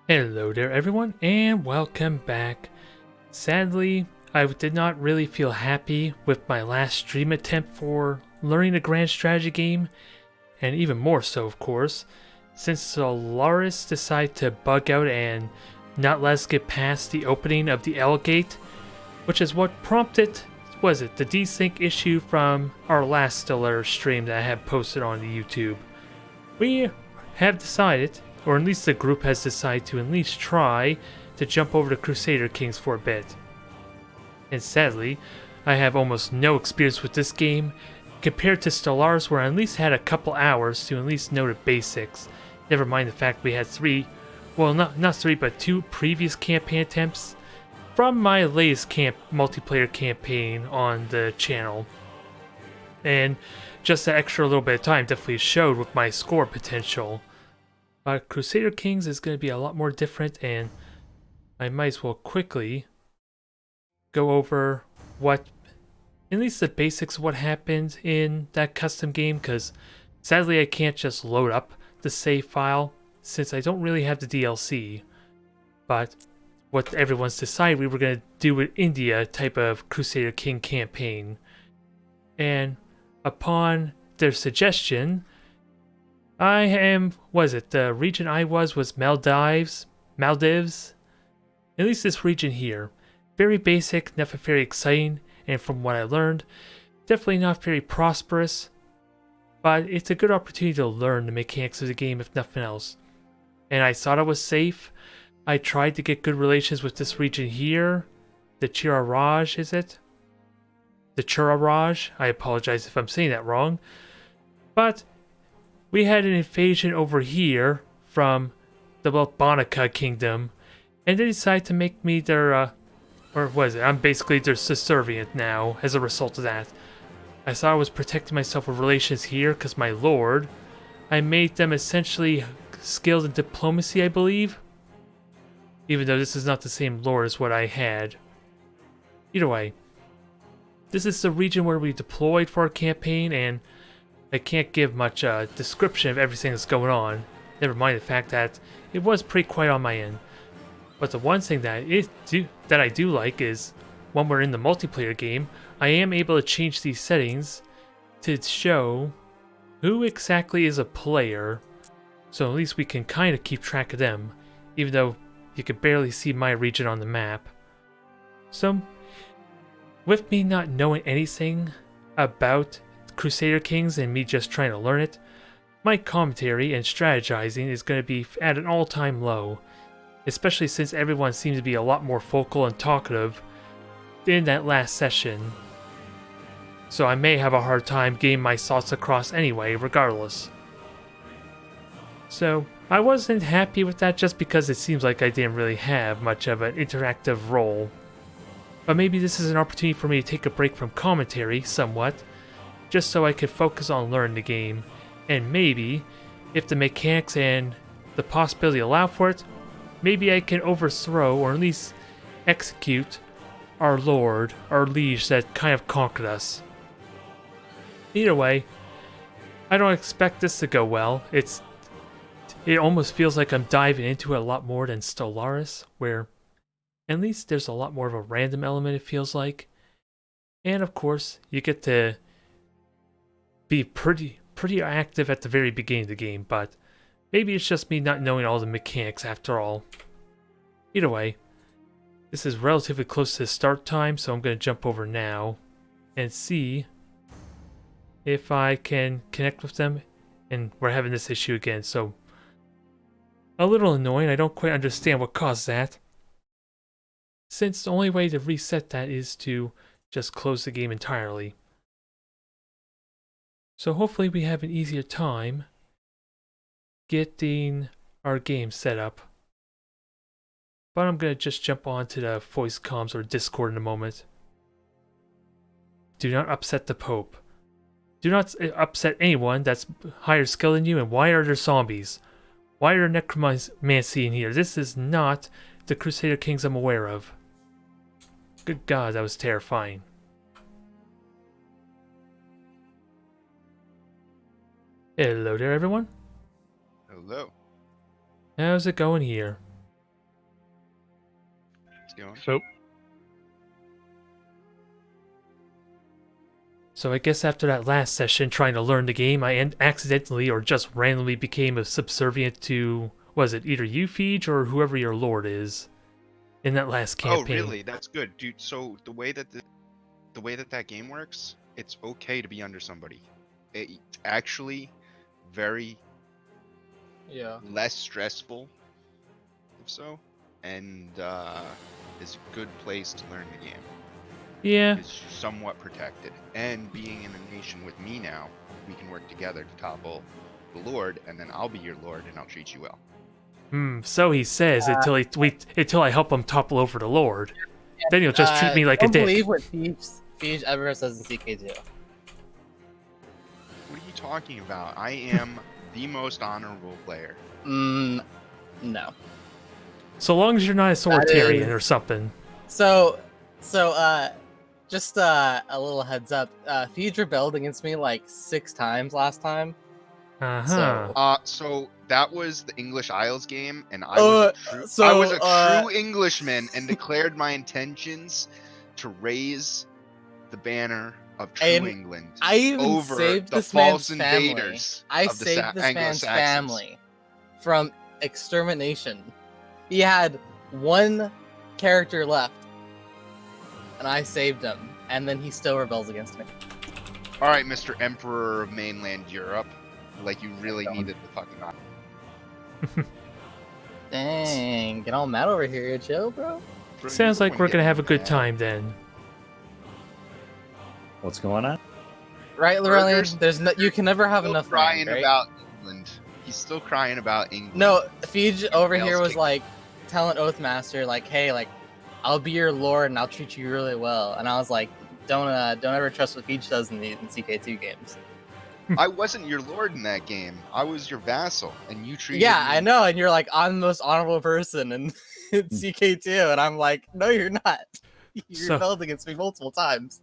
Hello there everyone and welcome back. Sadly, I did not really feel happy with my last stream attempt for learning a grand strategy game, and even more so of course, since Stellaris decided to bug out and not let us get past the opening of the L gate, which is what prompted, the desync issue from our last Stellaris stream that I have posted on the YouTube. We have decided, or at least the group has decided to at least try to jump over to Crusader Kings for a bit. And sadly, I have almost no experience with this game compared to Stellaris, where I at least had a couple hours to at least know the basics. Never mind the fact we had not three, but two previous campaign attempts from my latest multiplayer campaign on the channel. And just that extra little bit of time definitely showed with my score potential. But Crusader Kings is going to be a lot more different, and I might as well quickly go over at least the basics of what happened in that custom game, because sadly I can't just load up the save file since I don't really have the DLC. But what everyone's decided we were going to do with India type of Crusader King campaign. And upon their suggestion, the region I was Maldives. At least this region here. Very basic, nothing very exciting, and from what I learned, definitely not very prosperous, but it's a good opportunity to learn the mechanics of the game if nothing else. And I thought I was safe. I tried to get good relations with this region here. The Chiraraj, is it? The Chiraraj? I apologize if I'm saying that wrong. But we had an invasion over here from the Bonica Kingdom, and they decided to make me their, I'm basically their subservient now as a result of that. I thought I was protecting myself with relations here because my lord, I made them essentially skilled in diplomacy, I believe. Even though this is not the same lore as what I had. Either way, this is the region where we deployed for our campaign, and I can't give much description of everything that's going on. Never mind the fact that it was pretty quiet on my end. But the one thing that I do like is when we're in the multiplayer game, I am able to change these settings to show who exactly is a player, so at least we can kind of keep track of them, even though you can barely see my region on the map. So, with me not knowing anything about Crusader Kings and me just trying to learn it, my commentary and strategizing is going to be at an all-time low, especially since everyone seems to be a lot more vocal and talkative in that last session. So I may have a hard time getting my thoughts across anyway, regardless. So I wasn't happy with that just because it seems like I didn't really have much of an interactive role. But maybe this is an opportunity for me to take a break from commentary somewhat, just so I could focus on learning the game, and maybe, if the mechanics and the possibility allow for it, maybe I can overthrow or at least execute our lord, our liege that kind of conquered us. Either way, I don't expect this to go well. It almost feels like I'm diving into it a lot more than Stellaris, where at least there's a lot more of a random element, it feels like. And of course, you get to be pretty active at the very beginning of the game, but maybe it's just me not knowing all the mechanics after all. Either way, this is relatively close to the start time, so I'm going to jump over now and see if I can connect with them. And we're having this issue again, so a little annoying. I don't quite understand what caused that, since the only way to reset that is to just close the game entirely. So hopefully we have an easier time getting our game set up. But I'm going to just jump onto the voice comms or Discord in a moment. Do not upset the Pope. Do not upset anyone that's higher skill than you, and why are there zombies? Why are there necromancy in here? This is not the Crusader Kings I'm aware of. Good God, that was terrifying. Hello there, everyone. Hello. How's it going here? going. So I guess after that last session trying to learn the game, I accidentally or just randomly became a subservient to, was it either you, Feege, or whoever your lord is in that last campaign. Oh, really? That's good, dude. So the way that that game works, it's okay to be under somebody. It's actually very less stressful, if so, and is a good place to learn the game. Yeah. Is somewhat protected, and being in a nation with me now, we can work together to topple the lord, and then I'll be your lord, and I'll treat you well. So he says until I help him topple over the lord. Then he'll just treat me like a dick. I don't believe what Feege ever says in CK2. What are you talking about? I am the most honorable player. No. So long as you're not a authoritarian or something. So, just a little heads up. Feege rebelled against me like 6 times last time. So that was the English Isles game, and I was a true Englishman and declared my intentions to raise the banner of true England over saved the false invaders. I saved this man's family from extermination. He had one character left, and I saved him, and then he still rebels against me. All right, Mr. Emperor of mainland Europe. Like you really needed the fucking eye. Dang, get all mad over here, chill, bro. Sounds like we're gonna have a good time then. What's going on? Right, Llewellyn? You can never have enough crying right? about England. He's still crying about England. No, Feege over here was like telling Oathmaster, like, hey, like, I'll be your lord and I'll treat you really well. And I was like, don't ever trust what Feege does in CK2 games. I wasn't your lord in that game. I was your vassal, and you treated me. I know, and you're like, I'm the most honorable person in CK2, and I'm like, no, you're not. You rebelled against me multiple times.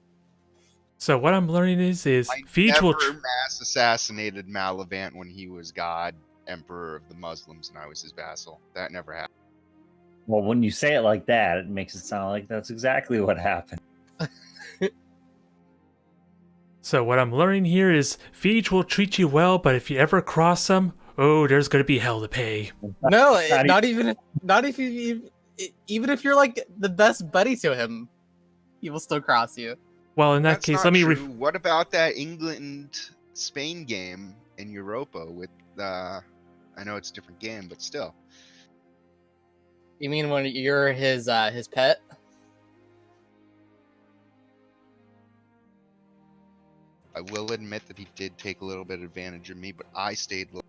So what I'm learning is Feege will mass assassinated Malevant when he was God, Emperor of the Muslims, and I was his vassal. That never happened. Well, when you say it like that, it makes it sound like that's exactly what happened. So what I'm learning here is Feege will treat you well, but if you ever cross him, there's gonna be hell to pay. No, even if you're like the best buddy to him, he will still cross you. Well, in that case, let me. What about that England-Spain game in Europa with? I know it's a different game, but still. You mean when you're his pet? I will admit that he did take a little bit of advantage of me, but I stayed low.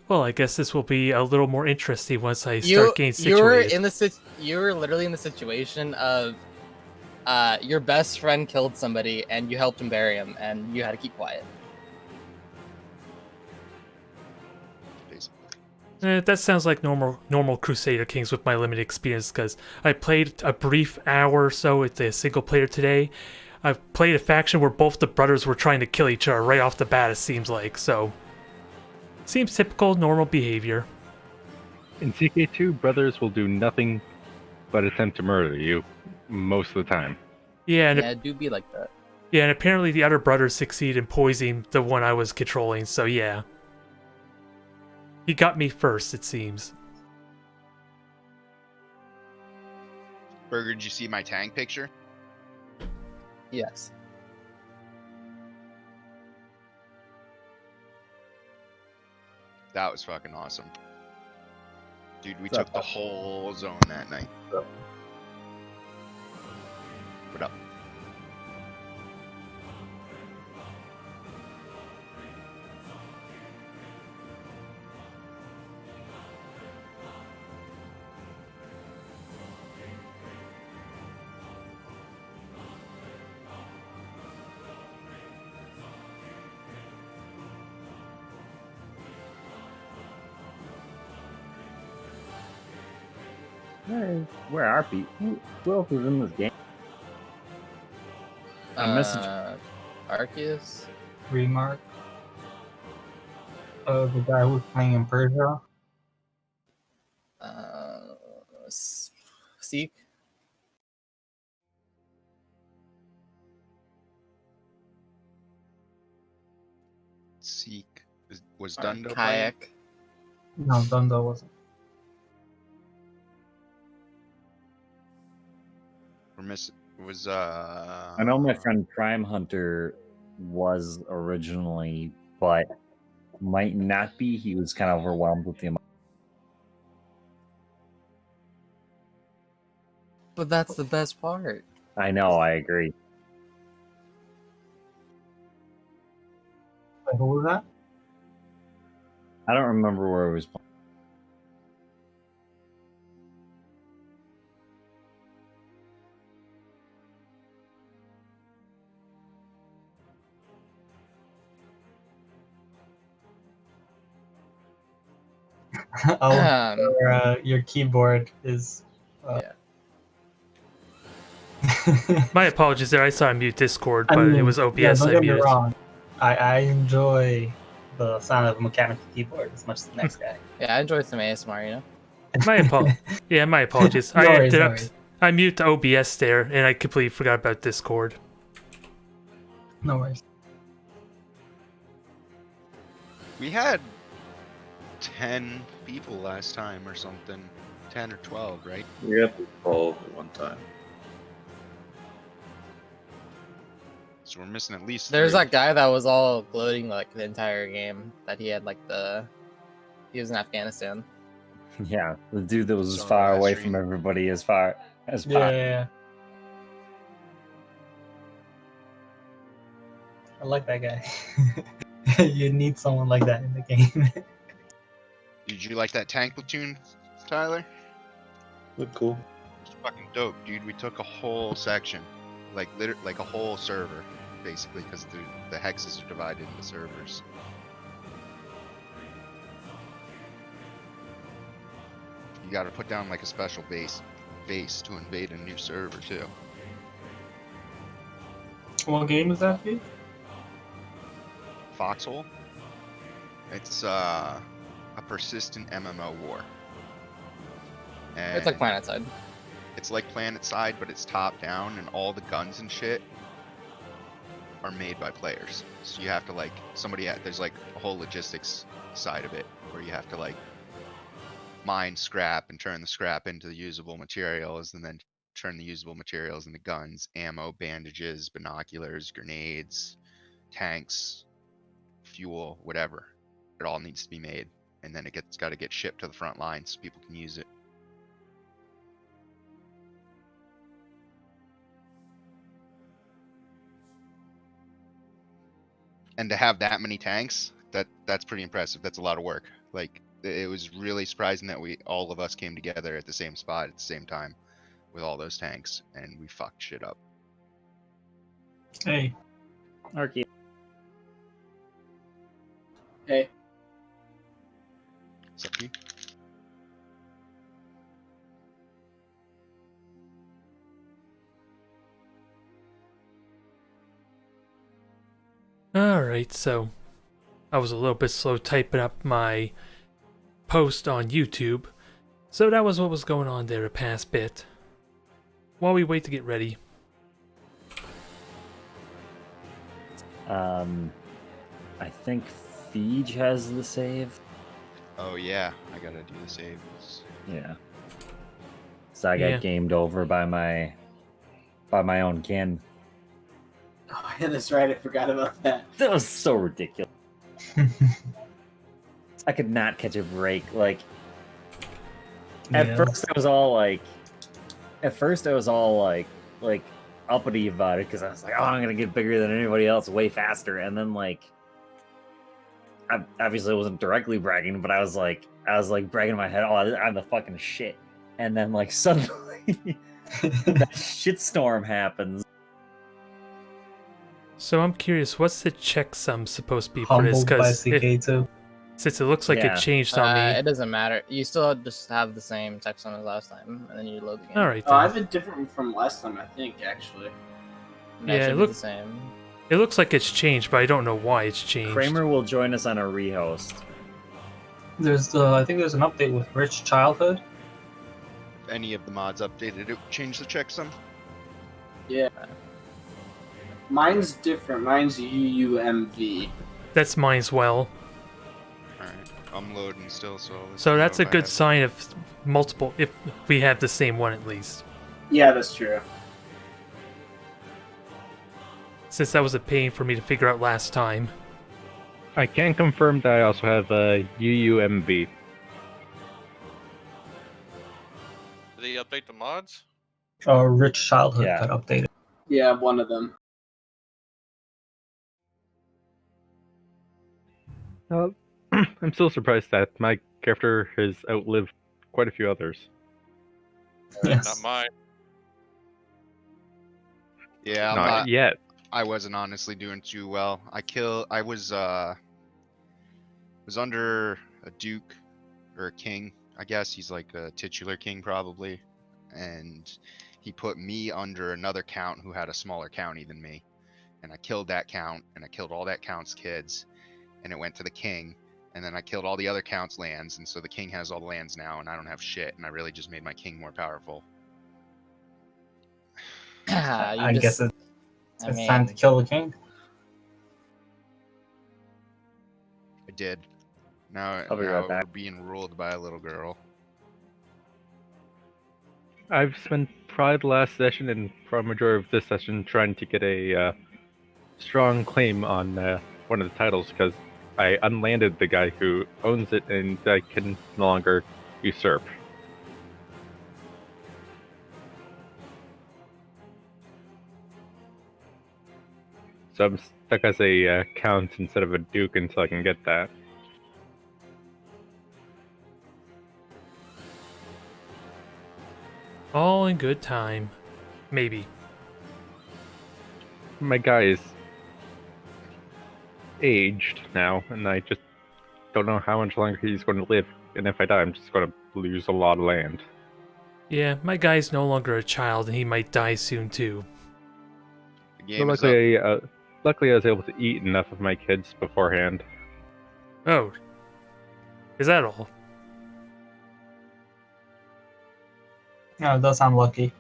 Well, I guess this will be a little more interesting once I start getting situated. You were literally in the situation of your best friend killed somebody and you helped him bury him and you had to keep quiet. That sounds like normal Crusader Kings with my limited experience, because I played a brief hour or so with a single player today. I've played a faction where both the brothers were trying to kill each other right off the bat, it seems like, so... Seems typical, normal behavior. In CK2, brothers will do nothing but attempt to murder you most of the time. Yeah, it do be like that. Yeah, and apparently the other brothers succeed in poisoning the one I was controlling, so yeah. He got me first, it seems. Burger, did you see my tank picture? Yes. That was fucking awesome. Dude, we took the whole zone that night. What up? Where are people? Who else is in this game? A message. Arceus? Remark. The guy who's playing in Persia. Seek? Seek was Or Dundo playing? Kayak? No, Dundo wasn't. I know my friend Prime Hunter was originally, but might not be. He was kind of overwhelmed with the amount. But that's the best part. I know, I agree. Wait, who was that? I don't remember where it was playing. Your keyboard is. Yeah. My apologies there. I saw I mute Discord, I but mean, it was OBS yeah, don't I get me muted. wrong. I enjoy the sound of a mechanical keyboard as much as the next guy. Yeah, I enjoy some ASMR, you know? My apologies. No I worries, ended no up worries. I mute OBS there, and I completely forgot about Discord. No worries. We had 10 people last time or something. 10 or 12, right? We got to 12 at one time. So we're missing at least There's 3. that guy that was all gloating like the entire game that he had he was in Afghanistan. Yeah, the dude that was as Saw far that away stream. from everybody as far as possible. Yeah. I like that guy. You need someone like that in the game. Did you like that tank platoon, Tyler? Look cool. It's fucking dope, dude. We took a whole section, like a whole server, basically, because the hexes are divided into servers. You got to put down like a special base to invade a new server too. What game is that, Pete? Foxhole. It's a persistent MMO war. And It's like PlanetSide. It's like PlanetSide, but it's top down, and all the guns and shit are made by players. So you have to there's like a whole logistics side of it where you have to like mine scrap and turn the scrap into the usable materials, and then turn the usable materials into guns, ammo, bandages, binoculars, grenades, tanks, fuel, whatever. It all needs to be made, and then it's got to get shipped to the front line so people can use it. And to have that many tanks, that's pretty impressive. That's a lot of work. Like, it was really surprising that all of us came together at the same spot at the same time with all those tanks, and we fucked shit up. Hey. Arky. Hey. What's up, P? Alright, so I was a little bit slow typing up my post on YouTube, so that was what was going on there a past bit. While we wait to get ready. I think Feege has the save. Oh yeah, I gotta do the saves. Yeah. So I got gamed over by my own kin. Oh, yeah, that's right. I forgot about that. That was so ridiculous. I could not catch a break. Like, at first I was all like, uppity about it because I was like, oh, I'm gonna get bigger than anybody else way faster. And then like, I obviously wasn't directly bragging, but I was like bragging in my head, oh, I'm the fucking shit. And then like suddenly, that shitstorm happens. So I'm curious, what's the checksum supposed to be for this? Because since it looks like it changed on me. It doesn't matter. You still just have the same text on as last time, and then you load the game. Alright. Oh, I have it different from last time, I think, actually. Yeah, it looks the same. It looks like it's changed, but I don't know why it's changed. Kramer will join us on a rehost. There's I think there's an update with Rich Childhood. any of the mods updated it, changed the checksum? Yeah. Mine's different. Mine's UUMV. That's mine as well. Alright, I'm loading still, so... So that's a good sign of multiple, if we have the same one at least. Yeah, that's true. Since that was a pain for me to figure out last time. I can confirm that I also have a UUMV. Did they update the mods? Rich Childhood Yeah. got updated. Yeah, one of them. I'm still surprised that my character has outlived quite a few others. Yes. Not mine. Yeah, I'm Not not, yet. I wasn't honestly doing too well. I was under a duke, or a king, I guess. He's like a titular king, probably. And he put me under another count who had a smaller county than me. And I killed that count, and I killed all that count's kids. And it went to the king. And then I killed all the other count's lands, and so the king has all the lands now, and I don't have shit, and I really just made my king more powerful. I guess it's time to kill the king. I did. Now, I'll be now right back. we're being ruled by a little girl. I've spent probably the last session and probably majority of this session trying to get a strong claim on one of the titles because I unlanded the guy who owns it and I can no longer usurp. So I'm stuck as a count instead of a duke until I can get that. All in good time. Maybe. My guy is aged now, and I just don't know how much longer he's going to live. And if I die, I'm just going to lose a lot of land. Yeah, my guy's no longer a child and he might die soon too. The So game is up. luckily, I was able to eat enough of my kids beforehand. Oh. Is that all? Yeah, it does sound lucky.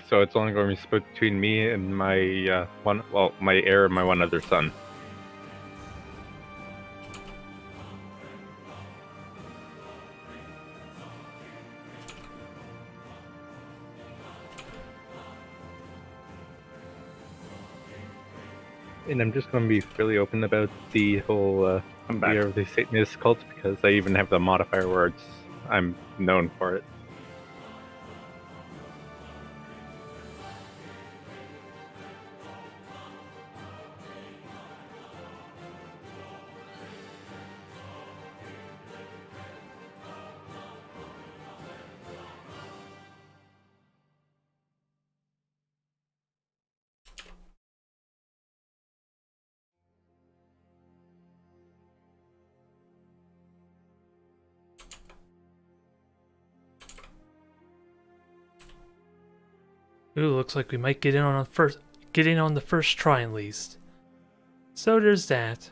So it's only going to be split between me and my my heir and my one other son. And I'm just going to be fairly open about the whole idea of the Satanist cult because I even have the modifier where I'm known for it. Ooh, looks like we might get in on the first try at least. So there's that.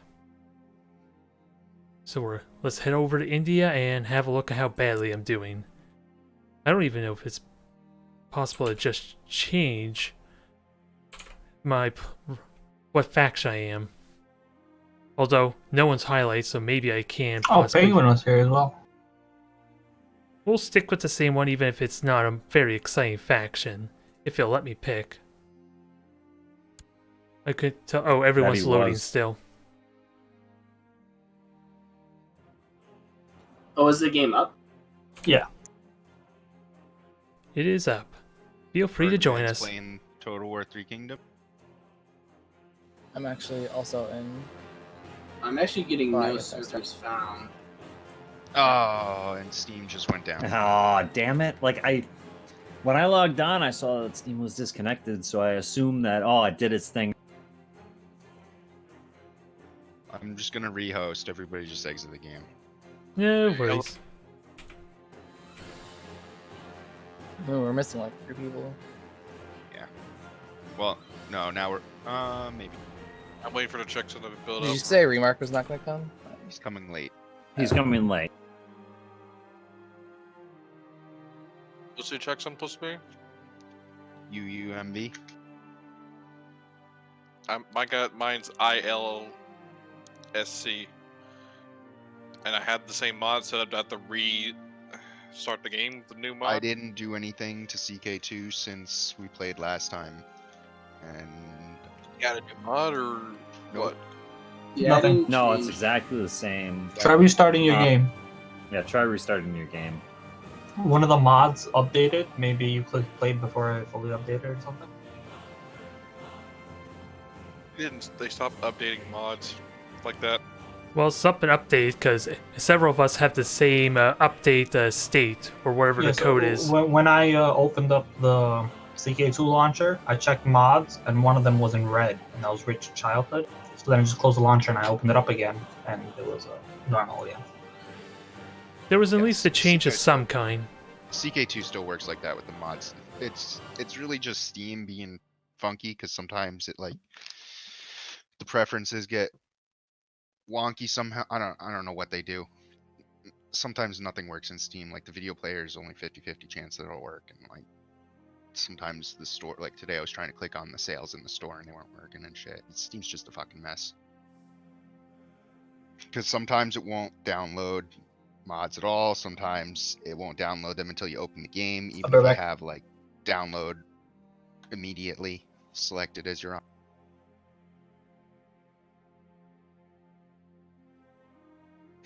So let's head over to India and have a look at how badly I'm doing. I don't even know if it's possible to just change what faction I am. Although no one's highlighted, so maybe I can. Oh, Penguin was here as well. We'll stick with the same one even if it's not a very exciting faction. If you'll let me pick. I could tell. Oh, everyone's loading still. Oh, is the game up? Yeah. It is up. Feel free to join us. Playing Total War 3 Kingdom. I'm actually also in. I'm actually getting no Fine, servers found. Oh, and Steam just went down. Oh, damn it. When I logged on, I saw that Steam was disconnected, so I assumed that, it did its thing. I'm just gonna rehost. Everybody just exit the game. No worries. Oh, we're missing like 3 people. Yeah. Well, no, now we're, maybe. I'm waiting for the checks to build Did up. you say Remark was not going to come? He's coming late. He's coming late. Oh, Alright, okay. well, What's the checksum supposed to be? UUMB. Mine's ILSC. And I had the same mod set up to have to restart the game with the new mod. I didn't do anything to CK2 since we played last time. And You got a new mod or what? Yeah, Nothing. No, it's exactly the same. Try restarting your game. Yeah, try restarting your game. One of the mods updated. Maybe you clicked play before it fully updated or something. They stopped updating mods like that. Well, something update because several of us have the same update state or whatever the code is. When I opened up the CK2 launcher, I checked mods, and one of them was in red, and that was Rich Childhood. So then I just closed the launcher and I opened it up again, and it was normal again. There was at least a change of some kind. CK2 still works like that with the mods. It's really just Steam being funky because sometimes it like the preferences get wonky somehow. I don't know what they do. Sometimes nothing works in Steam. Like the video player is only 50-50 chance that it'll work, and like sometimes the store, like today I was trying to click on the sales in the store and they weren't working and shit. Steam's just a fucking mess. Because sometimes it won't download mods at all. Sometimes it won't download them until you open the game, even if you have like download immediately selected as your own.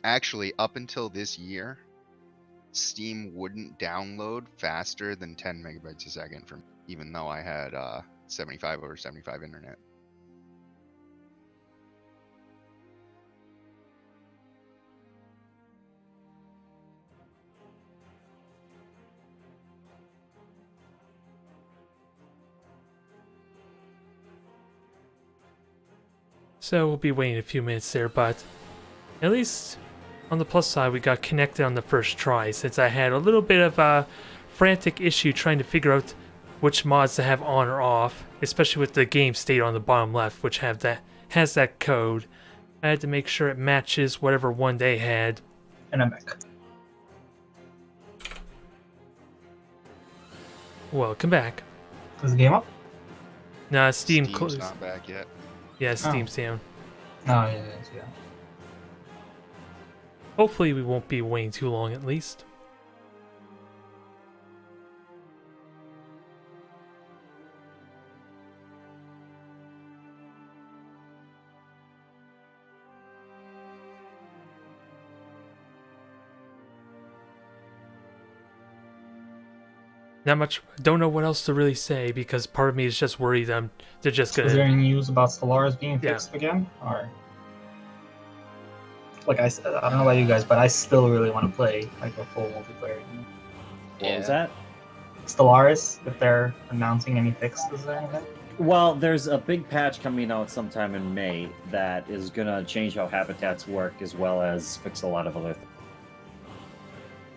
Actually, up until this year, Steam wouldn't download faster than 10 megabytes a second from, even though I had 75 over 75 internet. So we'll be waiting a few minutes there, but at least on the plus side, we got connected on the first try, since I had a little bit of a frantic issue trying to figure out which mods to have on or off, especially with the game state on the bottom left, which has that code. I had to make sure it matches whatever one they had. And I'm back. Welcome back. Is the game up? Nah, Steam's closed. Not back yet. Yeah, Steam's down. Oh, yeah. Hopefully we won't be waiting too long at least. Not much. Don't know what else to really say because part of me is just worried they're just gonna. Is there any news about Stellaris being fixed again, or? Like I said, I don't know about you guys, but I still really want to play like a full multiplayer game. What was that? Stellaris, if they're announcing any fixes or anything? Well, there's a big patch coming out sometime in May that is gonna change how habitats work as well as fix a lot of other things.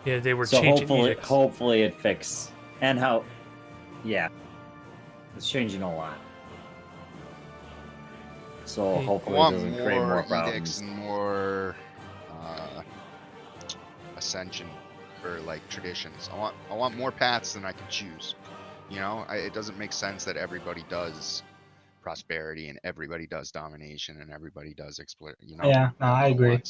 Yeah, they were changing hopefully it fixes. And how, yeah, it's changing a lot. So hopefully it doesn't create more problems. And more ascension for like traditions. I want more paths than I can choose. You know, it doesn't make sense that everybody does prosperity and everybody does domination and everybody does exploit. You know. Yeah, no, I agree.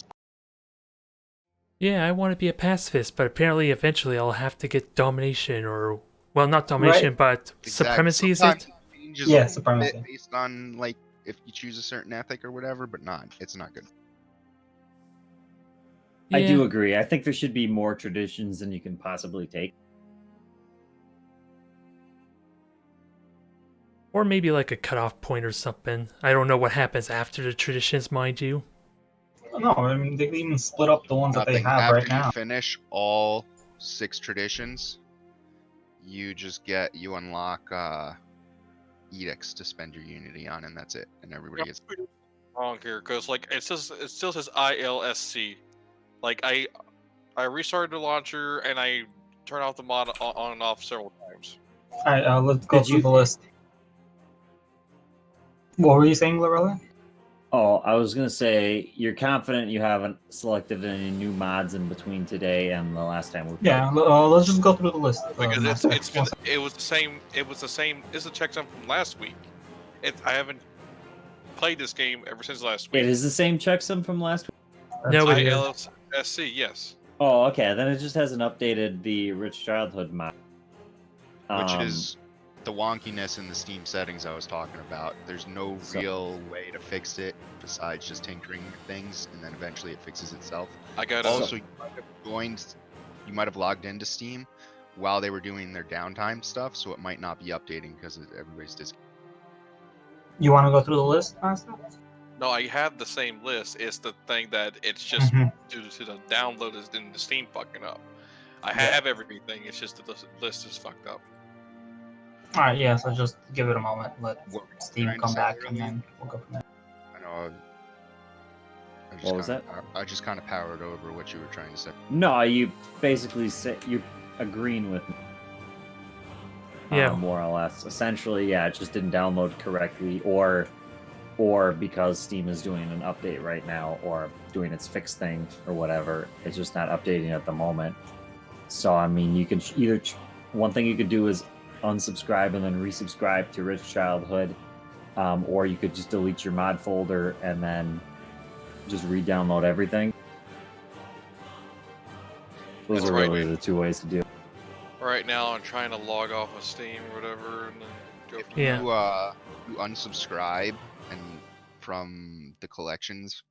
Yeah, I want to be a pacifist, but apparently eventually I'll have to get domination or, well, not domination, but supremacy, is it? Yeah, supremacy. Based on, like, if you choose a certain ethic or whatever, but it's not good. Yeah. I do agree. I think there should be more traditions than you can possibly take. Or maybe like a cutoff point or something. I don't know what happens after the traditions, mind you. No, I mean, they even split up the ones that they have right now. After you finish all 6 traditions, you unlock edicts to spend your unity on, and that's it. And everybody gets wrong here because like it still says ILSC. Like I restarted the launcher and I turned off the mod on and off several times. All right, let's go through the list. What were you saying, Lorella? Oh, I was gonna say you're confident you haven't selected any new mods in between today and the last time we played. Yeah, let's just go through the list. Because Master. it was the same. It's a checksum from last week. I haven't played this game ever since last week. It is the same checksum from last week? No, it ILSC, yes. Oh, okay. Then it just hasn't updated the Rich Childhood mod. Which is the wonkiness in the Steam settings I was talking about. There's no real way to fix it besides just tinkering with things, and then eventually it fixes itself. I got also you might have logged into Steam while they were doing their downtime stuff, so it might not be updating because everybody's You want to go through the list, Master? No, I have the same list. It's the thing that it's just due to the download in the Steam fucking up. I have everything. It's just that the list is fucked up. All right, yeah. So just give it a moment. Let Steam come back, and then we'll go from there. I know. What was that? I just kind of powered over what you were trying to say. No, you basically say you're agreeing with me. Yeah. More or less. Essentially, yeah, it just didn't download correctly, or because Steam is doing an update right now, or doing its fix thing, or whatever. It's just not updating at the moment. So, I mean, you could either... One thing you could do is unsubscribe and then resubscribe to Rich Childhood, or you could just delete your mod folder and then just re-download everything. Those are really the two ways to do it. Right now, I'm trying to log off of Steam or whatever, and then go from You unsubscribe and from the collections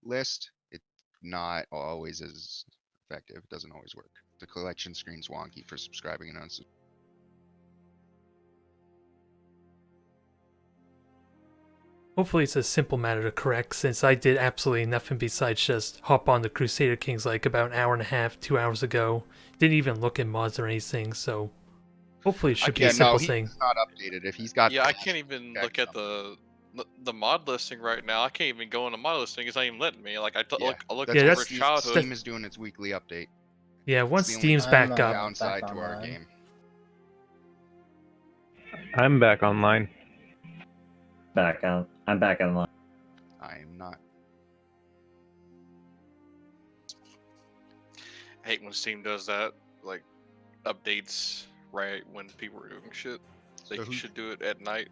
list, it's not always as effective. It doesn't always work. The collection screen's wonky for subscribing and unsubscribing. Hopefully it's a simple matter to correct, since I did absolutely nothing besides just hop on the Crusader Kings like about an hour and a half, 2 hours ago. Didn't even look at mods or anything, so hopefully it should be a simple thing. It's not updated. If he's got... Yeah, I can't even look at the mod listing right now. I can't even go into mod listing. It's not even letting me. Like I look at Rich Childhood. Steam is doing its weekly update. Yeah, once Steam's back up. Downside to our game. I'm back online. I'm back online. I am not. I hate when Steam does that, like updates right when people are doing shit. They should do it at night.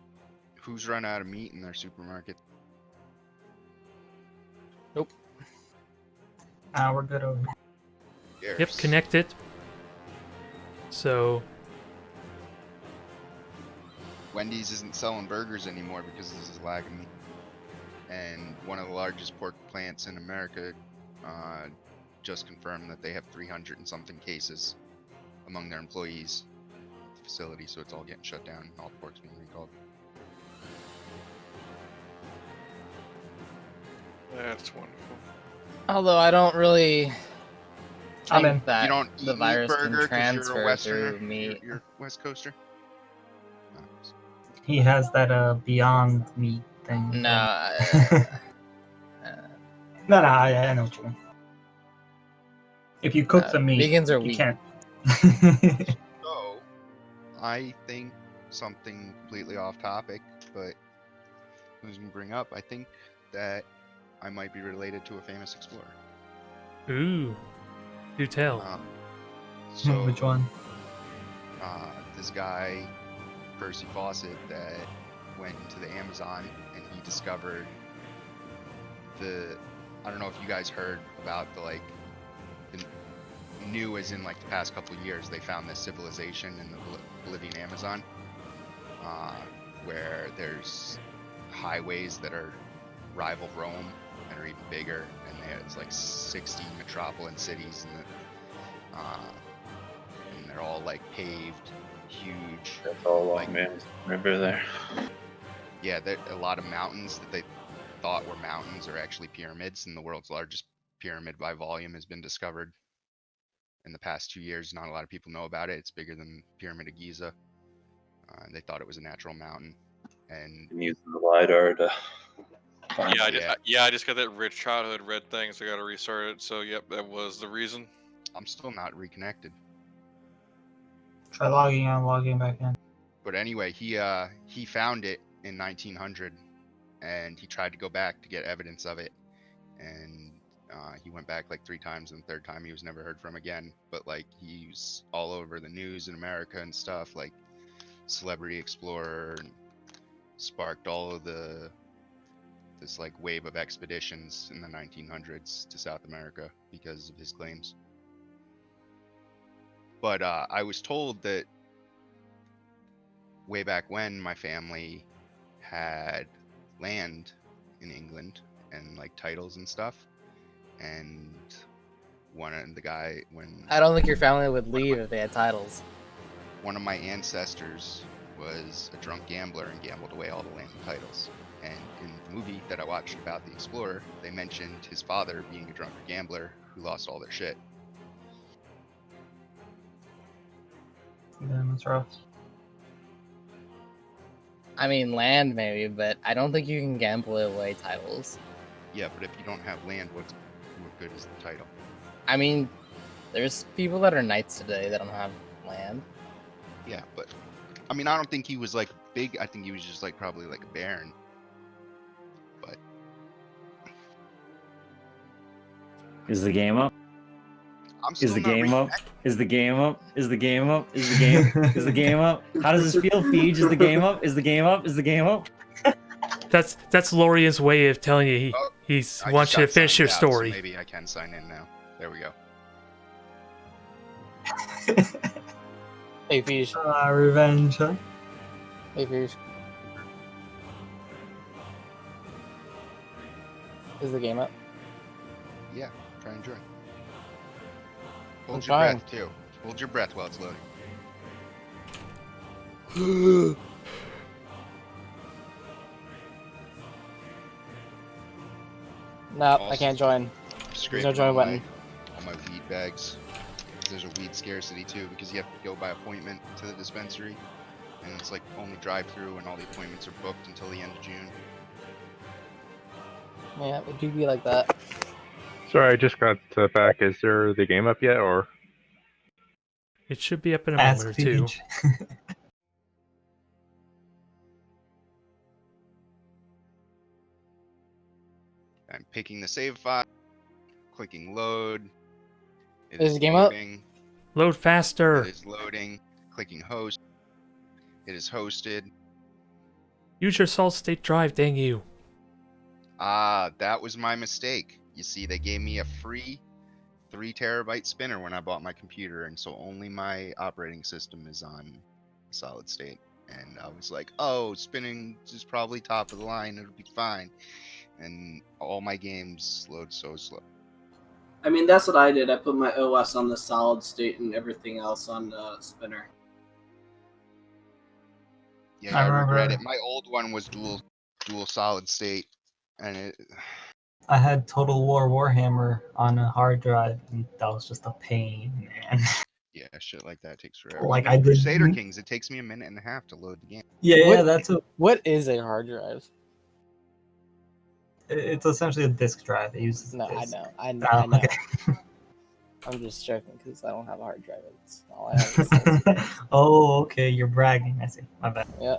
Who's run out of meat in their supermarket? Nope. We're good over here. Yep, connected. So Wendy's isn't selling burgers anymore because this is lagging meat. And one of the largest pork plants in America just confirmed that they have 300 and something cases among their employees at the facility, so it's all getting shut down and all the pork's being recalled. That's wonderful. Although I don't really think that you don't the virus can burger transfer you're a Westerner, through meat. You're a West Coaster? He has that Beyond Meat thing. No. No, I know what you mean. If you cook the meat, vegans are you weak. can't. So, I think something completely off topic, but who's gonna bring up? I think that I might be related to a famous explorer. ooh, do tell. So Which one? This guy, Percy Fawcett, that went into the Amazon and he discovered I don't know if you guys heard about the new, as in like the past couple of years, they found this civilization in the Bolivian Amazon, where there's highways that are rival Rome and are even bigger, and it's like 60 metropolitan cities, and they're all like paved, huge. That's all along the river there. Yeah, there a lot of mountains that they thought were mountains are actually pyramids, and the world's largest pyramid by volume has been discovered in the past 2 years. Not a lot of people know about it. It's bigger than Pyramid of Giza. They thought it was a natural mountain, and using the LiDAR to I just got that Rich Childhood red thing, so I gotta restart it. So yep, that was the reason. I'm still not reconnected. Try logging out, logging back in. But anyway, he found it in 1900, and he tried to go back to get evidence of it, and he went back like 3 times, and the 3rd time he was never heard from again. But like he's all over the news in America and stuff, like Celebrity Explorer, and sparked all of this like wave of expeditions in the 1900s to South America because of his claims. But I was told that way back when my family had land in England and like titles and stuff, and I don't think your family would leave if they had titles. One of my ancestors was a drunk gambler and gambled away all the land and titles. And in the movie that I watched about the Explorer, they mentioned his father being a drunken gambler who lost all their shit. Yeah, that's rough. I mean, land maybe, but I don't think you can gamble away titles. Yeah, but if you don't have land, what good is the title? I mean, there's people that are knights today that don't have land. Yeah, but I mean, I don't think he was like big. I think he was just like probably like a baron. But Is the game up? I'm Is the game up? Is the game up? Is the game up? Is the game? Is the game up? How does this feel, Feej? Is the game up? Is the game up? Is the game up? That's Lorian's way of telling you he wants you to finish your story. So maybe I can sign in now. There we go. Hey, Feej. Revenge, huh? Hey, Feej. Is the game up? Yeah, try and join. Hold I'm your trying. breath too. Hold your breath while it's loading. No, I can't join. There's no join button. All my weed bags. There's a weed scarcity too because you have to go by appointment to the dispensary, and it's like only drive-through, and all the appointments are booked until the end of June. Yeah, it do be like that. Sorry, I just got back. Is there the game up yet, or? It should be up in a moment or two. I'm picking the save file, clicking load. Is the game up? Load faster. It is loading. Clicking host. It is hosted. Use your solid state drive, dang you. Ah, that was my mistake. You see, they gave me a free 3 terabyte spinner when I bought my computer, and so only my operating system is on solid state. And I was like, oh, spinning is probably top of the line, it'll be fine. And all my games load so slow. I mean, that's what I did. I put my OS on the solid state and everything else on spinner. Yeah, I regret it. My old one was dual solid state, and I had Total War Warhammer on a hard drive, and that was just a pain, man. Yeah, shit like that takes forever. Like I did Crusader Kings, it takes me a minute and a half to load the game. Yeah, that's a. What is a hard drive? It's essentially a disk drive. It uses. No, disk. I know. Okay. I'm just joking because I don't have a hard drive. It's all I have. Oh, okay. You're bragging. I see. My bad. Yeah.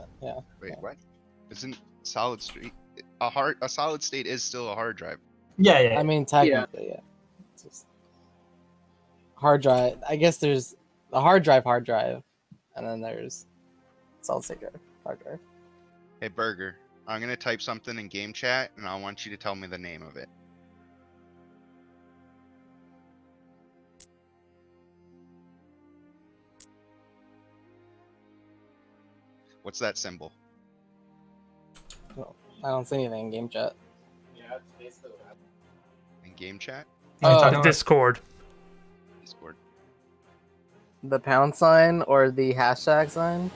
Wait, what? Isn't solid state a solid state is still a hard drive? Yeah. I mean, technically, yeah. It's just hard drive. I guess there's the hard drive, and then there's solid state drive, hard drive. Hey, Burger, I'm gonna type something in game chat, and I want you to tell me the name of it. What's that symbol? Well, I don't see anything in game chat. Yeah, it's basically what In game chat? Discord. Discord. The pound sign or the hashtag sign?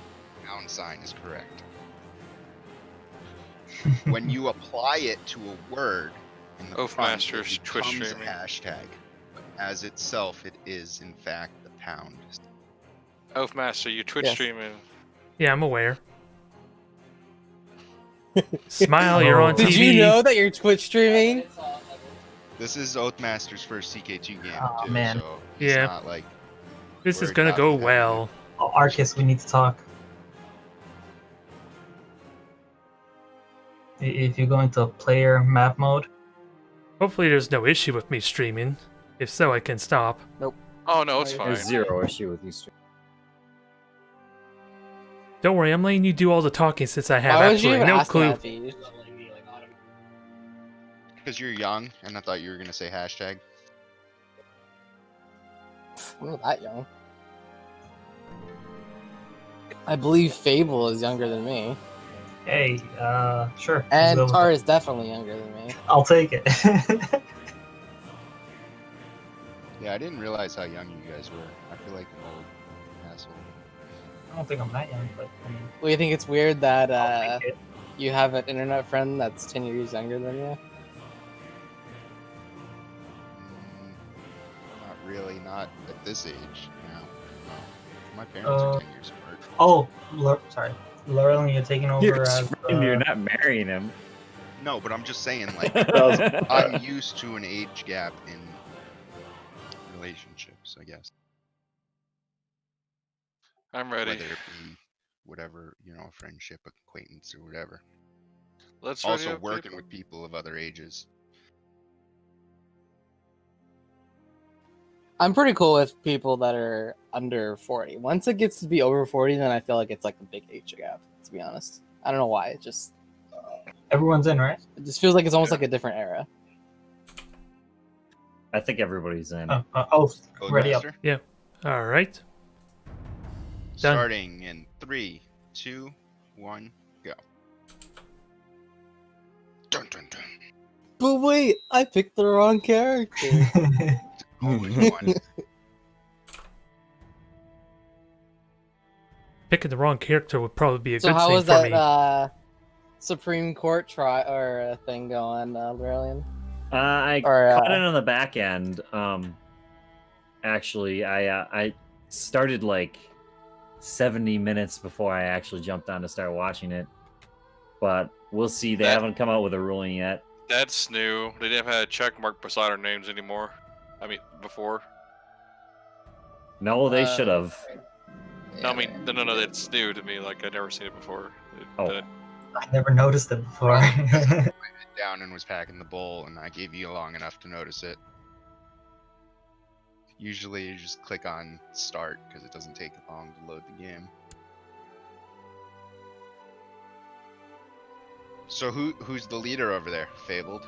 Pound sign is correct. When you apply it to a word in the front, Master's it Twitch becomes a streaming. hashtag. But as itself, it is in fact the pound. Master, you Twitch Yes. streaming. Yeah, I'm aware. Smile, you're on TV. Did you know that you're Twitch streaming? This is Oathmaster's first CK2 game, Oh, too, man. so he's Yeah. not like... This is worried gonna about go that. well. Oh, Arcus, we need to talk. if you go into player map mode. Hopefully there's no issue with me streaming. If so, I can stop. Oh no, it's There's fine. There's zero issue with you. Don't worry, I'm letting you do all the talking since I have Why would you absolutely even no ask me clue. that feed? Because you're young, and I thought you were gonna say hashtag. I'm not that young. I believe Fable is younger than me. Hey, sure. let's And go with Tar it. is definitely younger than me. I'll take it. Yeah, I didn't realize how young you guys were. I feel like an old asshole. I don't think I'm that young, but I mean, Well, you think it's weird that I'll take it. you have an internet friend that's 10 years younger than you? Not really, not at this age. No. My parents are 10 years apart. Oh, sorry. Laurel, you're taking over You're, as you're not marrying him. No, but I'm just saying, like, That I'm used to an age gap in relationships, I guess. I'm ready. Whether it be whatever, a friendship, acquaintance, or whatever. Let's Also ready up, working people. with people of other ages. I'm pretty cool with people that are under 40. Once it gets to be over 40, then I feel like it's like a big age gap, to be honest. I don't know why. It just everyone's in, right? feels like it's almost like a different era. I think everybody's in. Ready up. Codemaster? Yeah. All right. Done. Starting in 3, 2, 1, go. Dun dun dun. But wait, I picked the wrong character. Only one. Picking the wrong character would probably be a So good how thing was for me. that Supreme Court thing going, Brilliant? I caught it on the back end. Actually, I started like 70 minutes before I actually jumped on to start watching it. But we'll see. They haven't come out with a ruling yet. That's new. They didn't have a check mark beside our names anymore. I mean, before. No, they should have. No, I mean, no, that's new to me. Like, I'd never seen it before. Oh. I never noticed it before. I went down and was packing the bowl, and I gave you long enough to notice it. Usually you just click on start because it doesn't take long to load the game. So who's the leader over there, Fabled?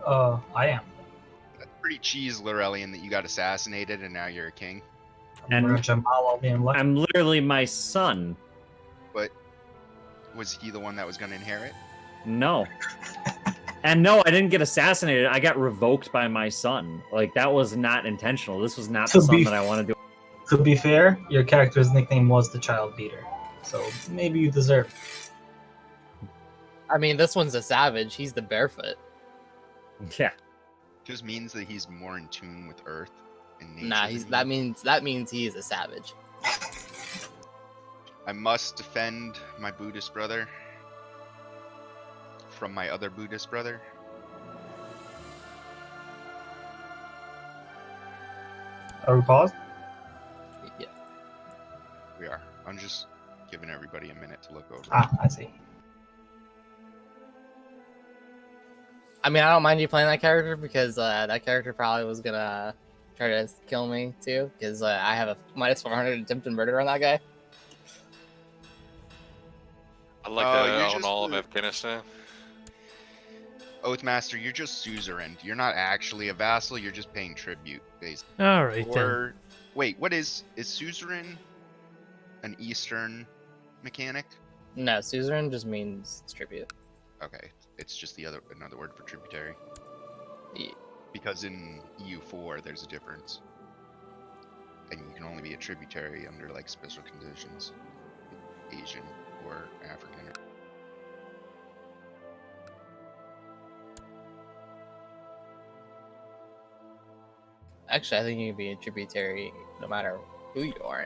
I am. That's pretty cheese, Laurelian, that you got assassinated and now you're a king. And Jamal being left. I'm literally my son. But was he the one that was going to inherit? No. And no, I didn't get assassinated. I got revoked by my son. Like, that was not intentional. This was not the son that I wanted to. To be fair, your character's nickname was the Child Beater, so maybe you deserve it. I mean, this one's a savage. He's the barefoot. Yeah. Just means that he's more in tune with Earth and nature. Nah, than you. that means he is a savage. I must defend my Buddhist brother from my other Buddhist brother. Are we paused? Yeah. We are. I'm just giving everybody a minute to look over. I see. I mean, I don't mind you playing that character because that character probably was gonna try to kill me too. Because I have a minus 400 attempted murder on that guy. I like that on all of Afghanistan. Oathmaster, you're just suzerain. You're not actually a vassal. You're just paying tribute, basically. All right Or wait, what is suzerain? An Eastern mechanic? No, suzerain just means tribute. Okay, it's just another word for tributary. Yeah. Because in EU4 there's a difference, and you can only be a tributary under like special conditions, Asian or African. Actually, I think you can be a tributary no matter who you are.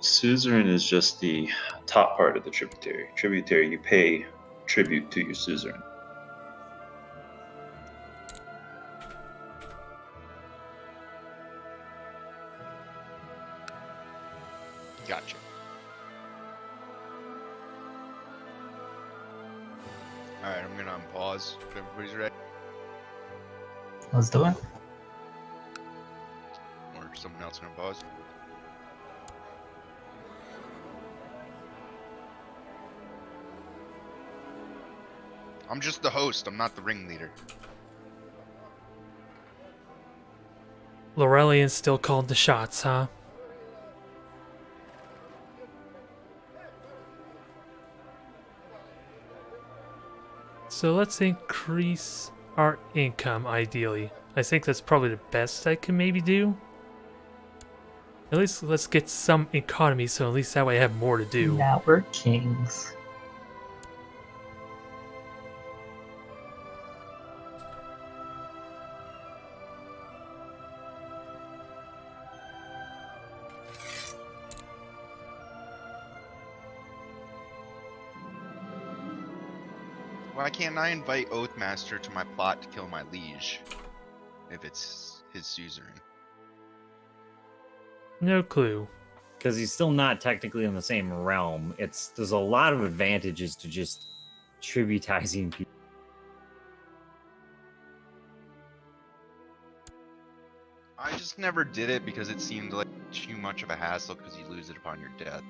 Suzerain is just the top part of the tributary. Tributary, you pay tribute to your suzerain. Gotcha. Alright, I'm gonna unpause if everybody's ready. Let's do it. Or someone else gonna pause. I'm just the host, I'm not the ringleader. Laurelian's still calling the shots, huh? So let's increase our income, ideally. I think that's probably the best I can maybe do. At least let's get some economy, so at least that way I have more to do. Now we're kings. Why can't I invite Oathmaster to my plot to kill my liege? If it's his suzerain. No clue. Because he's still not technically in the same realm. There's a lot of advantages to just tributizing people. I just never did it because it seemed like too much of a hassle because you lose it upon your death.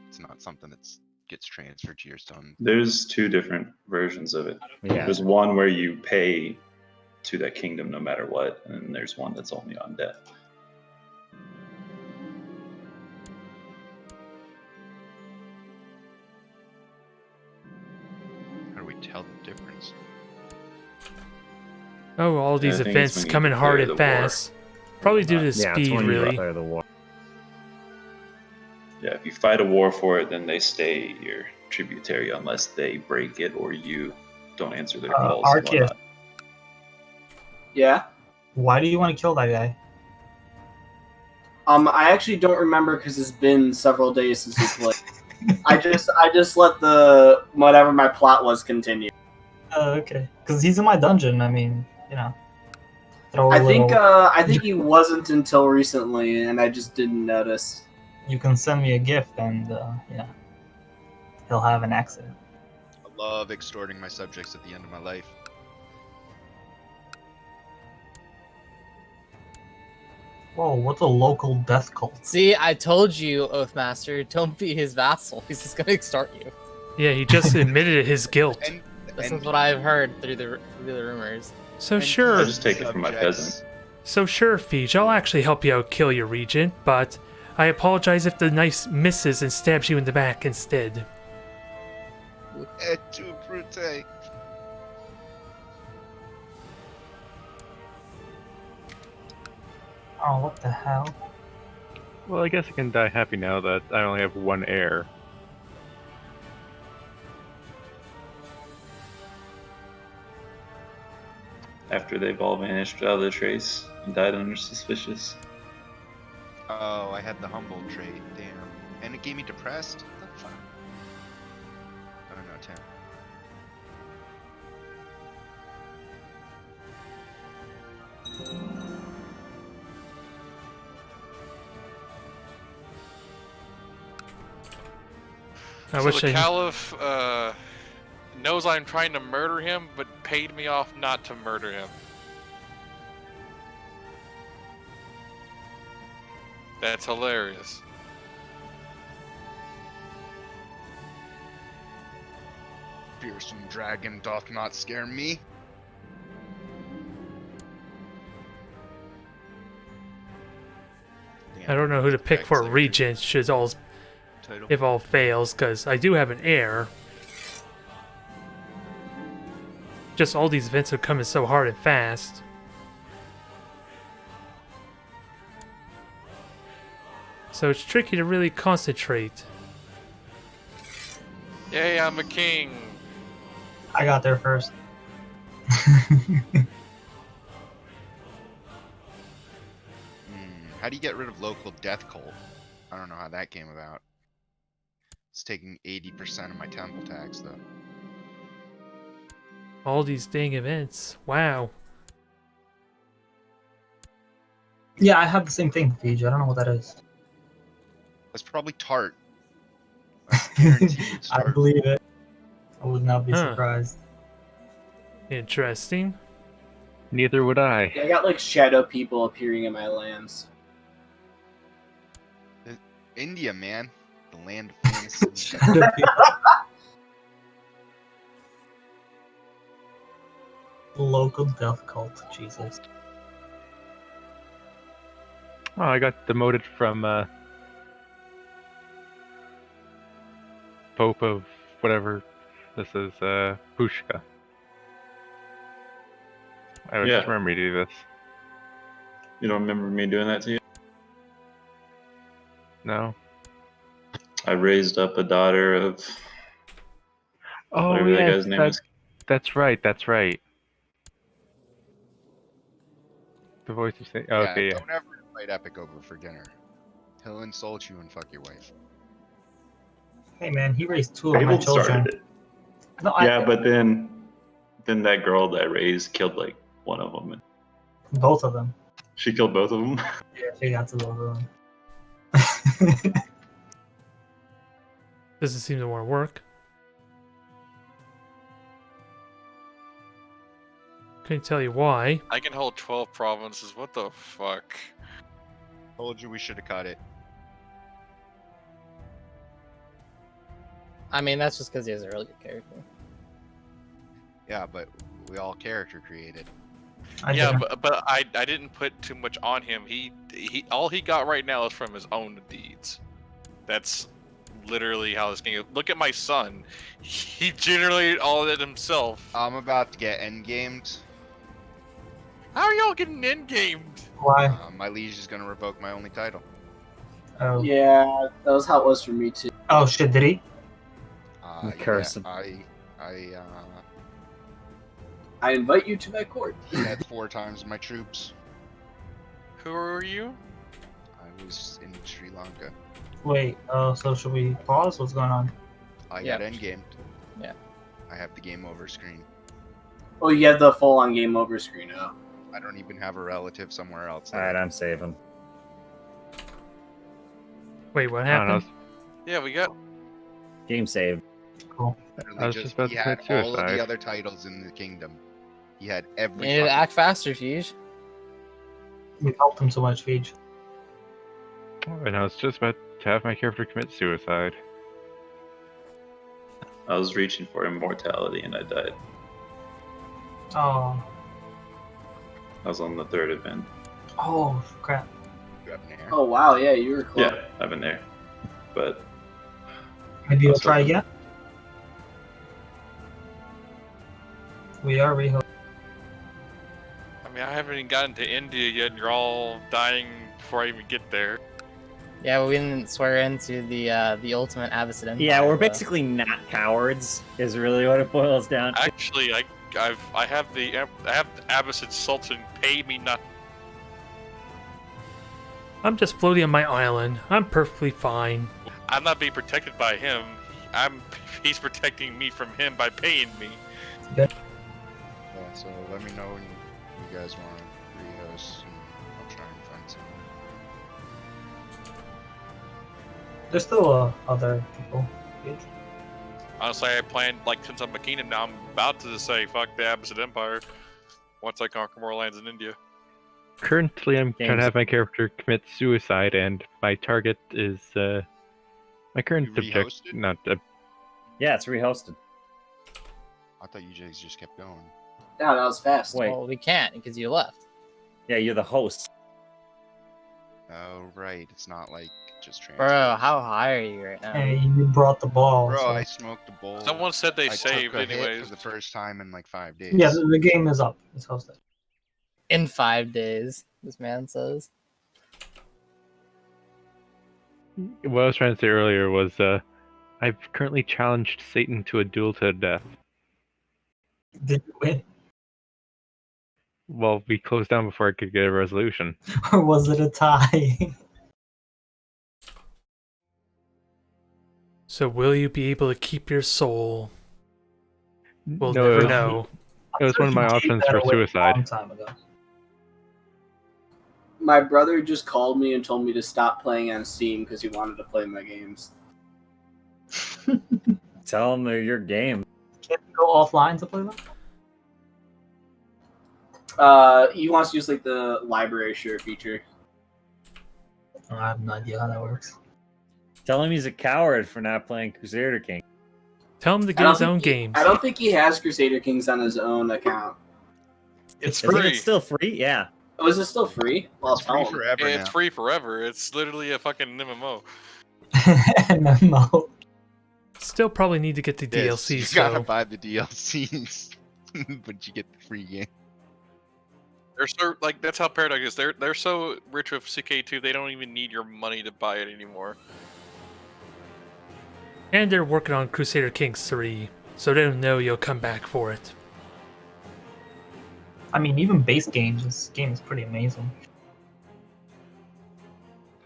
It's not something that gets transferred to your son. There's two different versions of it. Yeah. There's one where you pay to that kingdom no matter what, and then there's one that's only on death. How do we tell the difference? Oh, all these I think it's events when you coming hard declare and the war. fast. Probably due to Yeah, it's speed, when you really. declare the war. Yeah, if you fight a war for it, then they stay your tributary unless they break it or you don't answer their calls. and Arceus, whatnot. Yeah. why do you want to kill that guy? I actually don't remember because it's been several days since we played. I just let the whatever my plot was continue. Oh, okay. Because he's in my dungeon. I mean, you know. I think he wasn't until recently, and I just didn't notice. You can send me a gift, and yeah, he'll have an accident. I love extorting my subjects at the end of my life. Whoa, what's a local death cult? See, I told you, Oathmaster, don't be his vassal. He's just gonna extort you. Yeah, he just admitted his guilt. This is what I've heard through the rumors. So and sure. I just take it from my peasant. So sure, Feej, I'll actually help you out kill your regent, but I apologize if the knife misses and stabs you in the back instead. Et tu brute. Oh, what the hell? Well, I guess I can die happy now that I only have one heir. After they've all vanished out of the trace and died under suspicious. Oh, I had the humble trait, damn. And it gave me depressed? What the fuck? I don't know, Tim. I So wish the I... Caliph knows I'm trying to murder him, but paid me off not to murder him. That's hilarious. Fearsome dragon doth not scare me. I don't know who to pick for a regent should all, Title. if all fails, because I do have an heir. Just all these events are coming so hard and fast. So it's tricky to really concentrate. Yay, I'm a king. I got there first. How do you get rid of local death cult? I don't know how that came about. It's taking 80% of my temple tax, though. All these dang events. Wow. Yeah, I have the same thing, Fiji. I don't know what that is. That's probably tart. I guarantee it's I tart. believe it. I would not be Huh. surprised. Interesting. Neither would I. I got like shadow people appearing in my lands. India, man. The land of fantasy. Local death cult, Jesus. Oh, I got demoted from Pope of whatever this is, Pushka. I would just remember to do this. You don't remember me doing that to you? No. I raised up a daughter of Oh, whatever that guy's name is. That's right. That's right. The voice of Saint. Oh, okay, yeah. Don't ever invite Epic over for dinner. He'll insult you and fuck your wife. Hey man, he raised 2 of my Fable children. started it. No, Yeah, but then that girl that I raised killed like one of them. Both of them. She killed both of them. Yeah, she got to both of them. Doesn't seem to want to work. Couldn't tell you why. I can hold 12 provinces. What the fuck? Told you we should have cut it. I mean, that's just because he has a really good character. Yeah, but we all character created. But I didn't put too much on him. He all he got right now is from his own deeds. That's literally how this game. Look at my son. He generated all of it himself. I'm about to get endgamed. How are y'all getting endgamed? Why? My liege is gonna revoke my only title. Oh. Yeah, that was how it was for me too. Oh shit, did he? Curse him. I invite you to my court. He had 4 times my troops. Who are you? I was in Sri Lanka. Wait, so should we pause? What's going on? I got endgamed. Yeah. I have the game over screen. Oh, you have the full-on game over screen. Oh. I don't even have a relative somewhere else. Alright, I'm saving. Wait, what happened? Yeah, we got Game saved. Cool. I was just about he to had commit all of suicide. the other titles in the kingdom. He had every. You need to act faster, Fiege. We helped him so much, Fiege. And I was just about to have my character commit suicide. I was reaching for immortality and I died. Oh. I was on the 3rd event. Oh crap. Oh wow, yeah, you were close. Yeah, I've been there. But Maybe you'll try again. We are rehosting. I mean, I haven't even gotten to India yet, and you're all dying before I even get there. Yeah, but we didn't swear into the ultimate Abbasid Empire. Yeah, we're though. basically not cowards, is really what it boils down to. Actually, I have the Abbasid Sultan pay me nothing. I'm just floating on my island. I'm perfectly fine. I'm not being protected by him. He's protecting me from him by paying me. Yeah, so let me know when you guys want to rehost, and I'll try and find someone. There's still other people. Honestly, I planned, like, since I'm a kingdom now, I'm about to just say, fuck the Abbasid Empire once I conquer more lands in India. Currently, I'm trying to have my character commit suicide, and my target is my current objective. Not. Yeah, it's rehosted. I thought you guys just kept going. No, that was fast. Wait. Well, we can't because you left. Yeah, you're the host. Oh, right. It's not like just transfer. Bro, how high are you right now? Hey, you brought the ball. Bro, so- I smoked a bowl. Someone said they I saved took a hit anyways. for the first time in like 5 days. Yeah, the game is up. It's hosted. In 5 days, this man says. What I was trying to say earlier was I've currently challenged Satan to a duel to the death. Did you win? Well, we closed down before I could get a resolution. Or was it a tie? So will you be able to keep your soul? We'll No, never it was- know. It was one of my options for A long suicide. time ago. My brother just called me and told me to stop playing on Steam because he wanted to play my games. Tell them they're your game. Can't you go offline to play them? He wants to use like the library share feature. I have no idea how that works. Tell him he's a coward for not playing Crusader King. Tell him to get his own games. I don't think he has Crusader Kings on his own account. It's Isn't free. it still free? Yeah. Oh, is it still free? Well, It's free forever It's now. free forever. It's literally a fucking MMO. MMO. Still probably need to get the Yes, DLC. you So gotta buy the DLCs, but you get the free game. They're so like that's how Paradox is. They're so rich with CK2 they don't even need your money to buy it anymore. and they're working on Crusader Kings 3, so they don't know you'll come back for it. I mean, even base games, this game is pretty amazing.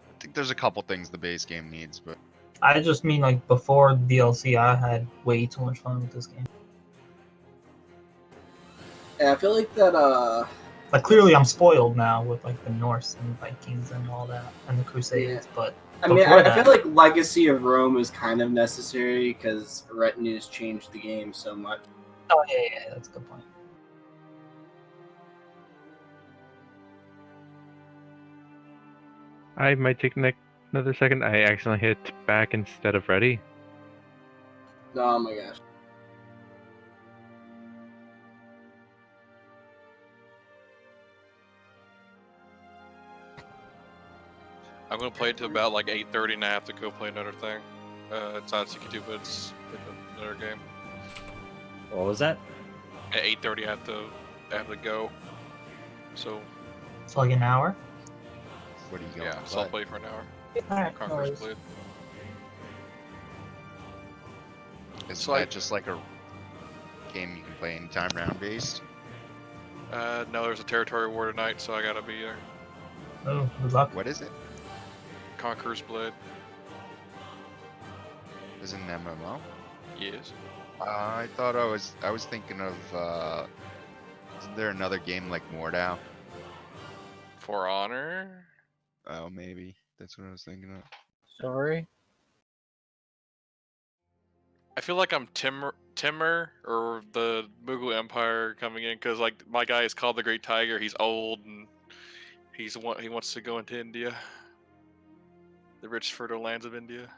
I think there's a couple things the base game needs, but I just mean, like, before DLC, I had way too much fun with this game. Yeah, I feel like that. Like, clearly I'm spoiled now with, like, the Norse and Vikings and all that, and the Crusades, but I mean, before I that- feel like Legacy of Rome is kind of necessary because retinues changed the game so much. Oh, yeah, that's a good point. I might take another second. I accidentally hit back instead of ready. Oh my gosh. I'm gonna play it to about like 8:30 and I have to go play another thing. It's not CK2, but it's like another game. What was that? At 8:30 I have to go. So It's like an hour? what are you going yeah, to so I'll play? play for an hour. Alright, no Conqueror's worries. Blade. Is So I- that just like a game you can play anytime round based? No, there's a territory war tonight, so I gotta be there. Oh, good luck. What is it? Conqueror's Blade. Is it an MMO? Yes. I thought I was thinking of isn't there another game like Mordau? For Honor. Oh, maybe. That's what I was thinking of. Sorry. I feel like I'm Timur or the Mughal Empire coming in because like my guy is called the Great Tiger. He's old and he wants to go into India, the rich fertile lands of India.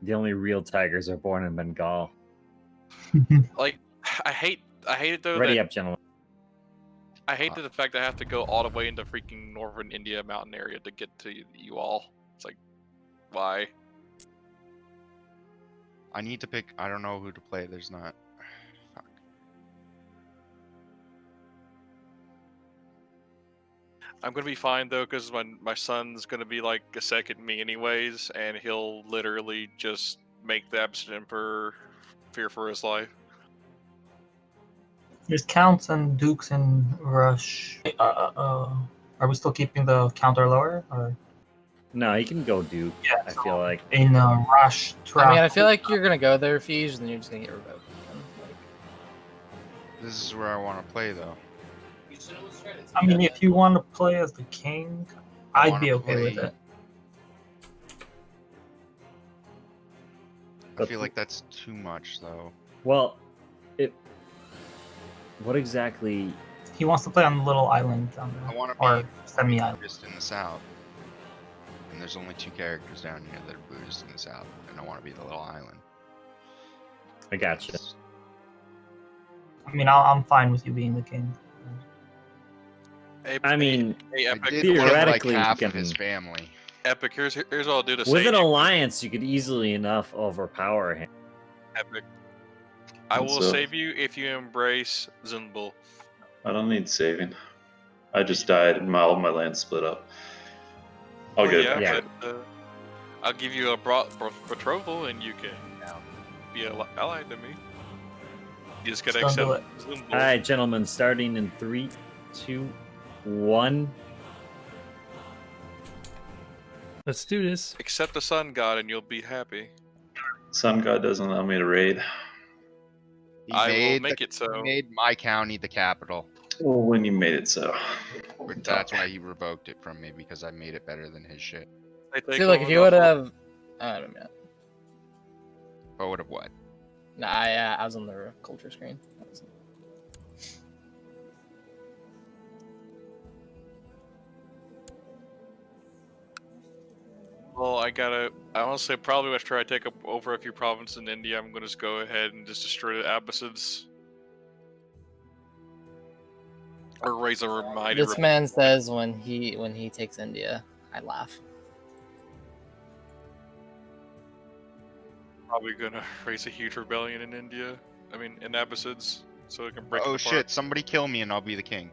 The only real tigers are born in Bengal. Like I hate it though. Ready that, up, gentlemen. I hate the fact that I have to go all the way into freaking northern India mountain area to get to you all. It's like, why? I need to pick. I don't know who to play. There's not. Fuck. I'm gonna be fine though, because my son's gonna be like a second me anyways, and he'll literally just make the Absent Emperor fear for his life. There's counts and dukes in Rush. Are we still keeping the counter lower? Or No, you can go Duke. Yeah, I feel like. in Rush? I mean, I feel like you're gonna go there, Feige, and then you're just gonna get revoked again. This is where I want to play though. I mean, if you want to play as the king, I I'd be wanna okay with play- it. I feel like that's too much though. Well, what exactly? He wants to play on the little island down I there, want to or be semi-island. Buddhist in the south, and there's only 2 characters down here that are Buddhist in the south, and I want to be the little island. I gotcha. I mean, I'm fine with you being the king. Hey, I mean, hey, I Epic, did kill like theoretically, half you of his can- family. Epic. Here's what I'll do to With save an you, alliance, you could easily enough overpower him. Epic. I will So- save you if you embrace Zunbul. I don't need saving. I just died and all my land split up. I'll get it back. Yeah. but, I'll give you a betrothal and you can be allied to me. You just gotta Just don't do accept Zunbul. All right, gentlemen, starting in 3, 2, 1. Let's do this. Accept the sun god and you'll be happy. Sun God doesn't allow me to raid. He I will made make the- it so. He made my county the capital. Well, when you made it so. But that's why he revoked it from me, because I made it better than his shit. They I take feel like all if you the- would have, I don't know. But would have what? Nah, I was on the culture screen. Well, I honestly probably after I take over a few provinces in India, I'm gonna just go ahead and just destroy the Abbasids. Or raise a mighty. This man says when he takes India, I laugh. Probably gonna raise a huge rebellion in India. I mean, in Abbasids, so it can break. Oh it apart. shit! Somebody kill me and I'll be the king.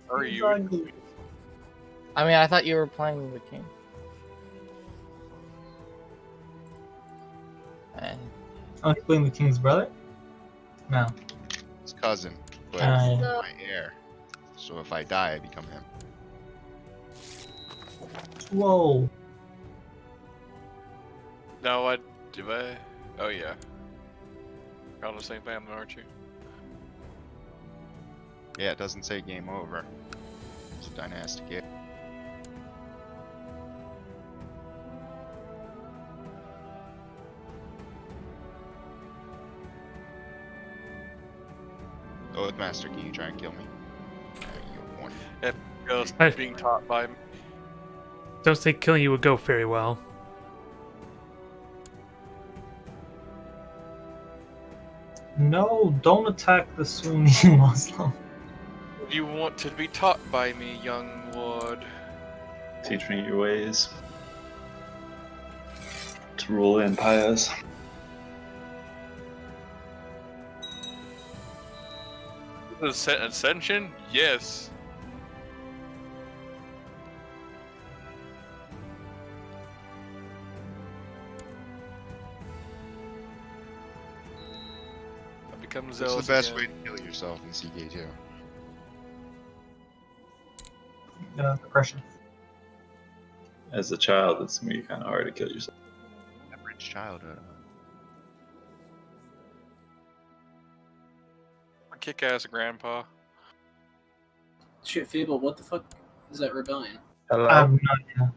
Are you? I mean, I thought you were playing the king. Oh, he's playing the king's brother? No. His cousin, but Yeah. my heir. So if I die, I become him. Whoa. No, what? Do I? Oh yeah. You're on the same family, aren't you? Yeah, it doesn't say game over. It's a dynastic game. Oh, with Master, can you try and kill me? You're one. If goes being taught by me. Don't think killing you would go very well. No, don't attack the Sunni Muslim. You want to be taught by me, young lord. Teach me your ways. To rule empires. Ascension? Yes. I become What's zealous the best again. way to kill yourself in CK2? Depression. As a child, it's gonna be kind of hard to kill yourself. Average childhood. Kick-ass grandpa. Shit, Fable, what the fuck is that rebellion? I have no idea.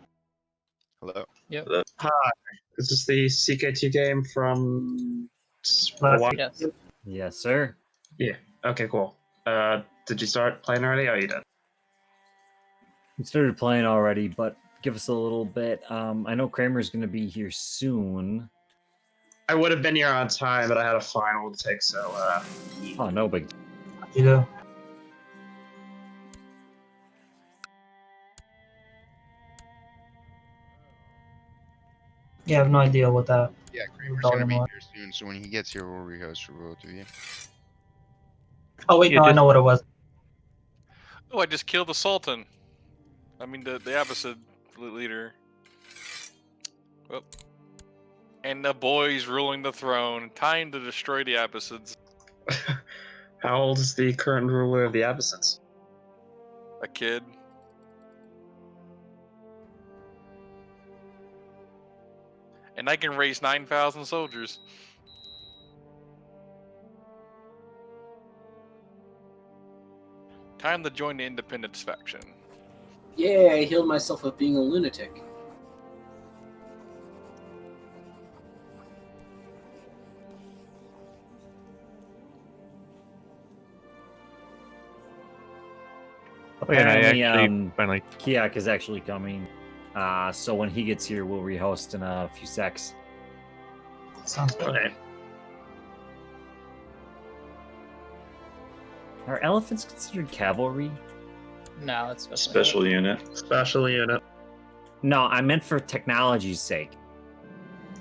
Hello. Yep. Hi, this is the CK2 game from Last Hawaii. Yes. Yes, sir. Yeah. Okay, cool. Did you start playing already? Oh, you did. We started playing already, but give us a little bit. I know Kramer's going to be here soon. I would have been here on time, but I had a final to take, so Oh, no big. You do. Yeah, I have no idea what that. Yeah, Kramer's gonna be here soon, so when he gets here, we'll rehost for both of you. Oh wait, no, I know what it was. Oh, I just killed the Sultan. I mean, the Abbasid leader. Well, and the boys ruling the throne. Time to destroy the Abbasids. How old is the current ruler of the Abbasids? A kid. And I can raise 9,000 soldiers. Time to join the Independence faction. Yeah, I healed myself of being a lunatic. Apparently, finally... Kiak is actually coming. So when he gets here, we'll rehost in a few secs. Sounds good. Okay. Are elephants considered cavalry? No, it's Special unit. Special unit. No, I meant for technology's sake.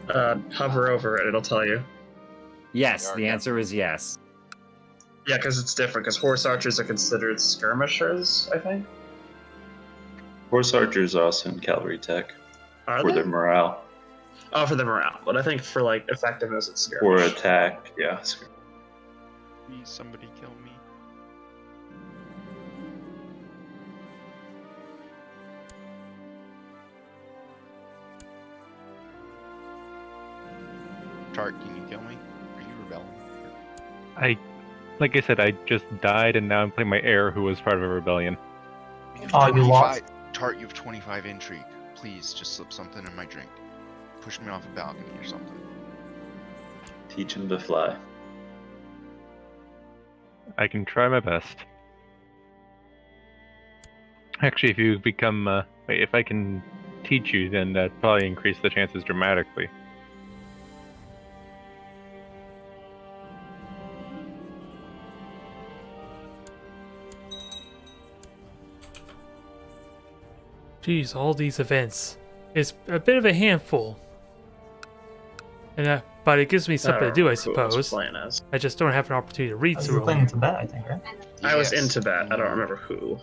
Hover over it, it'll tell you. Yes, the answer is yes. Yeah, because it's different, because horse archers are considered skirmishers, I think. Horse archers are also in cavalry tech. Are For they? their morale. Oh, for the morale. But I think for, like, effectiveness, it's skirmish. Or attack, yeah. Please, somebody kill me. Tart, can you kill me? Are you rebelling? Like I said, I just died, and now I'm playing my heir, who was part of a rebellion. Oh, you lost? Tart, you have 25 intrigue. Please, just slip something in my drink. Push me off a balcony or something. Teach him to fly. I can try my best. Actually, if you become, if I can teach you, then that probably increase the chances dramatically. Geez, all these events. It's a bit of a handful. And but it gives me something to do, I suppose. I just don't have an opportunity to read You through were them. playing in Tibet, I think, right? I was in Tibet. I don't remember who.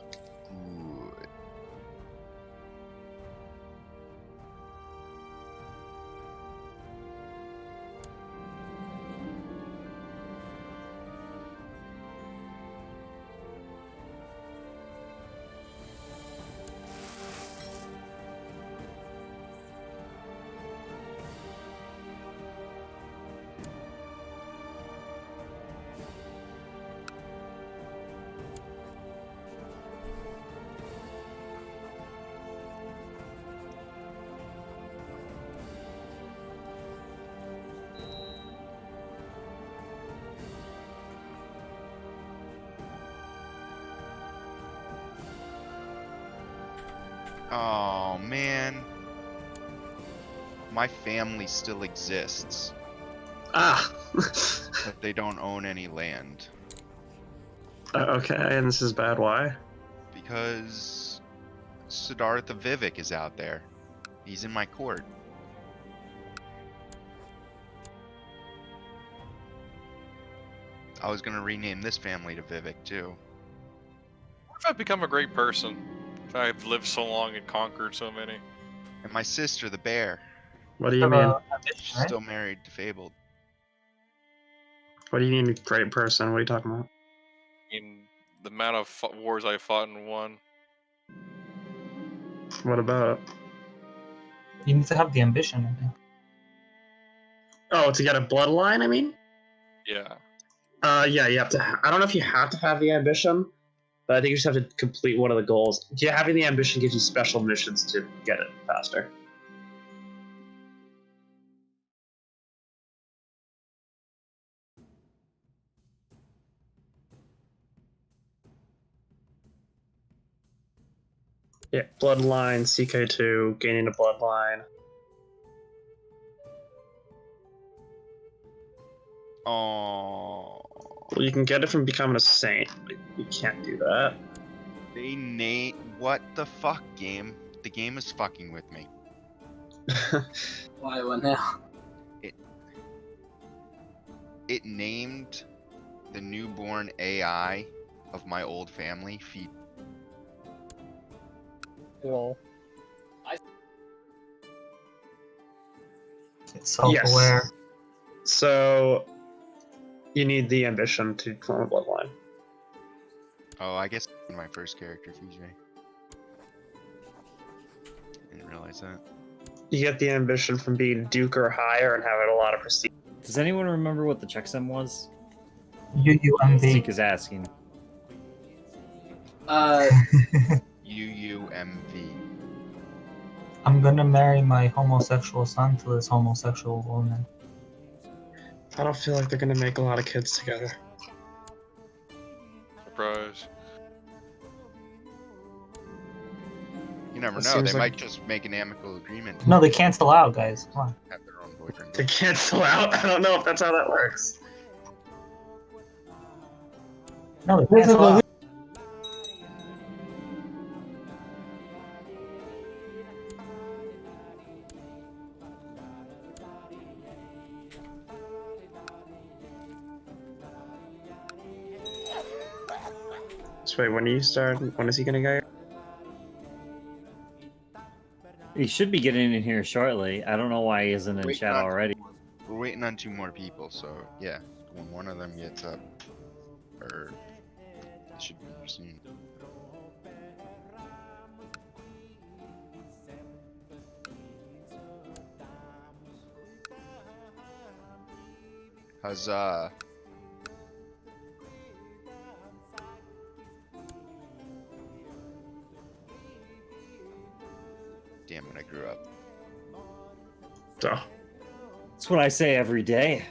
Oh, man. My family still exists. Ah! But they don't own any land. Okay, and this is bad. Why? Because Siddhartha Vivek is out there. He's in my court. I was gonna rename this family to Vivek too. What if I've become a great person? If I've lived so long and conquered so many. And my sister, the bear. What do you mean? She's still married to Fabled. What do you mean, great person? What are you talking about? In the amount of wars I fought and won. What about? You need to have the ambition, I think. Oh, to get a bloodline, I mean? Yeah. Yeah, you have to. I don't know if you have to have the ambition, but I think you just have to complete one of the goals. Yeah, having the ambition gives you special missions to get it faster. Yeah, bloodline, CK2, gaining a bloodline. Oh. Well, you can get it from becoming a saint, but you can't do that. They name what the fuck game? The game is fucking with me. Why? What now? It named the newborn AI of my old family Feed. Well, It's self-aware. Yes. So you need the ambition to form a bloodline. Oh, I guess my first character, FJ. Didn't realize that. You get the ambition from being Duke or higher and having a lot of prestige. Does anyone remember what the checksum was? UUMV. Zeke is asking. UUMV. I'm gonna marry my homosexual son to this homosexual woman. I don't feel like they're gonna make a lot of kids together. Surprise. You never That know. seems They like- might just make an amicable agreement. No, they cancel out, guys. Come on. Have their own boyfriend. To cancel out? I don't know if that's how that works. No, they cancel out. So wait, when do you start? When is he gonna go? He should be getting in here shortly. I don't know why he isn't in Waiting chat on- already. We're waiting on 2 more people, so yeah. When one of them gets up, or it should be here soon. Huzzah. game when I grew up. So. That's what I say every day.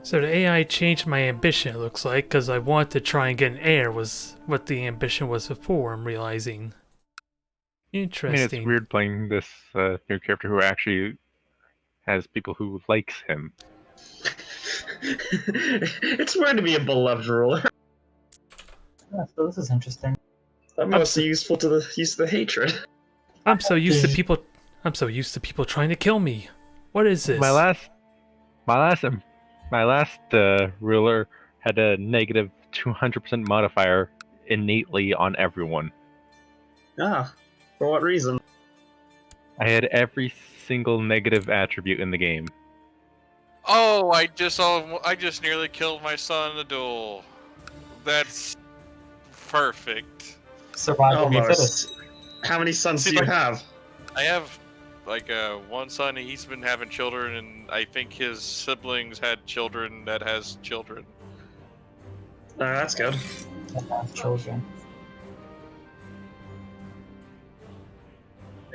So the AI changed my ambition, it looks like, because I wanted to try and get an heir was what the ambition was before, I'm realizing. Interesting. I mean, it's weird playing this new character who actually has people who likes him. It's weird to be a beloved ruler. Yeah, so this is interesting. I'm mostly useful to use the hatred. I'm so used to people trying to kill me. What is this? My last ruler had a negative 200% modifier innately on everyone. Ah, for what reason? I had every single negative attribute in the game. Oh, I just nearly killed my son in the duel. That's perfect. Survival of the Almost. fittest. How many sons do you have? I have like one son. He's been having children, and I think his siblings had children that has children. That's good. Children.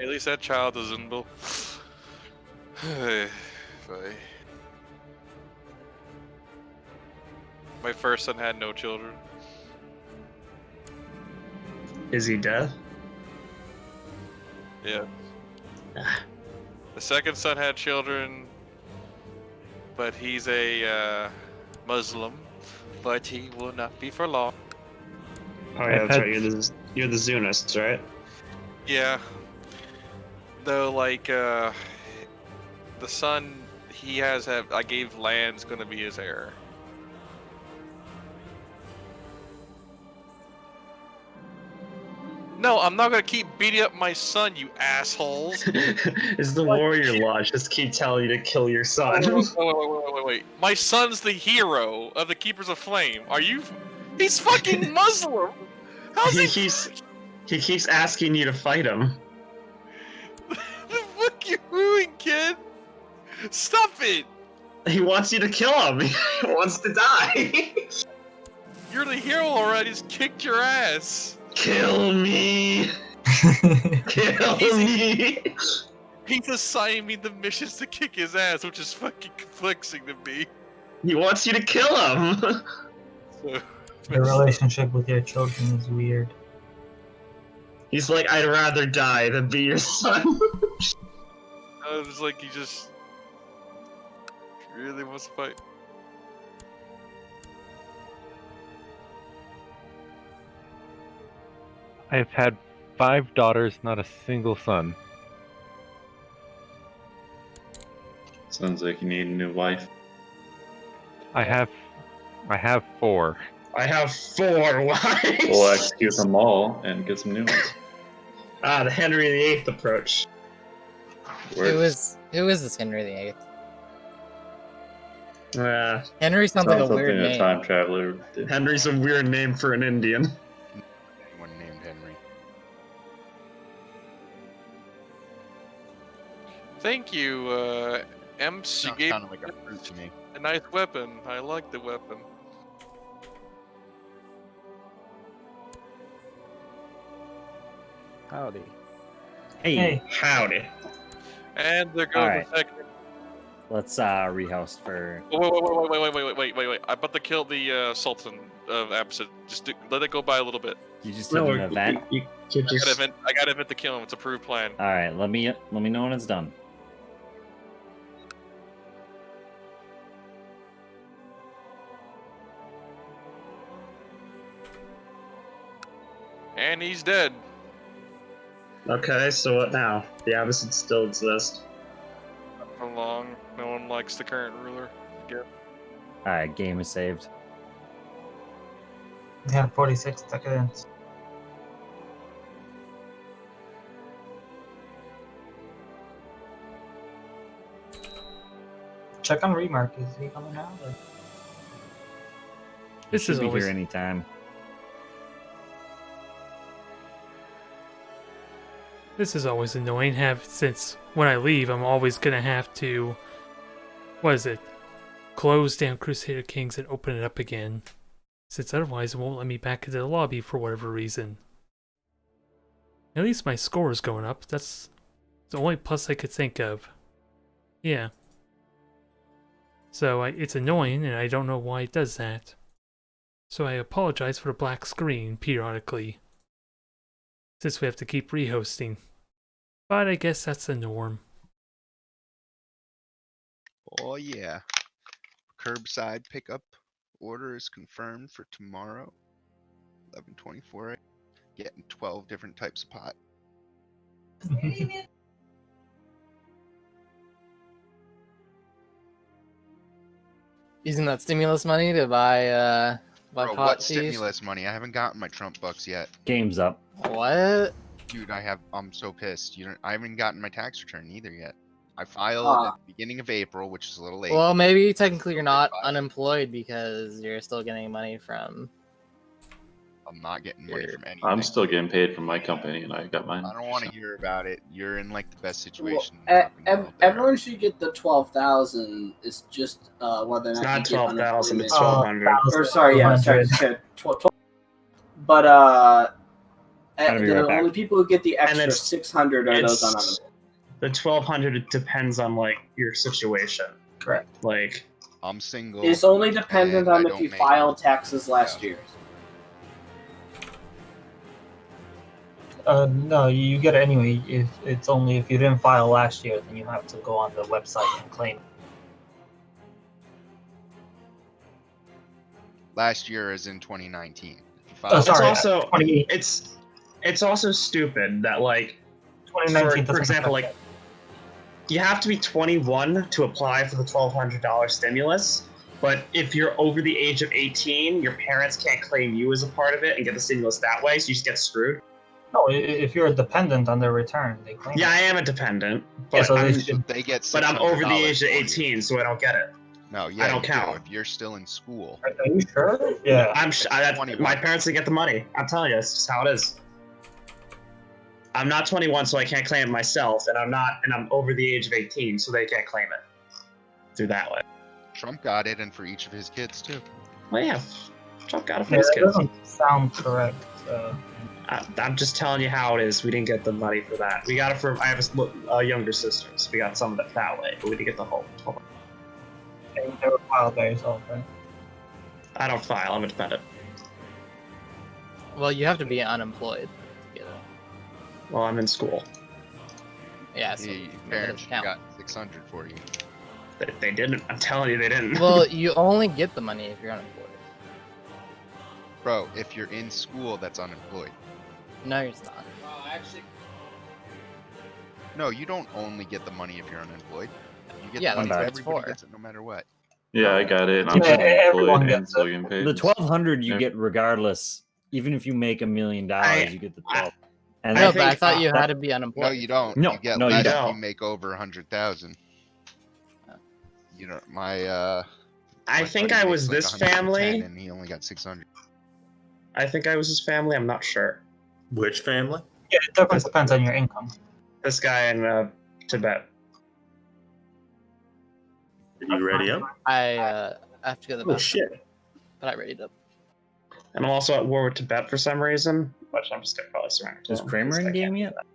At least that child is in. My first son had no children. Is he dead? Yeah. The second son had children, but he's a Muslim, but he will not be for long. Oh yeah, that's right. You're the Zunists, right? Yeah. Though, like, the son he has, I gave land's gonna be his heir. No, I'm not gonna keep beating up my son, you assholes. Is the warrior lodge just keep telling you to kill your son? Wait. My son's the hero of the Keepers of Flame. Are you? He's fucking Muslim. He keeps asking you to fight him. The fuck you doing, kid? Stop it! He wants you to kill him. He wants to die. You're the hero already. He's kicked your ass. Kill me. Kill me. He's assigning me the missions to kick his ass, which is fucking conflicting to me. He wants you to kill him. The relationship with your children is weird. He's like, I'd rather die than be your son. I was like, he just really wants to fight. I've had 5 daughters, not a single son. Sounds like you need a new wife. I have 4. I have 4 wives. We'll execute them all and get some new ones. Ah, the Henry VIII approach. Who is this Henry VIII? Henry sounds like a weird name. Time traveler did. Henry's a weird name for an Indian. Anyone named Henry. Thank you, Emps. You gave Sounded like a fruit to me. a nice weapon. I like the weapon. Howdy. Hey. Howdy. And there goes Alright. the second. Let's rehouse for. Wait. I'm about to kill the Sultan of Absid. Just let it go by a little bit. You just did an event. You I got an event to kill him. It's a approved plan. All right, let me know when it's done. And he's dead. Okay, so what now? The Abyssids still exist. Not for long. No one likes the current ruler. Yeah. All right, game is saved. Yeah, 46 seconds. Check on Remark. Is he coming out? Or? This Should is be always here anytime. This is always annoying, since when I leave, I'm always gonna have to, close down Crusader Kings and open it up again, since otherwise it won't let me back into the lobby for whatever reason. At least my score is going up. That's the only plus I could think of. Yeah. So it's annoying, and I don't know why it does that. So I apologize for the black screen periodically, since we have to keep rehosting. But I guess that's the norm. Oh yeah. Curbside pickup order is confirmed for tomorrow. 11:24. Getting 12 different types of pot. Using that stimulus money to buy Bro, pot what fees? stimulus money? I haven't gotten my Trump bucks yet. Game's up. What? Dude, I'm so pissed. I haven't gotten my tax return either yet. I filed at the beginning of April, which is a little late. Well, maybe technically you're not unemployed because you're still getting money from. I'm not getting money from anything. I'm still getting paid from my company, and I got mine. I don't want to hear about it. You're in like the best situation. Everyone should get the 12,000. It's just whether or not It's not you get 12,000. It's unemployment. 1,200. Or sorry, yeah, sorry, 12. But the only people who get the extra 600 are those on unemployment. The 1,200 depends on like your situation. Correct. Like I'm single. It's only dependent on if you filed taxes last year. No, you get it anyway. If it's only if you didn't file last year, then you have to go on the website and claim. Last year is in 2019. Sorry, it's also stupid that like 2019 for example, like you have to be 21 to apply for the $1,200 stimulus. But if you're over the age of 18, your parents can't claim you as a part of it and get the stimulus that way, so you just get screwed. No, if you're a dependent on their return, they claim. Yeah, I am a dependent, but Yeah, so they get. But I'm over the age of 18, so I don't get it. No, yeah, I don't count. If you're still in school. Are you sure? Yeah. My parents didn't get the money. I'm telling you, that's just how it is. I'm not 21, so I can't claim it myself, and I'm over the age of 18, so they can't claim it. Through that way. Trump got it, and for each of his kids too. Well, yeah, Trump got it for his kids. That doesn't sound correct. I'm just telling you how it is. We didn't get the money for that. We got it for. I have a younger sister, so we got some of it that way, but we didn't get the whole. And you never filed by yourself, right? I don't file. I'm a dependent. Well, you have to be unemployed to get it. Well, I'm in school. Yeah, so your parents got 600 for you. They didn't. I'm telling you, they didn't. Well, you only get the money if you're unemployed. Bro, if you're in school, that's unemployed. No, you're not. No, you don't only get the money if you're unemployed. You get Yeah, the money. that's what it's Everybody for. gets it no matter what. Yeah, I got it. I'm Yeah, still everyone employed and gets still it. getting paid. The 1,200 you Yeah. get regardless. Even if you make $1 million, you get the 12. And No, I but I think thought you had to be unemployed. No, you don't. No, you get no, you less if don't. you make over 100,000. You know, my I think buddy I makes was like this 110 family. and he only got 600. I think I was his family. I'm not sure. Which family? Yeah, it definitely depends on your income. This guy in Tibet. Did you ready up? I have to go to the Oh bathroom, shit! but I readied up. And I'm also at war with Tibet for some reason, which I'm just gonna probably surrender to is him, Kramer because in I game can't yet? do that.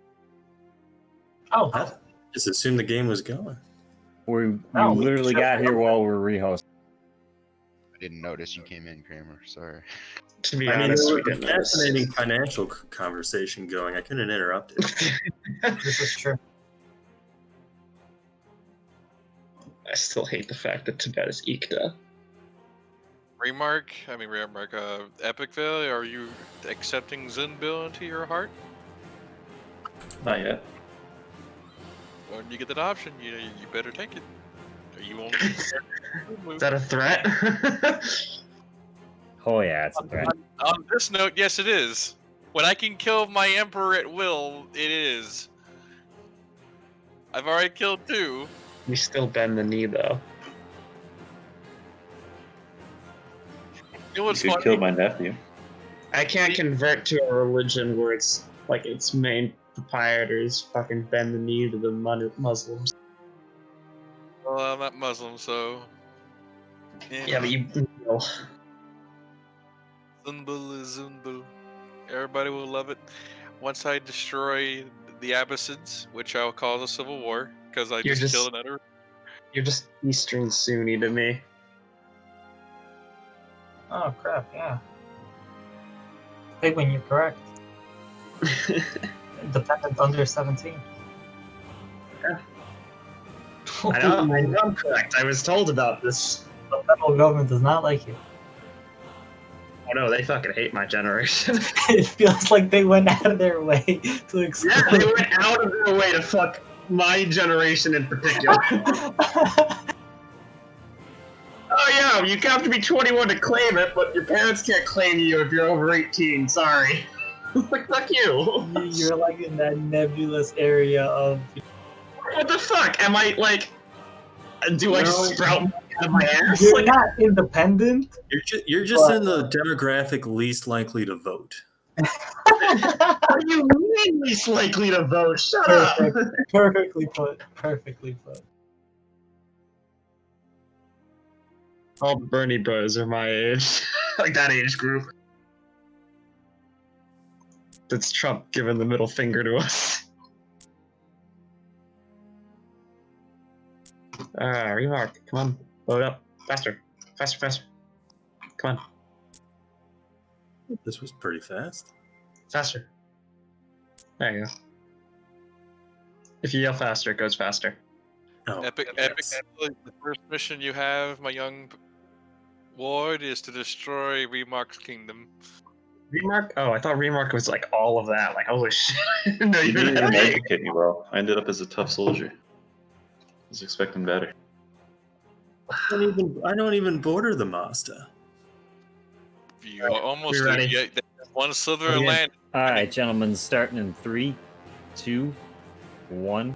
Oh, I just assumed the game was going. We No, literally got here while we were rehosting. I didn't notice you came in, Kramer. Sorry. To be I mean, honest, there we was a didn't notice. fascinating financial conversation going. I couldn't interrupt it. this is true. I still hate the fact that Tibet is Ikta. Remark, Epicville, are you accepting Zunbill into your heart? Not yet. When you get that option, you better take it. You won't. Is that a threat? Oh yeah, it's a threat. On this note, yes, it is. When I can kill my emperor at will, it is. I've already killed 2. We still bend the knee, though. You know what's You could kill my nephew. I can't convert to a religion where it's like its main proprietors fucking bend the knee to the Muslims. Well, I'm not Muslim, so. Yeah, but you know. Zunbul is Zunbul. Everybody will love it. Once I destroy the Abbasids, which I'll cause a civil war, because I just killed another. You're just Eastern Sunni to me. Oh crap! Yeah. I think when you're correct. Dependent under 17. Yeah. I know I'm correct. I was told about this. The federal government does not like you. Oh no, they fucking hate my generation. It feels like they went out of their way to exclude. Yeah, they went out of their way to fuck my generation in particular. Oh yeah, you have to be 21 to claim it, but your parents can't claim you if you're over 18. Sorry. Like, fuck you. You're like in that nebulous area of. What the fuck? Am I like? Do I sprout out of my ass? You're not independent. You're just in the demographic least likely to vote. What do you mean least likely to vote? Shut up. Perfectly put. Perfectly put. All the Bernie bros are my age, like that age group. That's Trump giving the middle finger to us. Remark, come on, load up, faster, faster, faster. Come on, This was pretty fast. faster. There you go. If you yell faster, it goes faster. Oh, Epic. yes. The first mission you have, my young ward, is to destroy Remark's kingdom. Remark? Oh, I thought Remark was like all of that. Like, holy shit. No, You you didn't didn't. even educate me well. I ended up as a tough soldier. I was expecting better. I don't even border the Mazda. You almost we ready? there's one slither of land. All right, gentlemen, starting in 3, 2, 1.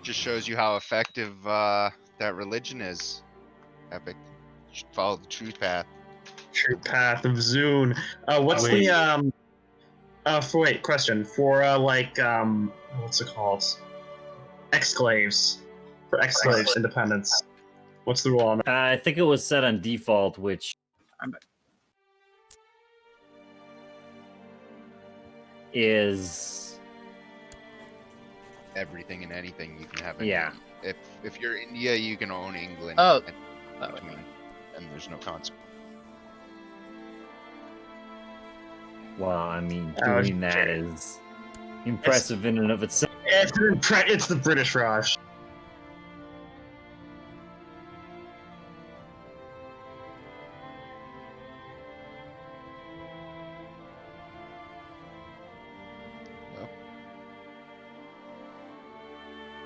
Just shows you how effective that religion is. Epic. You should follow the truth path. True path of Zune. What's Wait. the question for what's it called? Exclaves. For exclaves independence. What's the rule on that? I think it was set on default, which is Everything and anything you can have. Yeah. If you're India, you can own England. Oh, and there's no consequence. well, I mean, Oh, doing that shit. is impressive in and of itself. It's the British Raj.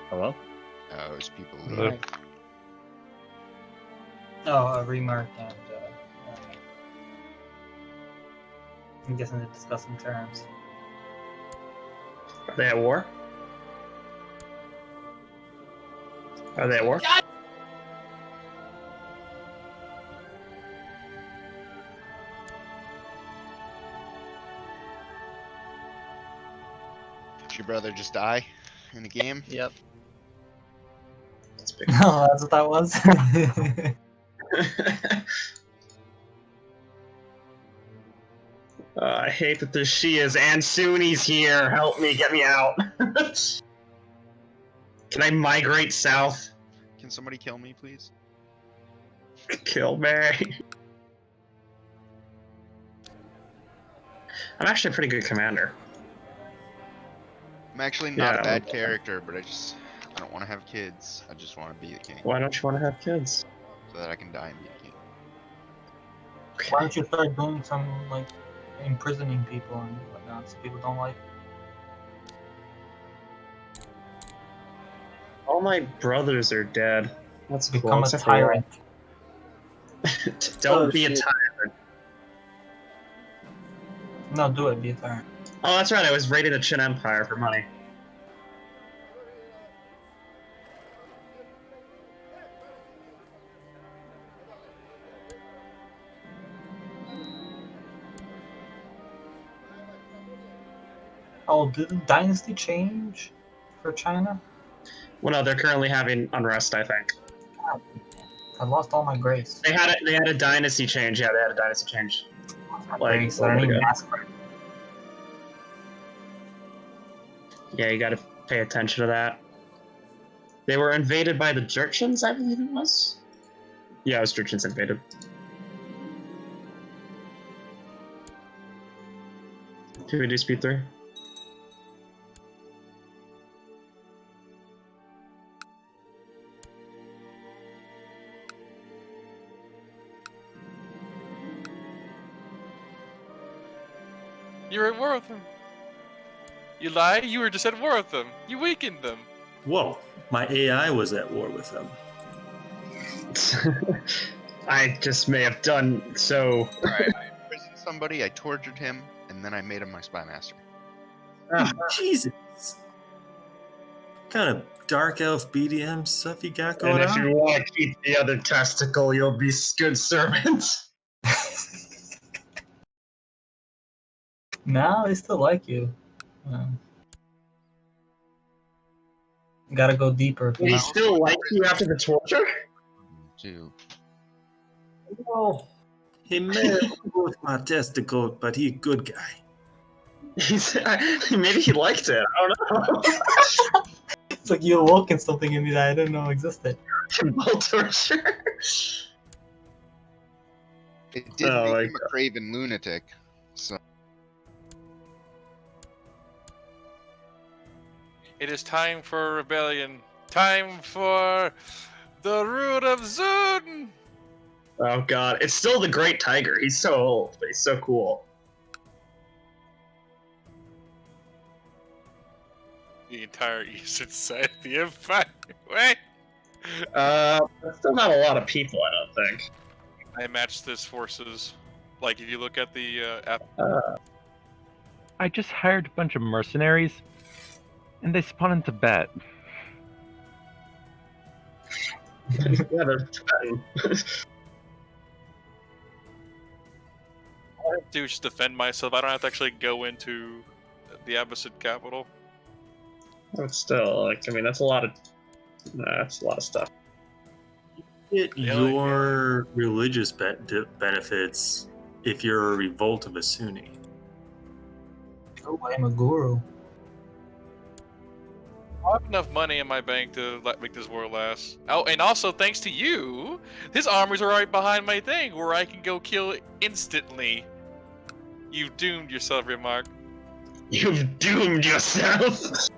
Hello? There's people Hello? leaving. Oh, Remark and. I'm guessing they're discussing terms. Are they at war? Are they at war? Did your brother just die in the game? Yep. That's big. Oh, that's what that was. I hate that there's Shias and Sunnis here. Help me, get me out. Can I migrate south? Can somebody kill me, please? Kill me. I'm actually a pretty good commander. I'm actually not Yeah, a bad okay. character, but I don't want to have kids. I just want to be the king, Why don't you want to have kids? so that I can die and be the king. Why don't you start doing some like imprisoning people and whatnot so people don't like. All my brothers are dead. That's cool. Become a except for one. tyrant. Don't Oh, be a shit. tyrant. No, do it. Be a tyrant. Oh, that's right. I was raiding the Chin Empire for money. Oh, did the dynasty change for China? Well, no, they're currently having unrest, I think. I lost all my grace. They had a dynasty change. Yeah, they had a dynasty change. Grace, I don't even ask for it. Yeah, you got to pay attention to that. They were invaded by the Jurchens, I believe it was. Yeah, it was Jurchens invaded. Can we do speed 3? You're at war with them. You lie, you were just at war with them. You weakened them. Whoa, my AI was at war with them. I just may have done so. Alright, I imprisoned somebody, I tortured him, and then I made him my spy master. Jesus. What kind of dark elf BDM stuff you got going And if on? you want to keep the other testicle, you'll be good servant. No, they still like you. Gotta go deeper. He still likes you after the torture? 2. Well, he may have with my testicle, but he's a good guy. Maybe he liked it. I don't know. It's like you awoken something in me that I didn't know existed. Ball torture. It did make him a craven lunatic, so... It is time for rebellion. Time for the root of Zun. Oh god, it's still the Great Tiger. He's so old, but he's so cool. The entire eastern side of the empire. Wait. Still not a lot of people, I don't think. I matched this forces. Like if you look at the I just hired a bunch of mercenaries, and they spawn in Tibet. Yeah, they're Tibetan. all I have to do is just defend myself. I don't have to actually go into the Abbasid capital. But still, like, I mean, that's a lot of stuff. Get your religious benefits if you're a revolt of a Sunni. Oh, I'm a guru. I have enough money in my bank to make this war last. Oh, and also thanks to you, his armies are right behind my thing, where I can go kill instantly. You've doomed yourself, Remark. You've doomed yourself.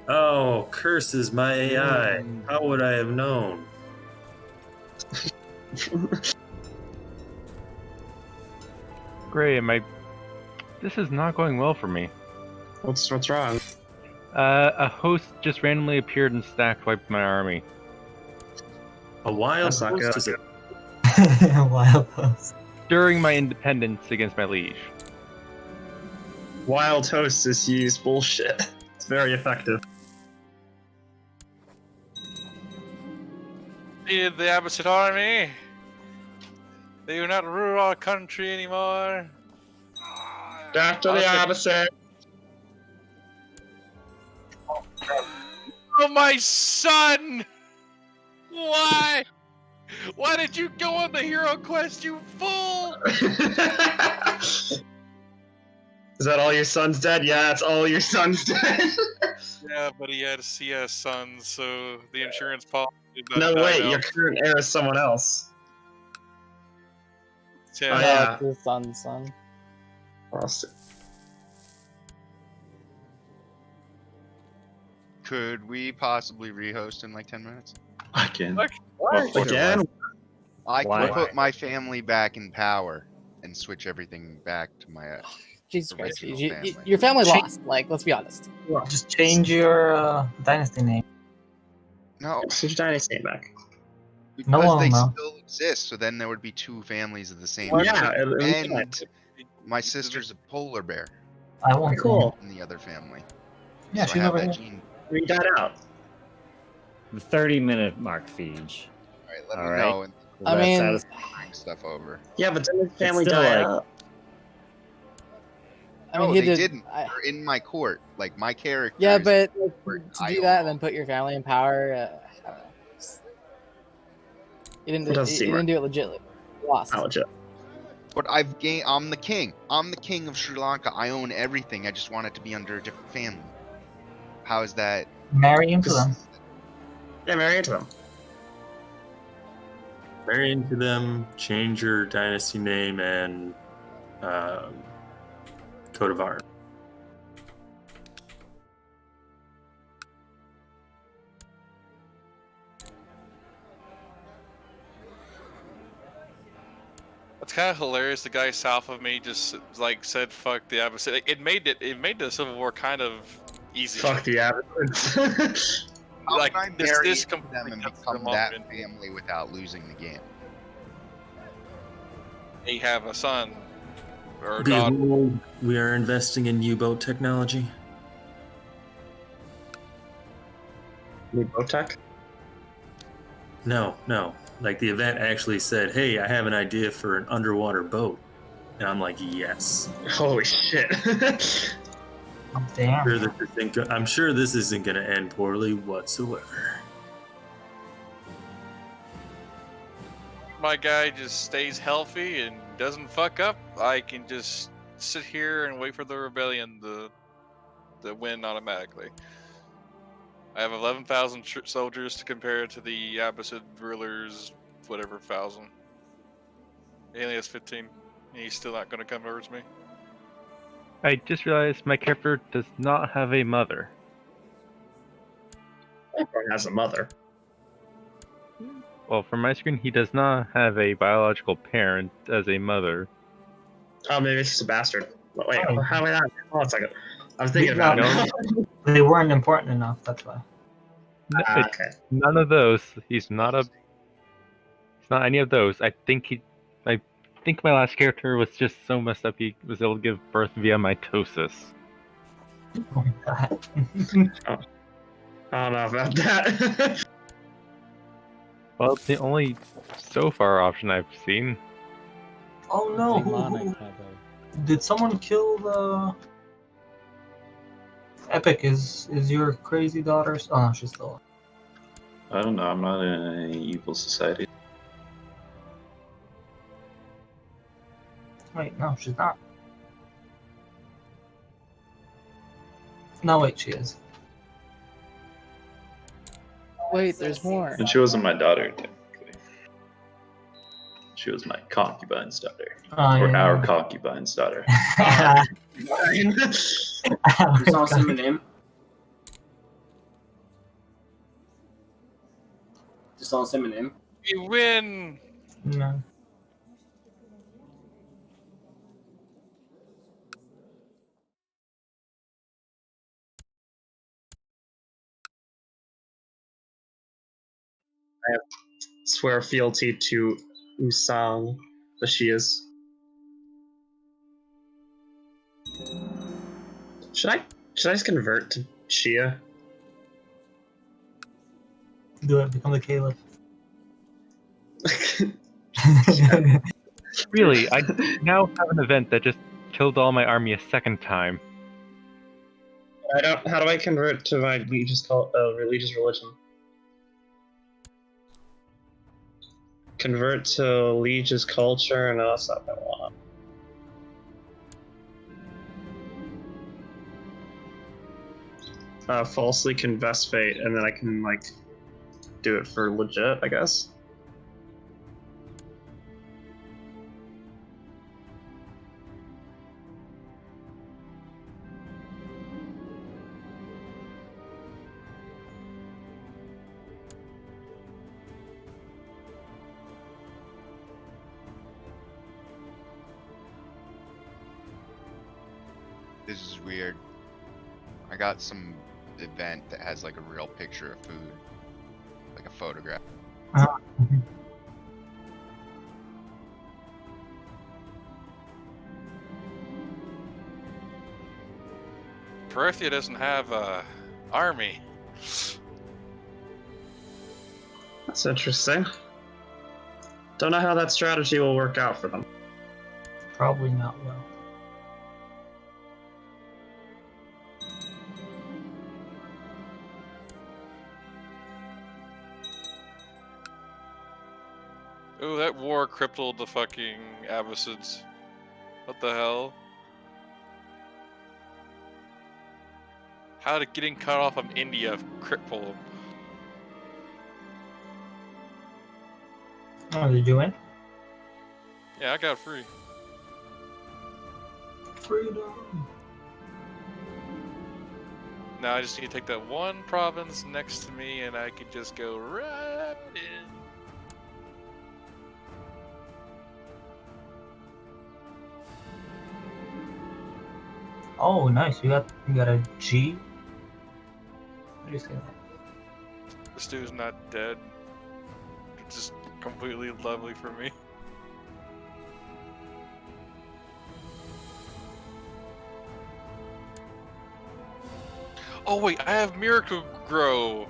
Oh, curses my AI. How would I have known? Graham, this is not going well for me. What's wrong? A host just randomly appeared and stack wiped my army. A wild That's not host good. is a Wild host. During my independence against my liege. Wild host is used bullshit. It's very effective. Defeated the Abbasid army. They do not rule our country anymore. After the opposite. Oh, my son! Why? Why did you go on the hero quest, you fool? Is that all your son's dead? Yeah, it's all your son's dead. Yeah, but he had CS sons, so the insurance policy. No, wait, your current heir is someone else. Yeah. Oh, yeah. It's his son's son. Austin. Could we possibly rehost in like 10 minutes? I can. What? Again? I Why? could put my family back in power and switch everything back to my Jesus Christ. original family. Your family lost. Like, let's be honest. Just change your dynasty name. No, Switch dynasty back. because No one they will know. still exist, so then there would be 2 families of the same Yeah, family. And my sister's a polar bear I won't. Cool. in the other family. Yeah, so she's I have over that here. gene. Read that out. The 30-minute mark, Feege. Alright, let All me right. know and I That mean- satis- bring stuff over. Yeah, but then his family still died like- out. No, they didn't. They're in my court. Like my character. Yeah, but I to do that and then put your family in power, I don't know. You didn't do it legitly. You lost. Not legit. But I've gained. I'm the king. I'm the king of Sri Lanka. I own everything. I just want it to be under a different family. How is that? Marry into them. Yeah, marry into them. Marry into them, change your dynasty name and coat of arms. It's kind of hilarious. The guy south of me just like said, "Fuck the Abbas." It made the Civil War kind of easy. Fuck the Abbas. How Like, can I this marry this into them and become that family without losing the game? They have a son or a Because daughter. we are investing in U-boat technology. U-boat tech? No. Like the event actually said, "Hey, I have an idea for an underwater boat," and I'm like, "Yes." Holy shit! Damn. I'm sure this isn't going to end poorly whatsoever. My guy just stays healthy and doesn't fuck up. I can just sit here and wait for the rebellion to win automatically. I have 11,000 soldiers to compare to the Abbasid rulers, whatever thousand. He only has 15. He's still not going to come towards me. I just realized my character does not have a mother. Everyone has a mother. Well, from my screen, he does not have a biological parent as a mother. Oh, maybe it's just a bastard. Wait, Oh. how am I not? Hold on a second. I'm thinking about it. They weren't important enough, that's why. Okay. None of those. He's not any of those. I think my last character was just so messed up he was able to give birth via mitosis. Oh my god. I don't know about that. Well, it's the only so far option I've seen. Oh no, who did someone kill the Epic? Is your crazy daughter? Oh no, she's still. I don't know. I'm not in an evil society. Wait, no, she's not. No, wait, she is. Wait, there's more. And she wasn't my daughter, technically. She was my concubine's daughter. Or our concubine's daughter. You saw him name? Just saw him name? You win! No. I swear fealty to Usang, the Shias. Should I just convert to Shia? Do it, become the Caliph. Really, I now have an event that just killed all my army a second time. How do I convert to my religious religion? Convert to Liege's culture, no, that's not what I want. Falsely confess fate, and then I can like do it for legit, I guess. This is weird. I got some event that has like a real picture of food, like a photograph. Perthia doesn't have a army. That's interesting. Don't know how that strategy will work out for them. Probably not well. Oh, that war crippled the fucking Abbasids. What the hell? How did getting cut off from India cripple them? Oh, did you win? Yeah, I got free. Freedom. Now I just need to take that one province next to me and I can just go right in. Oh, nice. You got a G. What do you say? This dude's not dead. It's just completely lovely for me. Oh wait, I have Miracle Grow.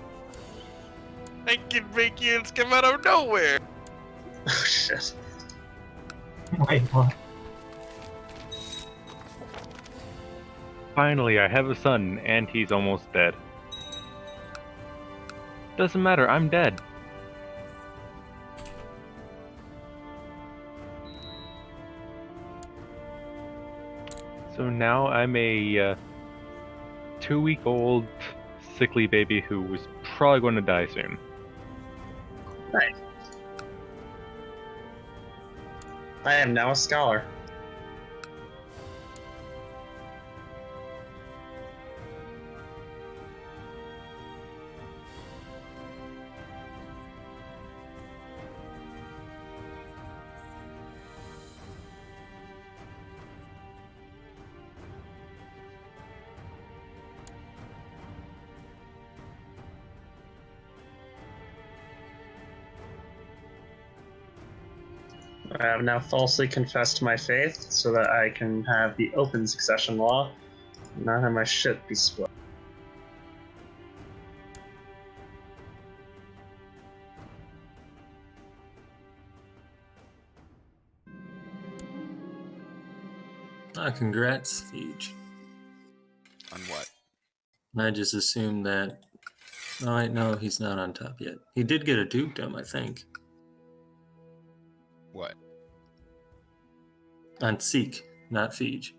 I can make units come out of nowhere. Oh shit. Wait, what? Finally, I have a son, and he's almost dead. Doesn't matter, I'm dead. So now I'm a 2-week-old sickly baby who was probably going to die soon. Nice. I am now a scholar. I have now falsely confessed my faith so that I can have the open succession law and not have my shit be split. Congrats, Siege. On what? I just assumed that. Oh, wait, no, he's not on top yet. He did get a dukedom, I think. What? On Seek, not Siege.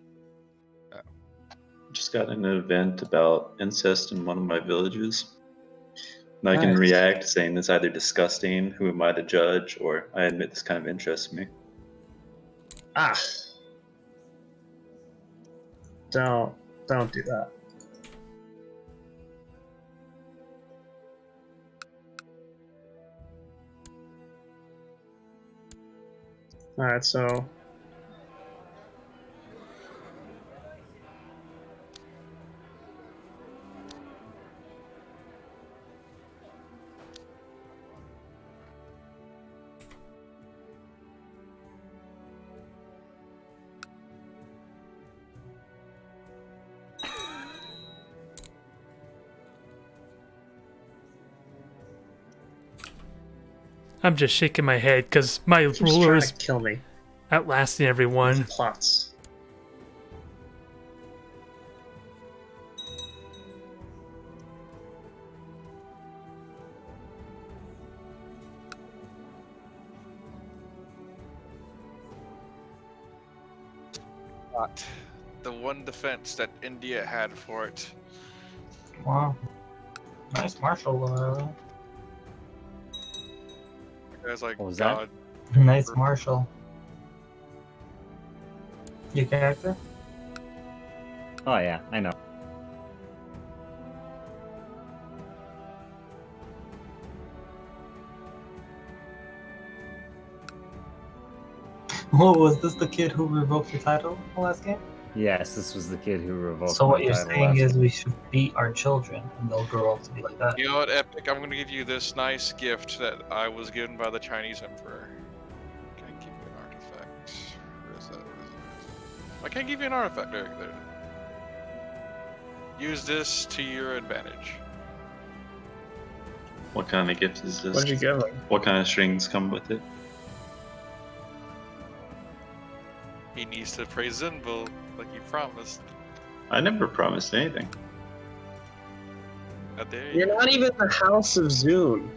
Just got an event about incest in one of my villages. And I can Nice. react saying it's either disgusting, who am I to judge, or I admit this kind of interests me. Ah. Don't do that. Alright, so I'm just shaking my head because my he's ruler trying is to kill me. outlasting everyone. Plots. Not the one defense that India had for it. Wow. Nice martial. I was like, What was that? God. Nice martial. Your character? Oh yeah, I know. Oh, was this the kid who revoked your title in the last game? Yes, this was the kid who revoked. So what my you're title saying last is time. we should beat our children and they'll grow up to be like that. You know what, Epic? I'm gonna give you this nice gift that I was given by the Chinese Emperor. Can I give you an artifact? Where is that? I can't give you an artifact. There. Use this to your advantage. What kind of gift is this? What did you give him? What kind of strings come with it? He needs to praise Zinville like he promised. I never promised anything. Out there. You're not even the House of Zune.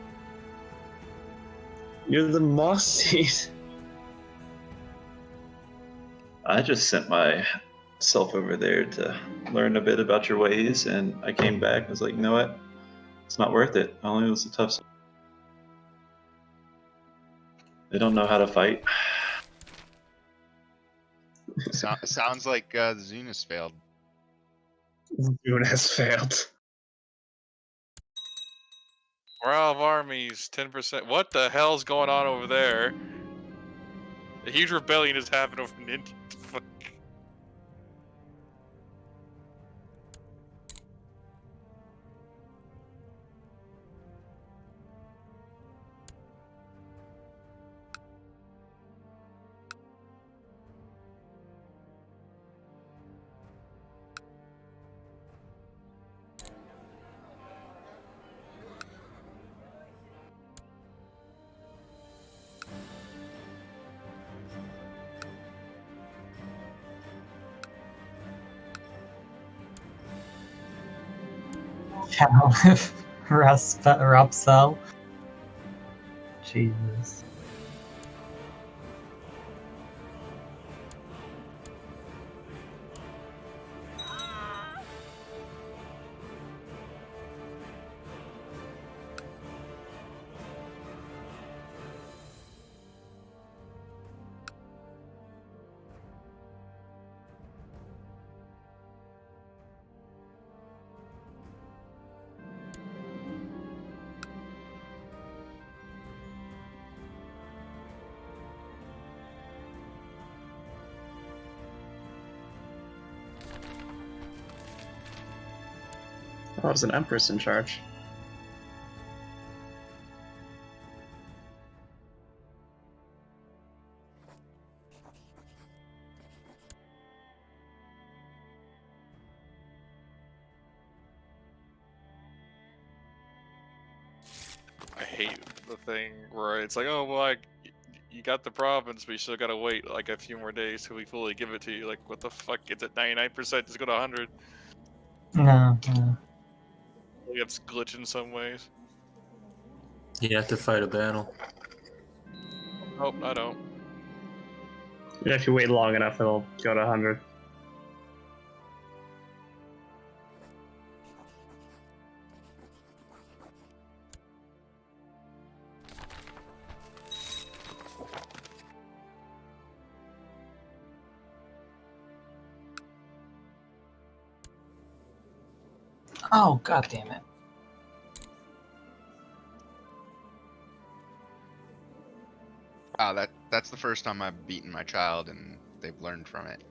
You're the Mossy. I just sent myself over there to learn a bit about your ways, and I came back and was like, you know what? It's not worth it. Only was a tough. They don't know how to fight. Sounds like the Zunas failed. Zune has failed. Morale of armies, 10%. What the hell's going on over there? A huge rebellion is happening over in India. Fuck. Channel with Rapsel. Jesus. Oh, there's an Empress in charge. I hate the thing where it's like, oh, well, you got the province, but you still gotta wait like a few more days till we fully give it to you. Like, what the fuck? It's at 99%, just go to 100. No. Like, it's glitch in some ways. You have to fight a battle. Nope, I don't. If you wait long enough, it'll go to 100. Oh, god damn it. Wow, that's the first time I've beaten my child, and they've learned from it.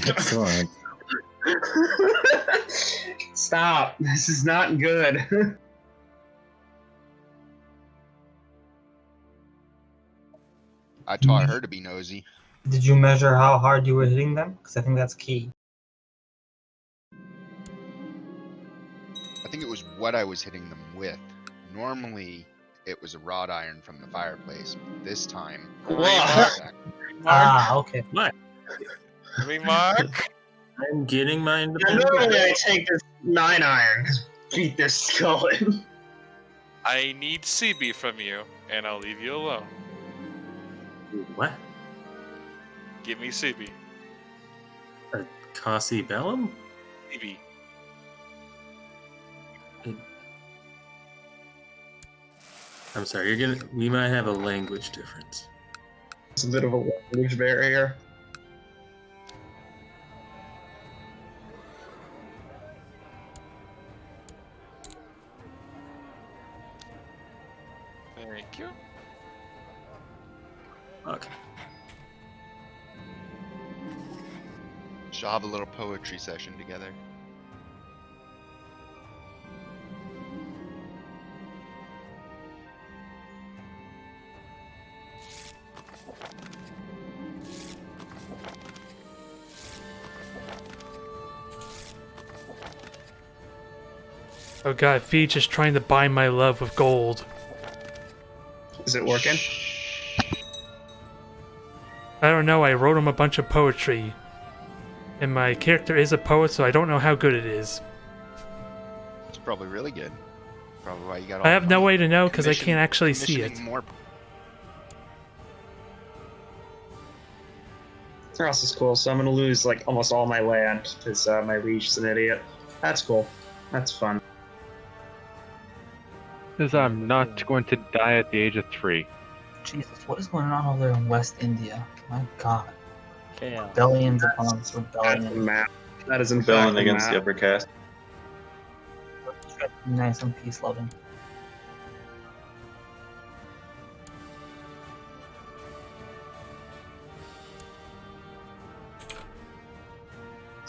Excellent. Stop. This is not good. I taught her to be nosy. Did you measure how hard you were hitting them? Because I think that's key. I think it was what I was hitting them with. Normally, it was a wrought iron from the fireplace. This time, okay. What? Remark. I'm getting my Yeah, independence. normally I take this 9 iron, beat their skull in. I need CB from you, and I'll leave you alone. What? Give me CB. Kasi Bellum? CB. I'm sorry, we might have a language difference. It's a bit of a language barrier. Thank you. Okay. She'll have a little poetry session together. Oh god, Feech is trying to buy my love with gold. Is it working? I don't know, I wrote him a bunch of poetry. And my character is a poet, so I don't know how good it is. It's probably really good. Probably why you got all I have the no money. way to know because I Commission- can't actually see it. commissioning more- Ross is cool, so I'm gonna lose like almost all my land because my liege is an idiot. That's cool. That's fun. Because I'm not going to die at the age of 3. Jesus, what is going on over there in West India? My God. Chaos. Rebellions upon That's the rebellions. map. That is in fact Rebelling the against the map. upper caste. Nice and peace loving.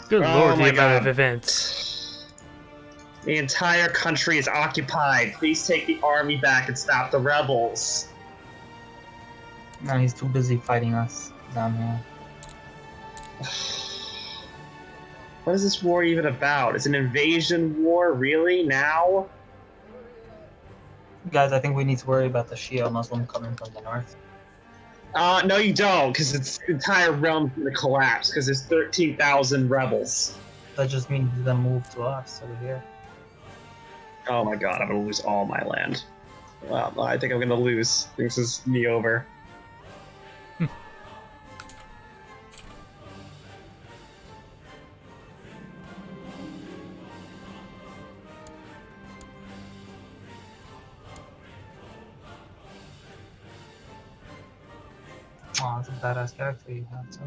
Good Oh lord, the my amount of God. events. The entire country is occupied. Please take the army back and stop the rebels. No, he's too busy fighting us down here. What is this war even about? It's an invasion war? Really? Now? Guys, I think we need to worry about the Shia Muslim coming from the north. No you don't, because its entire realm's gonna collapse, because there's 13,000 rebels. That just means he's gonna move to us over here. Oh my god, I'm gonna lose all my land. Well, I think I'm gonna lose. I think this is me over. Oh, that's a badass character you have, so.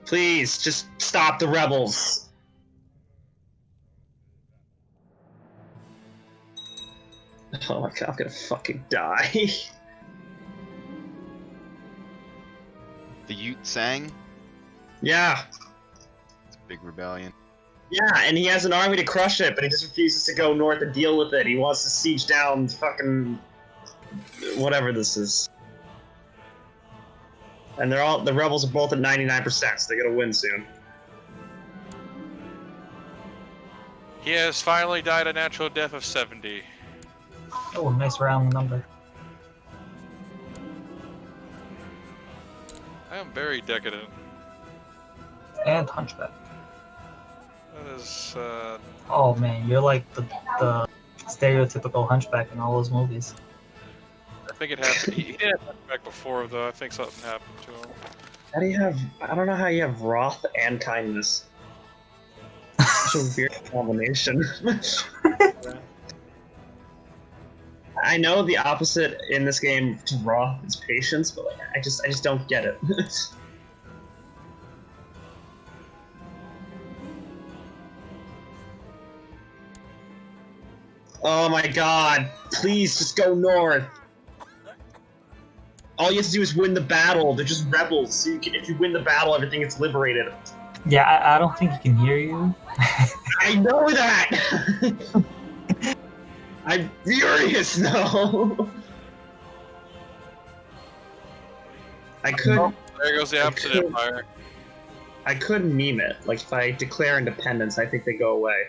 Please, just stop the rebels. Oh my god, I'm gonna fucking die. The Ute sang. Yeah. It's a big rebellion. Yeah, and he has an army to crush it, but he just refuses to go north and deal with it. He wants to siege down fucking whatever this is. And the rebels are both at 99%, so they're gonna win soon. He has finally died a natural death of 70. Oh, nice round number. I am very decadent. And Hunchback. That is, Oh man, you're like the stereotypical Hunchback in all those movies. I think it happened. He did have back before, though. I think something happened to him. How do you have... I don't know how you have wrath and kindness. Such a weird combination. I know the opposite in this game to wrath is patience, but like, I just don't get it. Oh my god, please just go north. All you have to do is win the battle. They're just rebels. So if you win the battle, everything gets liberated. Yeah, I don't think he can hear you. I know that! I'm furious now! I could... There goes the opposite empire. I could meme it. Like, if I declare independence, I think they go away.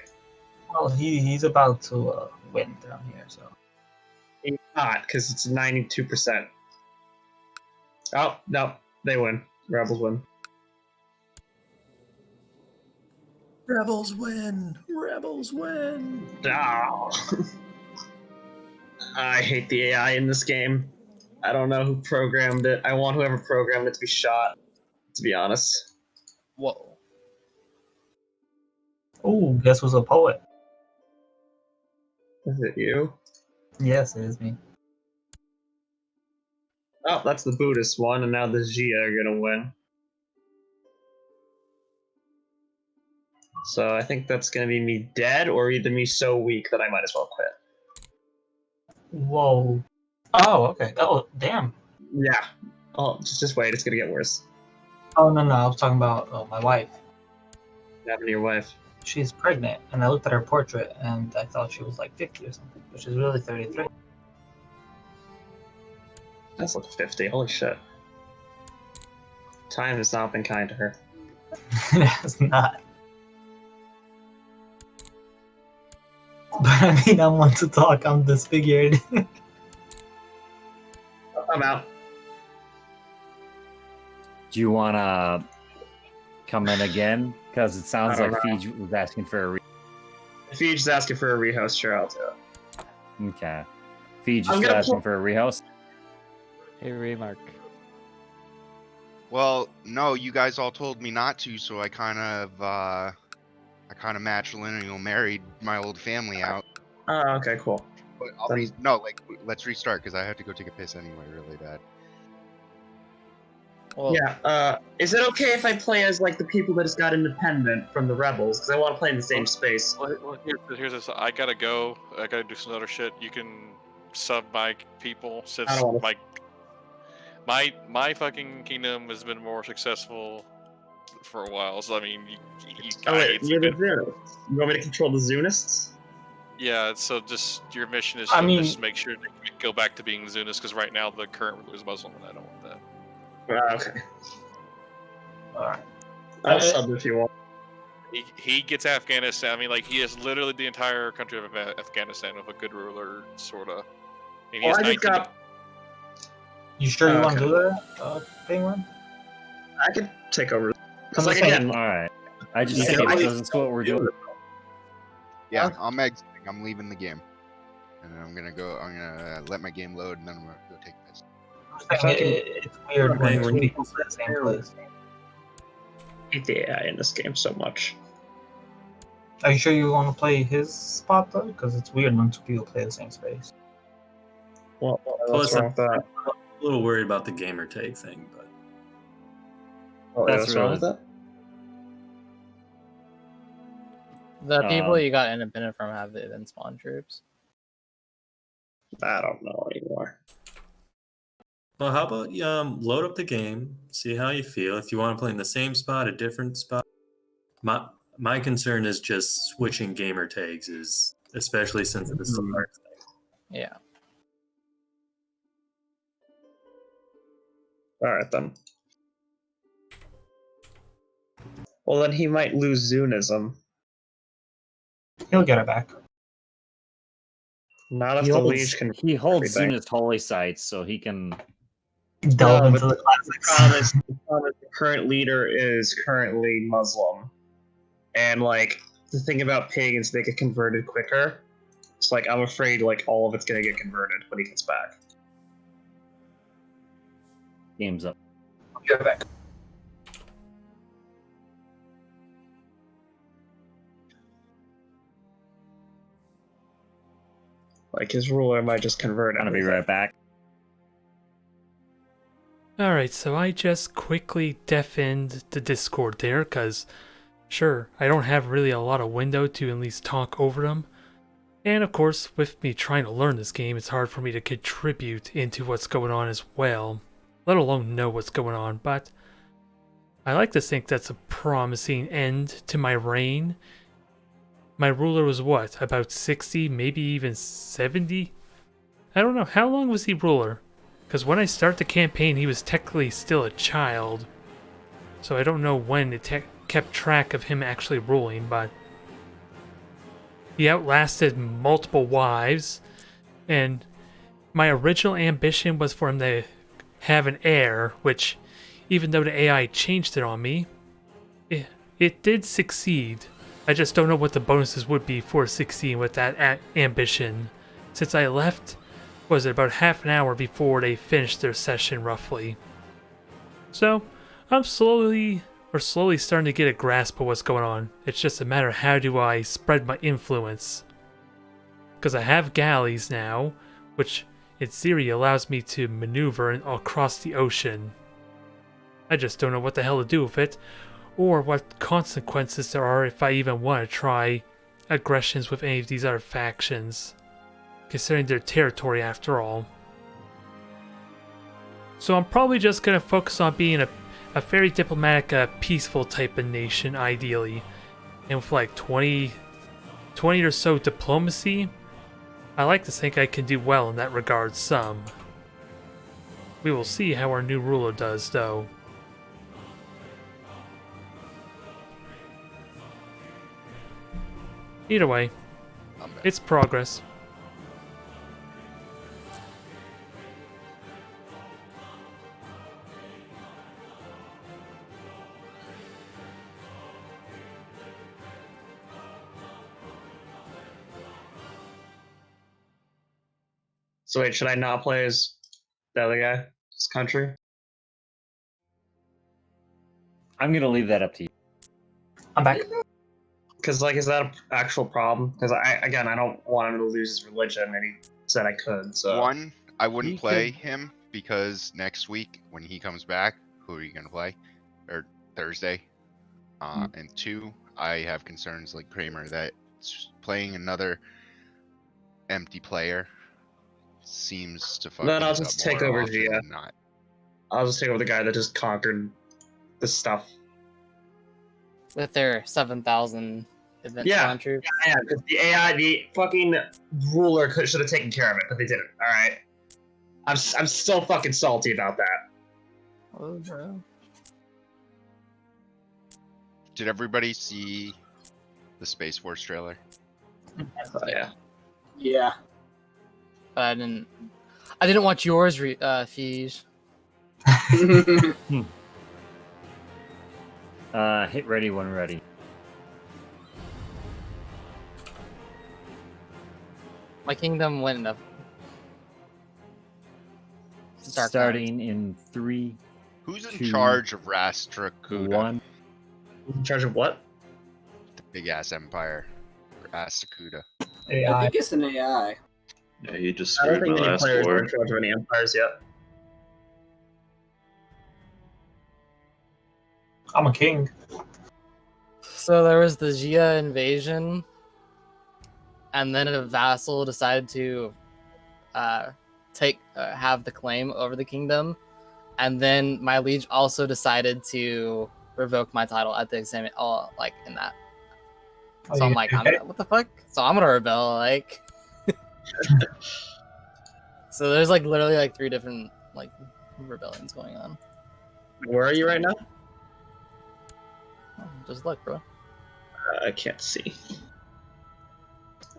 Well, he's about to win down here, so. He's not, because it's 92%. Oh, no. They win. Rebels win. Rebels win! Rebels win! Oh. I hate the AI in this game. I don't know who programmed it. I want whoever programmed it to be shot, to be honest. Whoa. Oh, guess who's a poet? Is it you? Yes, it is me. Oh, that's the Buddhist one, and now the Jia are gonna win. So I think that's gonna be me dead, or either me so weak that I might as well quit. Whoa. Oh, okay. Oh, damn. Yeah. Oh, just wait, it's gonna get worse. Oh, no, I was talking about my wife. What happened to your wife? She's pregnant, and I looked at her portrait, and I thought she was like 50 or something, but she's really 33. That's like 50, holy shit. Time has not been kind to her. It's not. But I mean, I want to talk, I'm disfigured. I'm out. Do you want to come in again? Because it sounds like Fiji was asking for a Fiji's asking for a rehost, sure, I'll do it. Okay. Fiji's asking for a rehost? Hey, Remark. Well, no, you guys all told me not to, so I kind of matrilineal married my old family out. Oh, okay, cool. But let's restart because I have to go take a piss anyway, really bad. Well, yeah. Is it okay if I play as like the people that just got independent from the rebels? Because I want to play in the same space. Well, here's this. I gotta go. I gotta do some other shit. You can sub my people since I don't wanna... my fucking kingdom has been more successful for a while. So I mean, you're the Zunists. You want me to control the Zunists? Yeah. So just your mission is just make sure to go back to being Zunist because right now the current ruler is Muslim, and I don't want that. Okay. Alright. I'll sub if you want. He gets Afghanistan. I mean, like, he has literally the entire country of Afghanistan with a good ruler, sorta. I mean, I just got... You sure you want to do that, Penguin? I could take over. Because, like, again, alright. I just think that's what we're doing. Yeah, I'm exiting. I'm leaving the game. And then I'm gonna let my game load, and then I'm gonna go take this. It's weird when two people play the same place. Yeah, in this game so much. Are you sure you want to play his spot though? Because it's weird when two people play the same space. Well, plus, I'm a little worried about the gamer tag thing, but that's wrong with that. The people you got independent from, have they been spawn troops? I don't know anymore. Well, how about you load up the game, see how you feel. If you want to play in the same spot, a different spot. My concern is just switching gamer tags, especially since this is a hard thing. Yeah. All right then. Well, then he might lose Zunism. He'll get it back. Not if the Liege can. He holds Zunist holy sites, so he can delve into the classics. The current leader is currently Muslim, and like the thing about pagans, they get converted quicker. It's like I'm afraid like all of it's gonna get converted when he gets back. Game's up. Get back. Like his ruler might just convert. I'll be right back. Alright, so I just quickly deafened the Discord there, because, sure, I don't have really a lot of window to at least talk over them. And of course, with me trying to learn this game, it's hard for me to contribute into what's going on as well, let alone know what's going on, but I like to think that's a promising end to my reign. My ruler was what, about 60, maybe even 70? I don't know, how long was he ruler? Because when I start the campaign, he was technically still a child. So I don't know when it kept track of him actually ruling, but he outlasted multiple wives, and my original ambition was for him to have an heir, which, even though the AI changed it on me, it did succeed. I just don't know what the bonuses would be for succeeding with that ambition, since I left, was it about half an hour before they finished their session roughly. So, I'm slowly starting to get a grasp of what's going on. It's just a matter of how do I spread my influence. Because I have galleys now, which in theory allows me to maneuver across the ocean. I just don't know what the hell to do with it, or what consequences there are if I even want to try aggressions with any of these other factions, considering their territory after all. So I'm probably just going to focus on being a very diplomatic, peaceful type of nation, ideally. And with like 20 or so diplomacy, I like to think I can do well in that regard some. We will see how our new ruler does, though. Either way, it's progress. So wait, should I not play as the other guy, his country? I'm gonna leave that up to you. I'm back. Because, like, is that an actual problem? Because, I don't want him to lose his religion, and he said I could, so... One, I wouldn't He play could- him because next week when he comes back, who are you gonna play? Or Thursday? And two, I have concerns like Kramer that playing another empty player seems to fuck Then I'll things just up take more over often Gia. than not. I'll just take over the guy that just conquered the stuff. With their 7,000 event Yeah. launcher. Yeah, because the AI, the fucking ruler should have taken care of it, but they didn't. All right, I'm still fucking salty about that. Oh, bro. Did everybody see the Space Force trailer? Oh, yeah. Yeah. But I didn't watch yours, Fees. Hit ready when ready. My kingdom went enough. Starting in 3, Who's in 2, charge of Rastra Kuda? 1. Who's in charge of what? The big ass empire. Rastakuda. I AI. think it's an AI. Yeah, you just I don't screwed think my any last players are war. in charge of any empires yet. I'm a king. So there was the Gia invasion, and then a vassal decided to have the claim over the kingdom, and then my liege also decided to revoke my title at the exam. Like in that. Oh, So I'm you like, okay? what the fuck? So I'm gonna rebel, like. So there's like literally like 3 different like rebellions going on. Where are you right now? Oh, just look, bro. I can't see.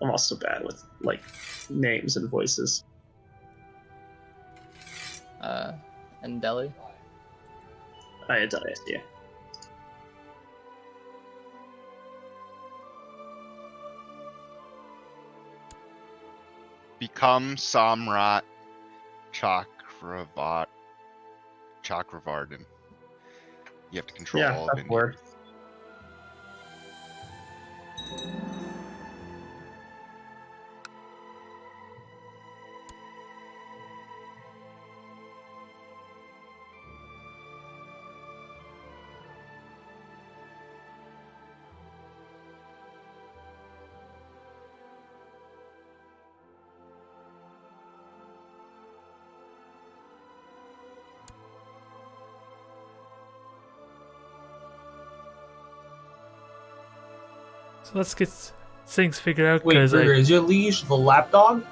I'm also bad with like names and voices. In Delhi. I see. Become Samrat Chakravartin. You have to control Yeah, all of that's India. word. So let's get things figured out. Wait, Because Burger, is your liege the lapdog?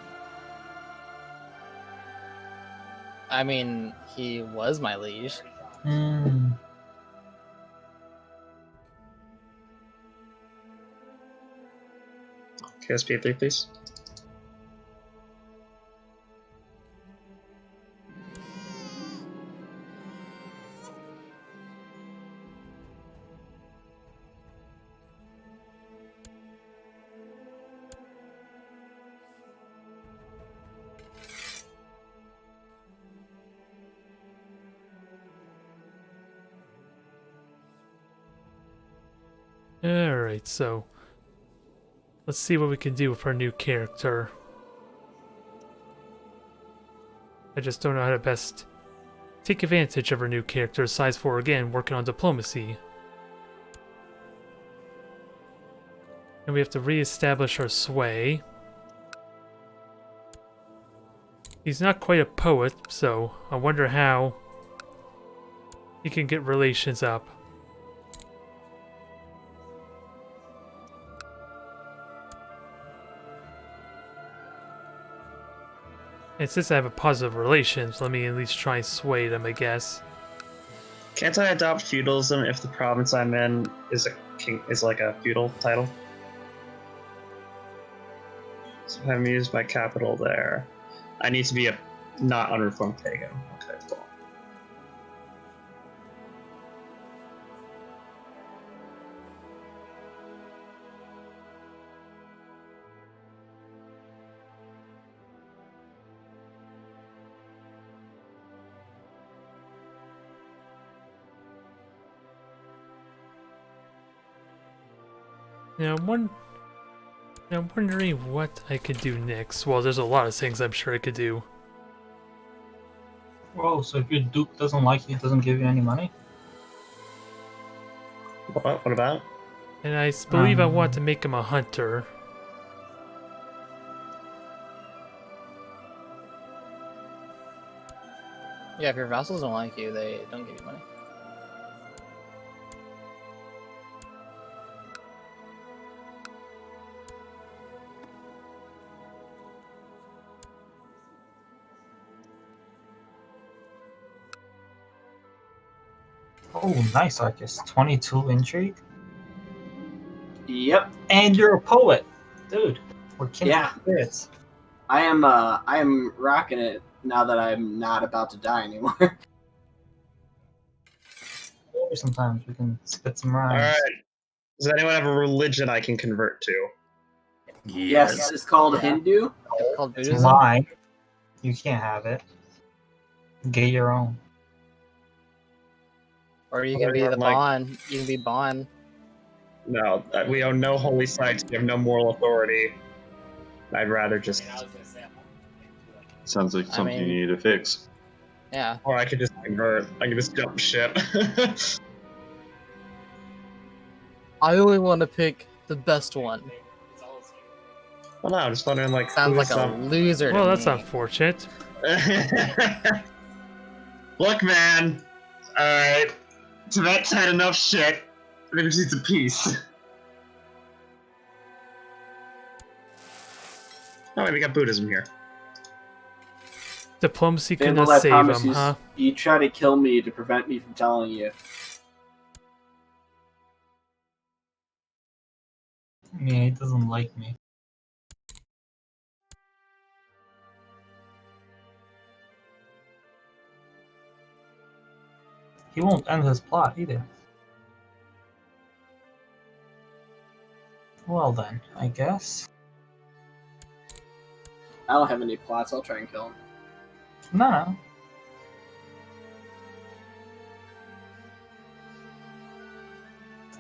I mean, he was my liege. Hmm. KSP3, please. Alright, so let's see what we can do with our new character. I just don't know how to best take advantage of our new character, size 4 again, working on diplomacy. And we have to re-establish our sway. He's not quite a poet, so I wonder how he can get relations up. And since I have a positive relations, let me at least try and sway them, I guess. Can't I adopt feudalism if the province I'm in is like a feudal title? So if I'm used my capital there, I need to be a not unreformed pagan. Okay, cool. Now, I'm wondering what I could do next. Well, there's a lot of things I'm sure I could do. Whoa, so if your Duke doesn't like you, he doesn't give you any money? What about? And I believe I want to make him a hunter. Yeah, if your vassals don't like you, they don't give you money. Oh, nice, Arcus. 22 intrigue. Yep. And you're a poet. Dude, we're kindred Yeah. spirits. I am rocking it now that I'm not about to die anymore. Sometimes we can spit some rhymes. Alright. Does anyone have a religion I can convert to? Yes, it's called Hindu. It's called It's Buddhism. mine. You can't have it. Get your own. Or you can be the Bond. You can be Bond. No, we own no holy sites. We have no moral authority. I'd rather just. Sounds like something you need to fix. Yeah. Or I could just convert. I could just jump ship. I only want to pick the best one. Well, no, I'm just wondering, like, sounds like a loser. Well, to that's me. unfortunate. Look, man. Alright. Tibet's had enough shit. Maybe she needs a peace. Oh, wait, we got Buddhism here. Diplomacy could Fable, not I save promise him, huh? you try to kill me to prevent me from telling you. Yeah, he doesn't like me. He won't end his plot either. Well then, I guess. I don't have any plots. I'll try and kill him. No.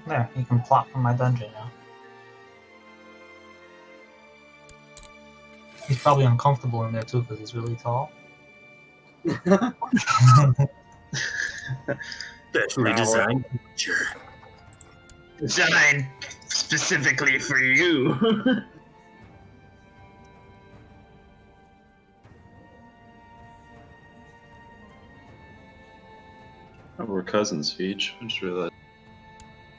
There, you can plot from my dungeon now. He's probably uncomfortable in there too because he's really tall. Specially designed. Sure. Designed specifically for you. Oh, we're cousins, Feech. I just realized.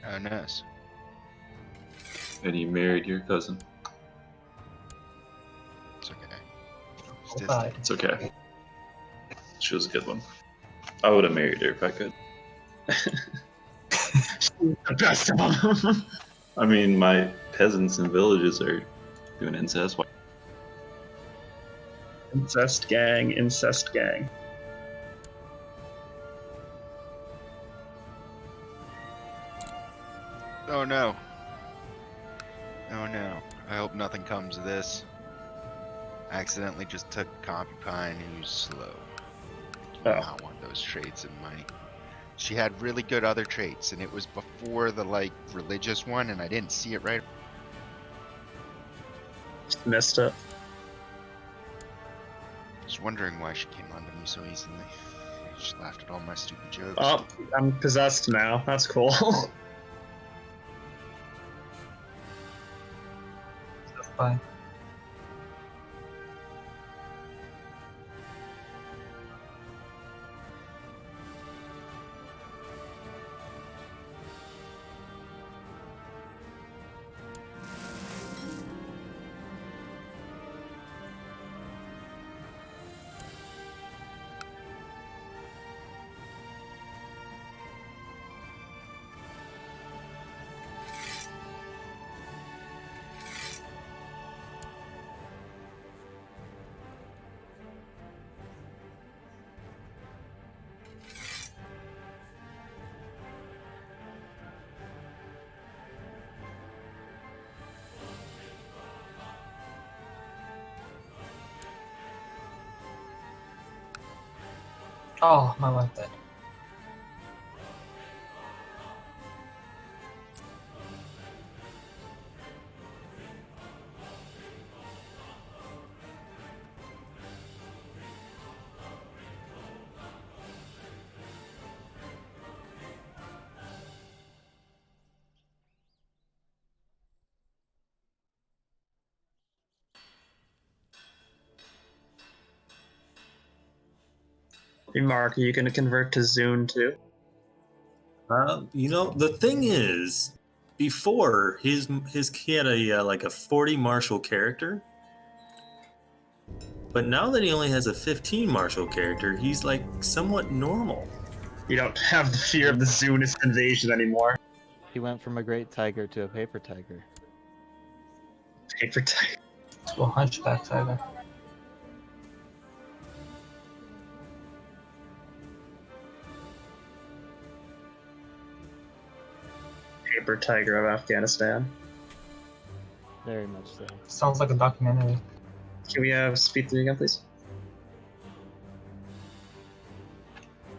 Oh, nice. And you married your cousin. It's okay. It's okay. She was a good one. I would have married her if I could. The best of them. I mean, my peasants and villages are doing incest. Incest gang, incest gang. Oh no. Oh no. I hope nothing comes of this. I accidentally just took Concubine who's slow. I do not want those traits in my... She had really good other traits, and it was before the, like, religious one, and I didn't see it right. Just missed it. Just wondering why she came onto me so easily. She laughed at all my stupid jokes. Oh, I'm possessed now. That's cool. Bye. Oh, my life dead. Hey, Mark, are you going to convert to Zune too? The thing is, before he had a like a 40 martial character, but now that he only has a 15 martial character, he's like somewhat normal. You don't have the fear of the Zunist invasion anymore. He went from a great tiger to a paper tiger. Paper tiger. To a hunchback tiger. Paper tiger of Afghanistan. Very much so. Sounds like a documentary. Can we have speed 3 again, please?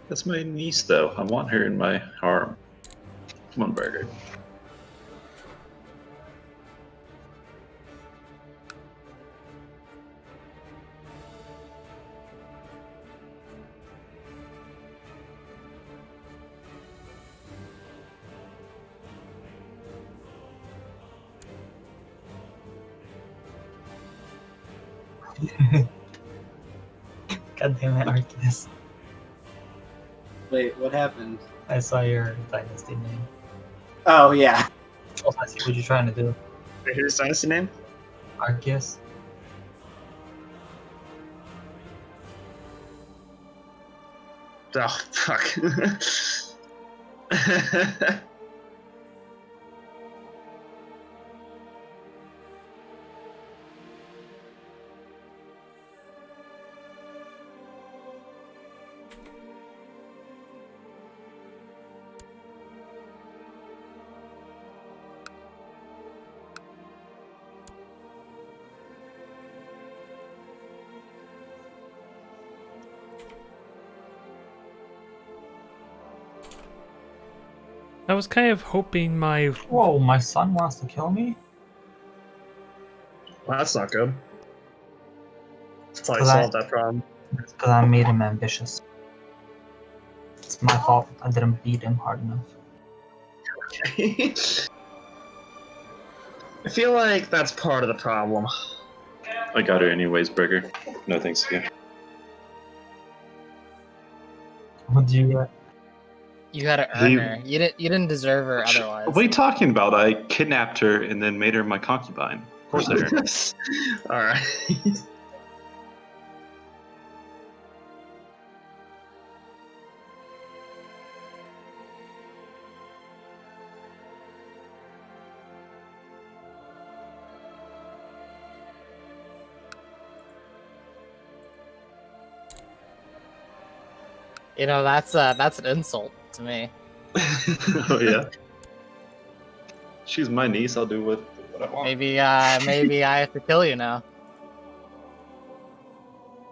That's my niece, though. I want her in my harem. Come on, Burger. God damn it, Arceus. Wait, what happened? I saw your dynasty name. Oh, yeah. Oh, I see what you're trying to do. Wait, who's dynasty name? Arceus. Oh, fuck. I was kind of hoping my... Whoa, my son wants to kill me? Well, that's not good. That's how I Cause solved that problem. It's because I made him ambitious. It's my fault. I didn't beat him hard enough. Okay. I feel like that's part of the problem. I got her anyways, Burger. No thanks to you. What do you get? You gotta earn her. You didn't deserve her otherwise. What are you talking about? I kidnapped her and then made her my concubine. Of course I earned her. Alright. You know, that's an insult to me. Oh yeah. She's my niece. I'll do what I want. Maybe I have to kill you now.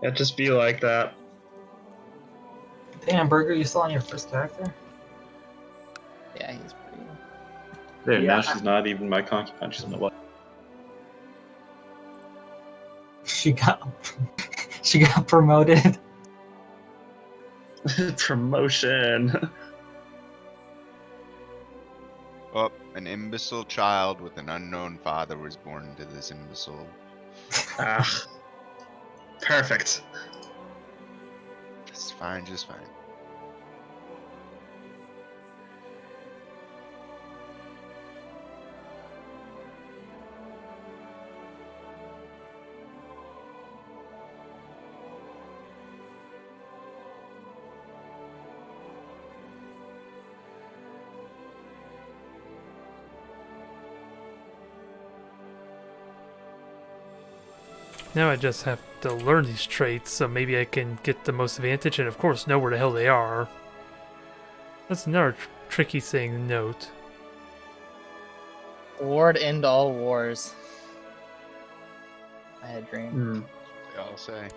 It'd just be like that. Damn, Burger, you still on your first character? Yeah, he's pretty. There, Yeah. now she's not even my concubine. She's my wife. She got promoted. Promotion. Oh, an imbecile child with an unknown father was born into this imbecile. Ah. Perfect. It's fine, just fine. Now I just have to learn these traits, so maybe I can get the most advantage, and of course know where the hell they are. That's another tricky thing to note. Ward end all wars. I had a dream. I'll say.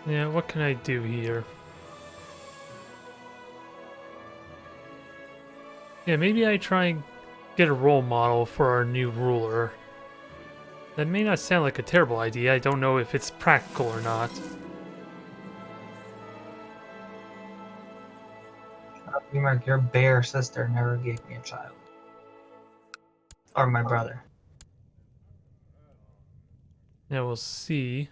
Yeah, what can I do here? Yeah, maybe I try and get a role model for our new ruler. That may not sound like a terrible idea. I don't know if it's practical or not. Mark, your bear sister never gave me a child. Or my brother. Now we'll see.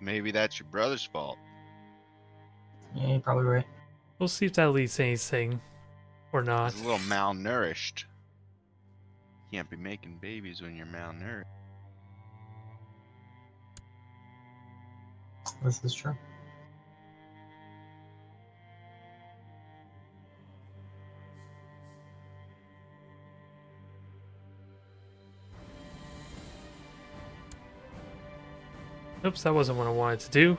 Maybe that's your brother's fault. Yeah, you're probably right. We'll see if that leads to anything or not. He's a little malnourished. You can't be making babies when you're malnourished. This is true. Oops, that wasn't what I wanted to do.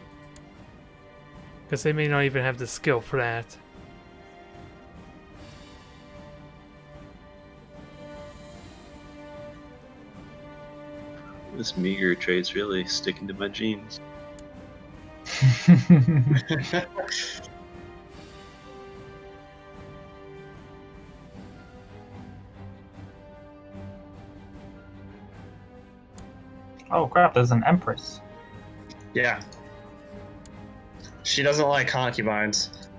Because they may not even have the skill for that. This meager trait's really sticking to my genes. Oh crap, there's an empress. Yeah. She doesn't like concubines.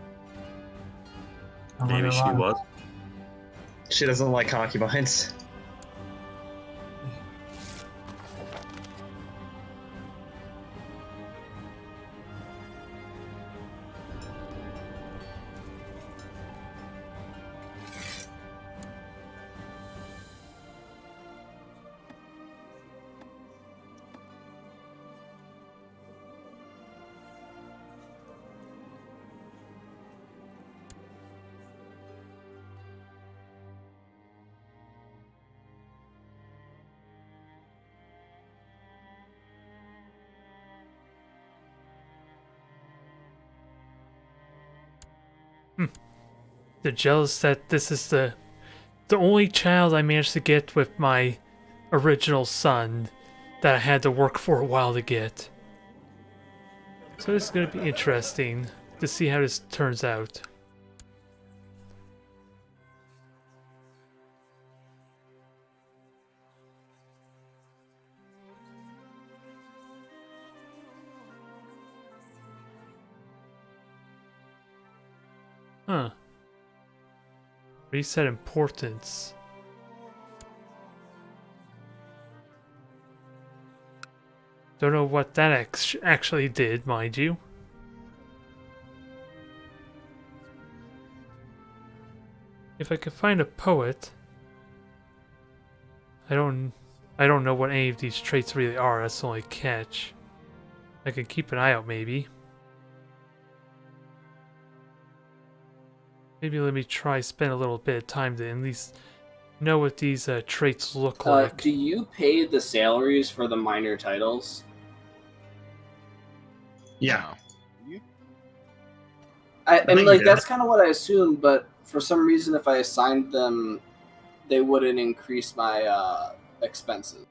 Maybe she was. She doesn't like concubines. They're jealous that this is the only child I managed to get with my original son that I had to work for a while to get. So this is going to be interesting to see how this turns out. Huh. Reset importance. Don't know what that actually did, mind you. If I could find a poet, I don't know what any of these traits really are. That's the only catch. I could keep an eye out, maybe. Maybe let me try spend a little bit of time to at least know what these traits look like. Do you pay the salaries for the minor titles? Yeah. And like that's kind of what I assumed, but for some reason, if I assigned them, they wouldn't increase my expenses.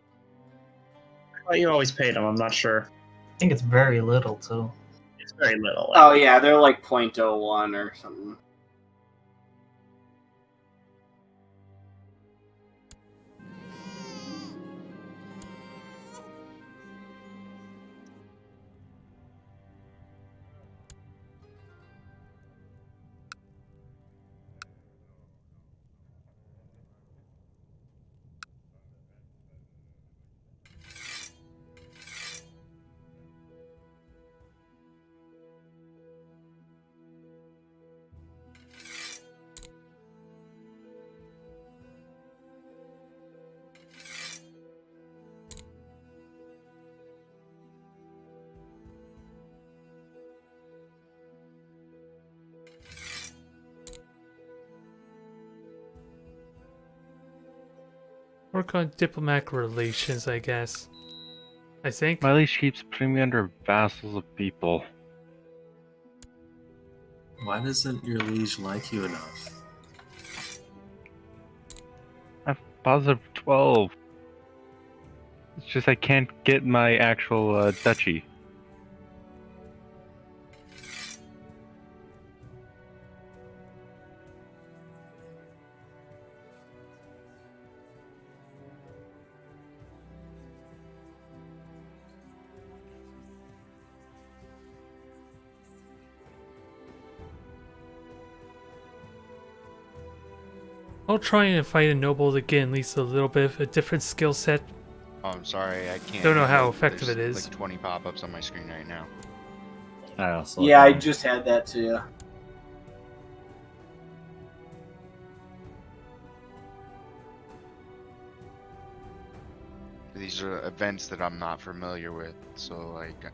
Well, you always paid them. I'm not sure. I think it's very little too. It's very little. Oh yeah, they're like 0.01 or something. Work on diplomatic relations, I guess. I think. My leash keeps putting me under vassals of people. Why doesn't your liege like you enough? Positive 12. It's just I can't get my actual duchy. I'll try and find a noble to get at least a little bit of a different skill set. Oh, I'm sorry, I can't. Don't know how effective it There's is. like 20 pop-ups on my screen right now. I also Yeah, I just had that too. These are events that I'm not familiar with, so like.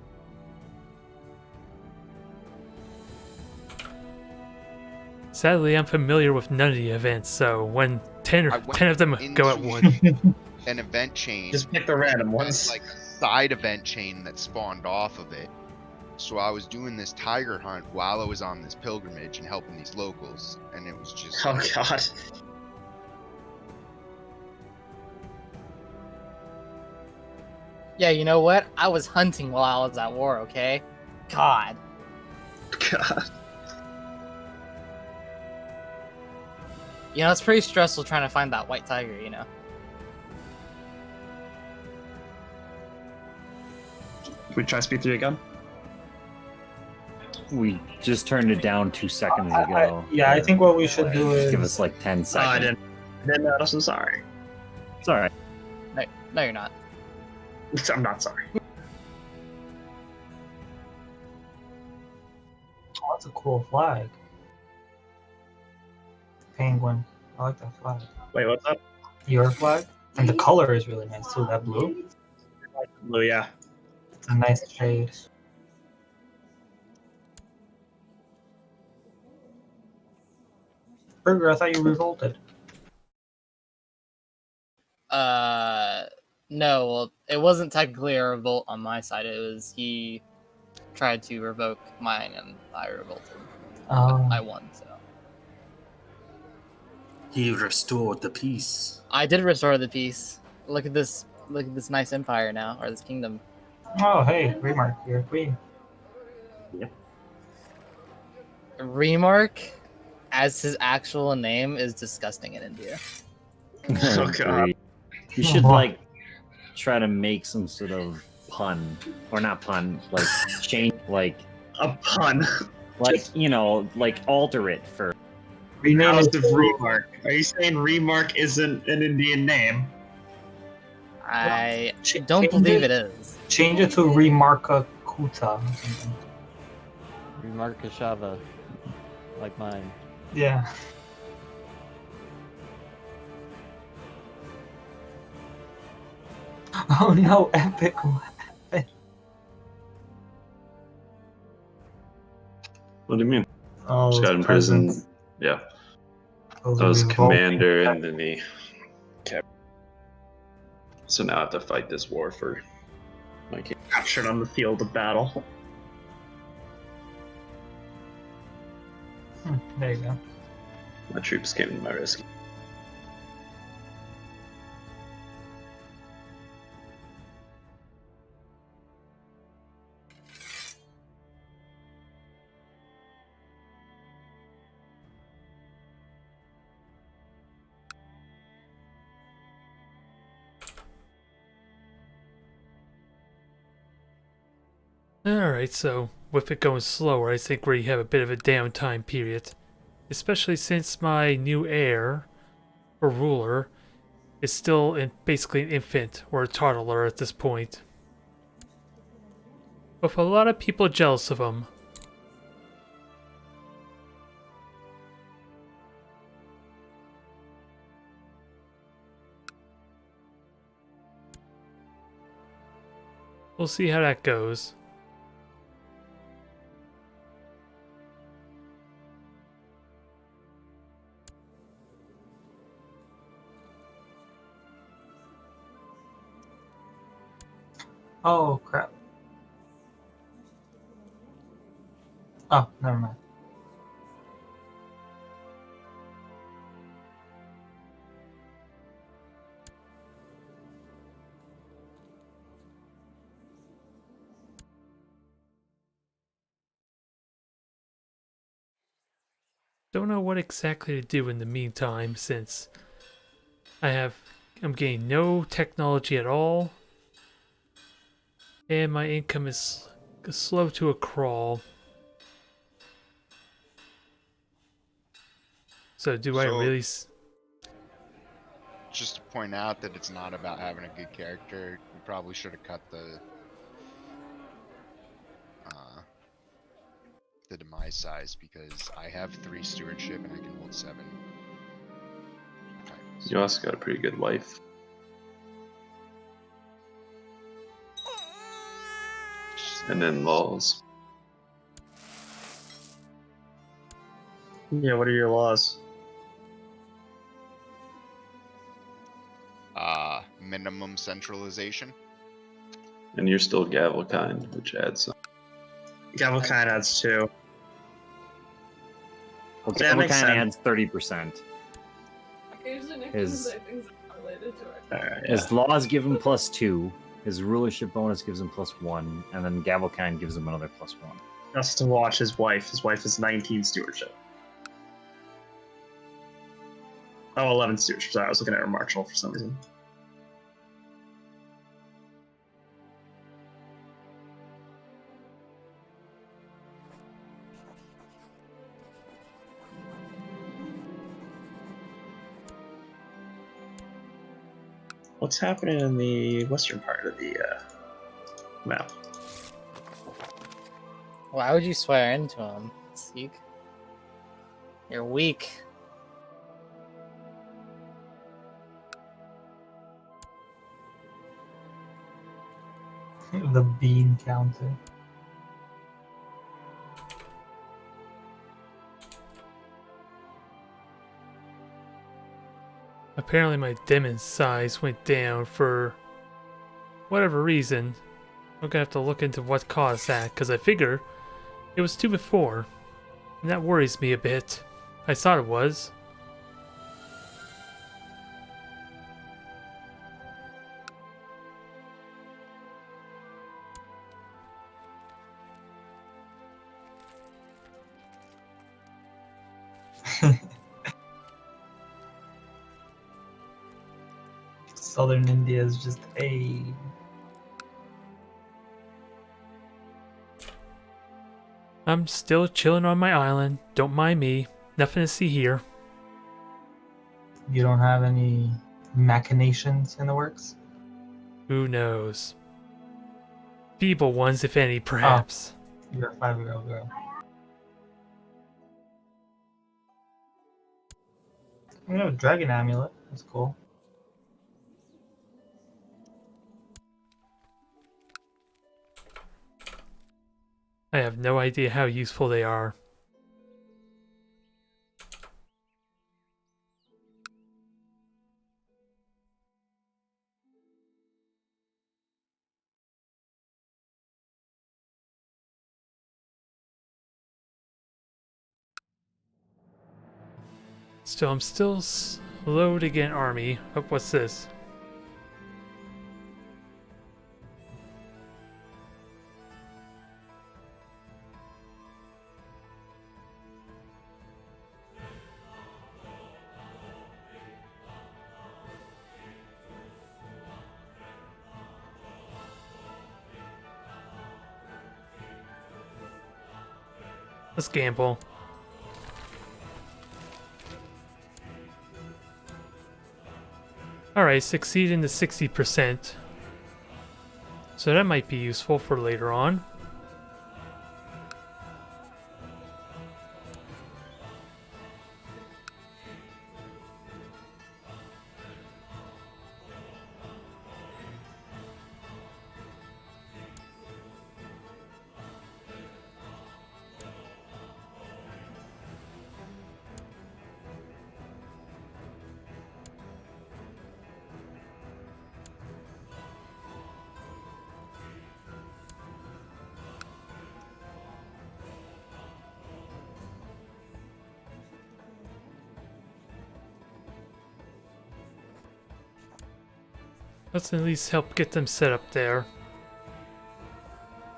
Sadly, I'm familiar with none of the events, so when 10 I went of them go at into once. An event chain. Just pick the random ones. Like a side event chain that spawned off of it. So I was doing this tiger hunt while I was on this pilgrimage and helping these locals, and it was just. Oh god. Yeah, you know what? I was hunting while I was at war, okay? God. God. You know, it's pretty stressful trying to find that white tiger, you know? We try speed 3 again? We just turned it down 2 seconds ago. I think what we should do is give us like 10 seconds. I didn't notice. I'm sorry. It's alright. No, you're not. I'm not sorry. Oh, that's a cool flag. Penguin. I like that flag. Wait, what's up? Your flag? And the color is really nice too, that blue. Blue, yeah. It's a nice shade. Burger, I thought you revolted. No, well, it wasn't technically a revolt on my side. It was he tried to revoke mine, and I revolted. I won, so. He restored the peace. I did restore the peace. Look at this nice empire now, or this kingdom. Oh, hey, Remark, you're a queen. Yep. Remark, as his actual name, is disgusting in India. Oh god. You should like try to make some sort of pun, or not pun, like change, like a pun, like you know, like alter it for. House of Remark. Are you saying Remark isn't an Indian name? I don't believe it is. Change it to Remarka Kuta or something. Remarkashava, like mine. Yeah. Oh no, epic weapon. What do you mean? Oh, Just got in prison. Yeah. I was commander and then he kept. So now I have to fight this war for my king. Captured on the field of battle. There you go. My troops came to my rescue. Alright, so with it going slower, I think we have a bit of a downtime period. Especially since my new heir, or ruler, is still basically an infant or a toddler at this point. With a lot of people jealous of him. We'll see how that goes. Oh crap. Oh, never mind. Don't know what exactly to do in the meantime, since I'm getting no technology at all, and my income is slow to a crawl. So do I really? Just to point out that it's not about having a good character. You probably should have cut the demise size, because I have 3 stewardship and I can hold 7. You also got a pretty good wife. And then laws. Yeah, what are your laws? Minimum centralization. And you're still Gavelkind, which adds some. Gavelkind adds 2. Well, Yeah, that makes Gavelkind adds sense. 30%. Occasionally, His- say things that are related to it. Alright, His laws give him +2. His rulership bonus gives him +1, and then Gavelkind gives him another +1. Just to watch his wife. His wife is 19 stewardship. Oh, 11 stewardship. Sorry, I was looking at her martial for some reason. What's happening in the western part of the map? Why would you swear into him, Seek? You're weak. The bean counter. Apparently my demon size went down for whatever reason. I'm gonna have to look into what caused that, because I figure it was 2 before, and that worries me a bit. I thought it was. Southern India is just a. I'm still chilling on my island. Don't mind me. Nothing to see here. You don't have any machinations in the works? Who knows? Feeble ones, if any, perhaps. You're a 5-year-old girl. You have a dragon amulet. That's cool. I have no idea how useful they are. So I'm still slow to get an army. Oh, what's this? Let's gamble. Alright, succeed in the 60%. So that might be useful for later on. Let's at least help get them set up there,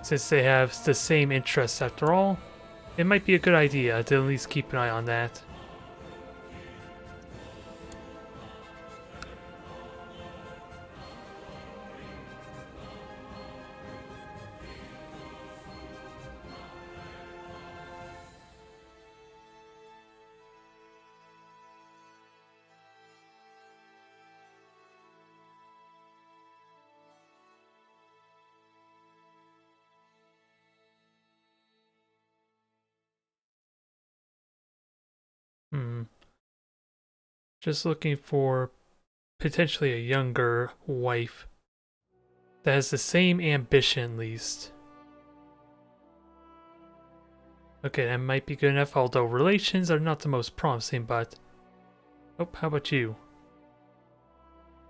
since they have the same interests after all. It might be a good idea to at least keep an eye on that. Just looking for potentially a younger wife that has the same ambition at least. Okay, that might be good enough, although relations are not the most promising, but... Oh, how about you?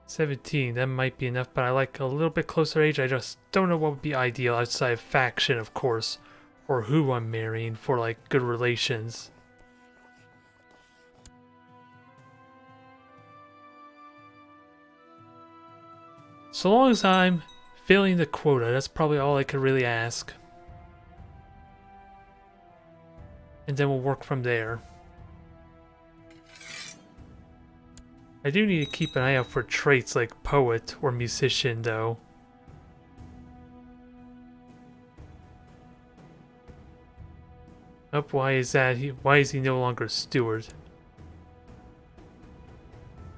17, that might be enough, but I like a little bit closer age. I just don't know what would be ideal outside of faction, of course, or who I'm marrying for, like, good relations. So long as I'm filling the quota, that's probably all I could really ask. And then we'll work from there. I do need to keep an eye out for traits like poet or musician, though. Oh, why is that? Why is he no longer steward?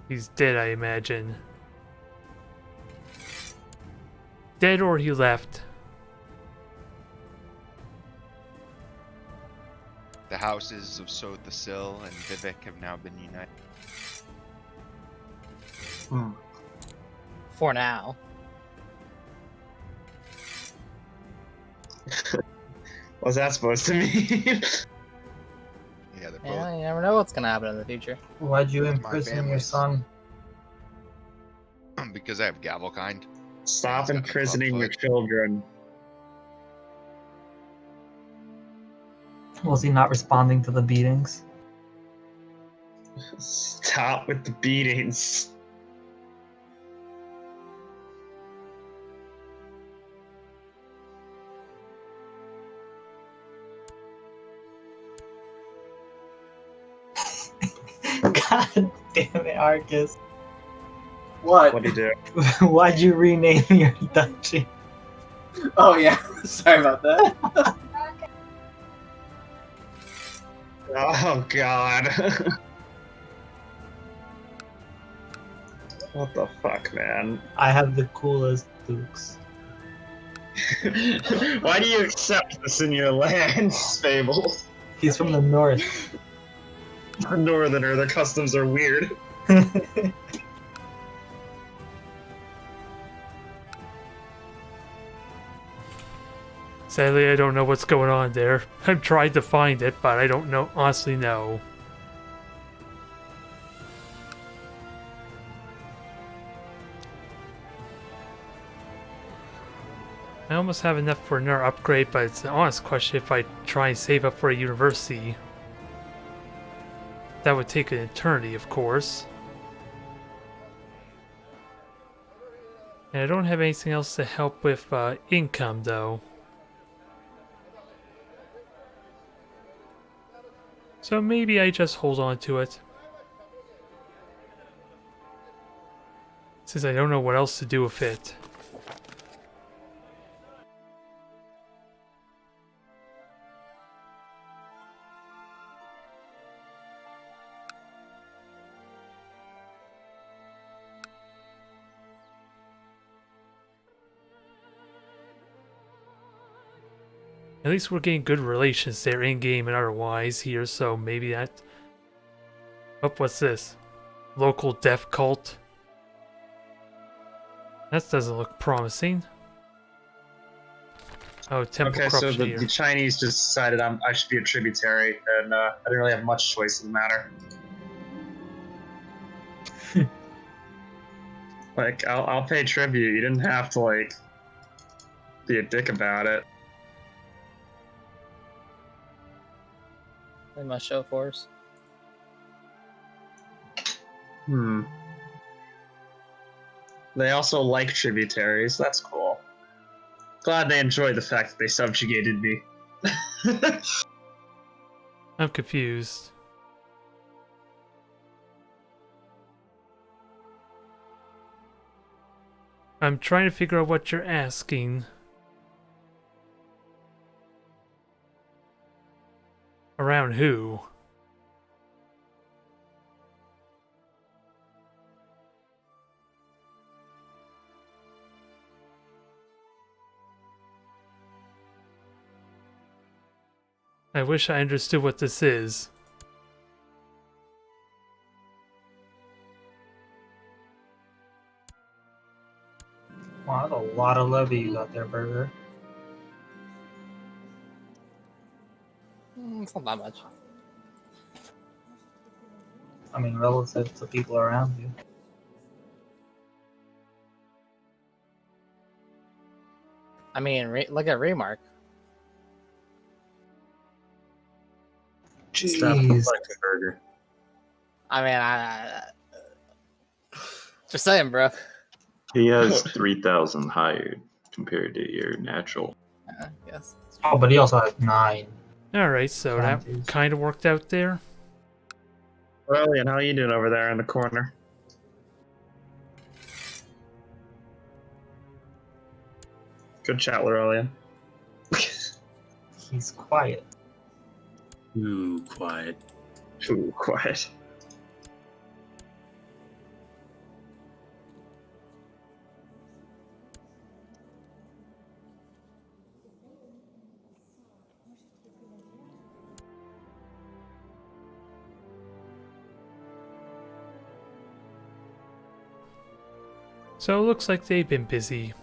He's dead, I imagine. Dead or he left. The houses of Sod the Sill and Vivek have now been united. For now. What's that supposed to mean? Yeah, they're both. Yeah, you never know what's gonna happen in the future. Why'd you Both my imprison your families. son? Because I have Gavelkind. Stop He's got a imprisoning club your foot. children. Was he not responding to the beatings? Stop with the beatings. God damn it, Arcus. What? What'd he do? Why'd you rename your dungeon? Oh yeah, sorry about that. Oh god. What the fuck, man? I have the coolest dukes. Why do you accept this in your lands, Fable? He's from the north. A northerner, their customs are weird. Sadly, I don't know what's going on there. I've tried to find it, but I don't know, honestly know. I almost have enough for another upgrade, but it's an honest question if I try and save up for a university. That would take an eternity, of course. And I don't have anything else to help with income, though. So maybe I just hold on to it. Since I don't know what else to do with it. At least we're getting good relations there in-game and otherwise here, so maybe that... Oh, what's this? Local death cult? That doesn't look promising. Oh, temple Okay, so corruption here. the Chinese just decided I should be a tributary, and I didn't really have much choice in the matter. Like, I'll pay tribute. You didn't have to, like, be a dick about it. They must show force. They also like tributaries. That's cool. Glad they enjoyed the fact that they subjugated me. I'm confused. I'm trying to figure out what you're asking. Around who? I wish I understood what this is. Wow, that's a lot of levy you got there, Burger. It's not that much. I mean, relative to people around you. I mean, look at Remark. Stop Jeez. flexing, Burger. I mean, I just saying, bro. He has 3,000 hired compared to your natural. Yes. Oh, but he also has 9. Alright, so that kind of worked out there. Aurelian, how are you doing over there in the corner? Good chat, Aurelian. He's quiet. Ooh, quiet. Ooh, quiet. So it looks like they've been busy.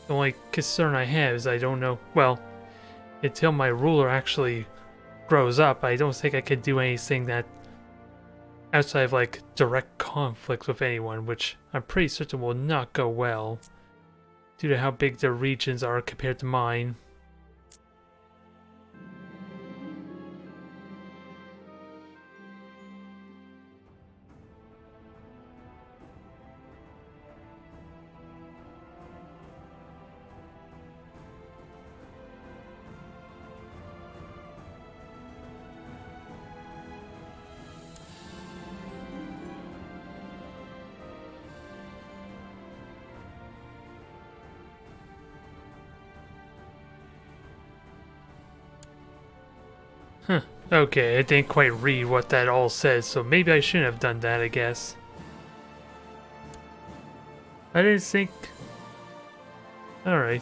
The only concern I have is I don't know, well, until my ruler actually grows up, I don't think I could do anything that outside of like direct conflict with anyone, which I'm pretty certain will not go well due to how big their regions are compared to mine. Huh. Okay, I didn't quite read what that all says, so maybe I shouldn't have done that, I guess. I didn't think... Alright.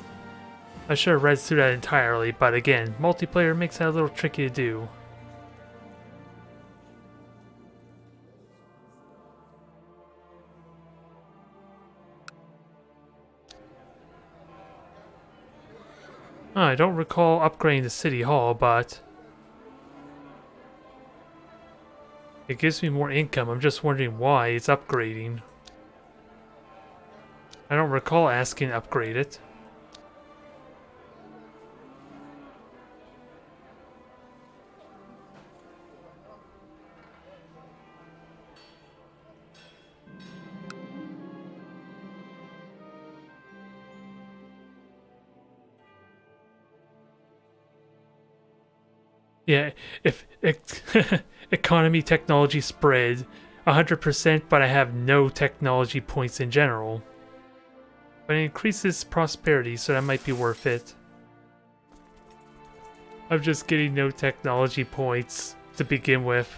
I should have read through that entirely, but again, multiplayer makes that a little tricky to do. I don't recall upgrading the city hall, but... it gives me more income. I'm just wondering why it's upgrading. I don't recall asking to upgrade it. Yeah, if economy technology spread 100%, but I have no technology points in general. But it increases prosperity, so that might be worth it. I'm just getting no technology points to begin with.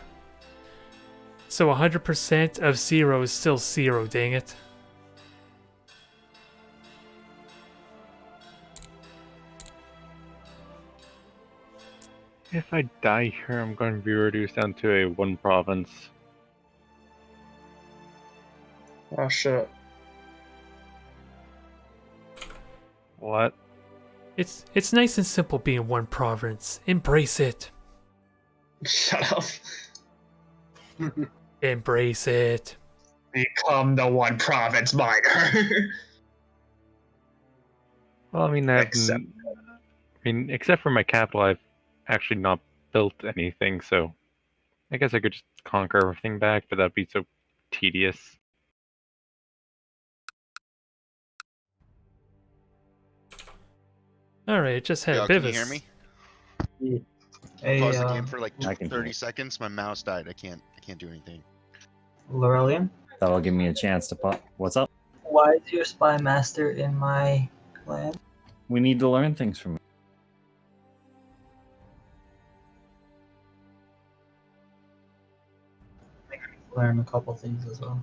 So 100% of 0 is still 0, dang it. If I die here, I'm going to be reduced down to a 1 province. Oh shit. What? It's nice and simple being 1 province. Embrace it. Shut up. Embrace it. Become the 1 province miner. Well, I mean, except for my capital, I've actually not built anything, so I guess I could just conquer everything back, but that'd be so tedious. Alright, it just had a bit Can of you a hear me? Hey, Pause the game for like I can hear 30 you. seconds. My mouse died. I can't do anything. Laurelian, That'll give me a chance to pop. What's up? why is your spy master in my clan? We need to learn things from you. Learn a couple things as well.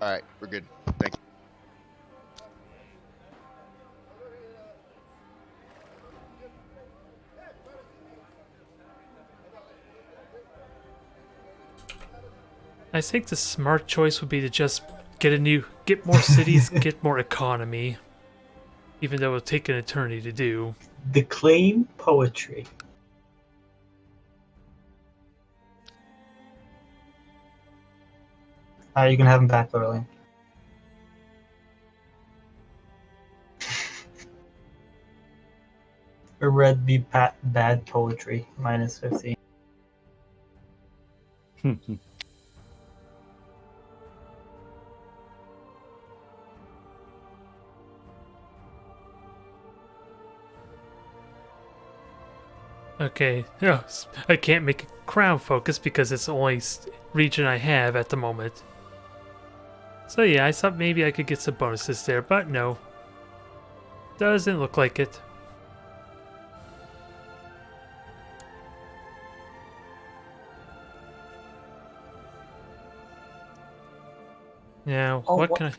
All right, we're good. Thank you. I think the smart choice would be to just get more cities, get more economy. Even though it'll take an eternity to do. Declaim poetry. Alright, you can have him back, Laurelian. Or read be bad poetry, minus 15. Okay, oh, I can't make a crown focus because it's the only region I have at the moment. So yeah, I thought maybe I could get some bonuses there, but no. Doesn't look like it. Now, what can I...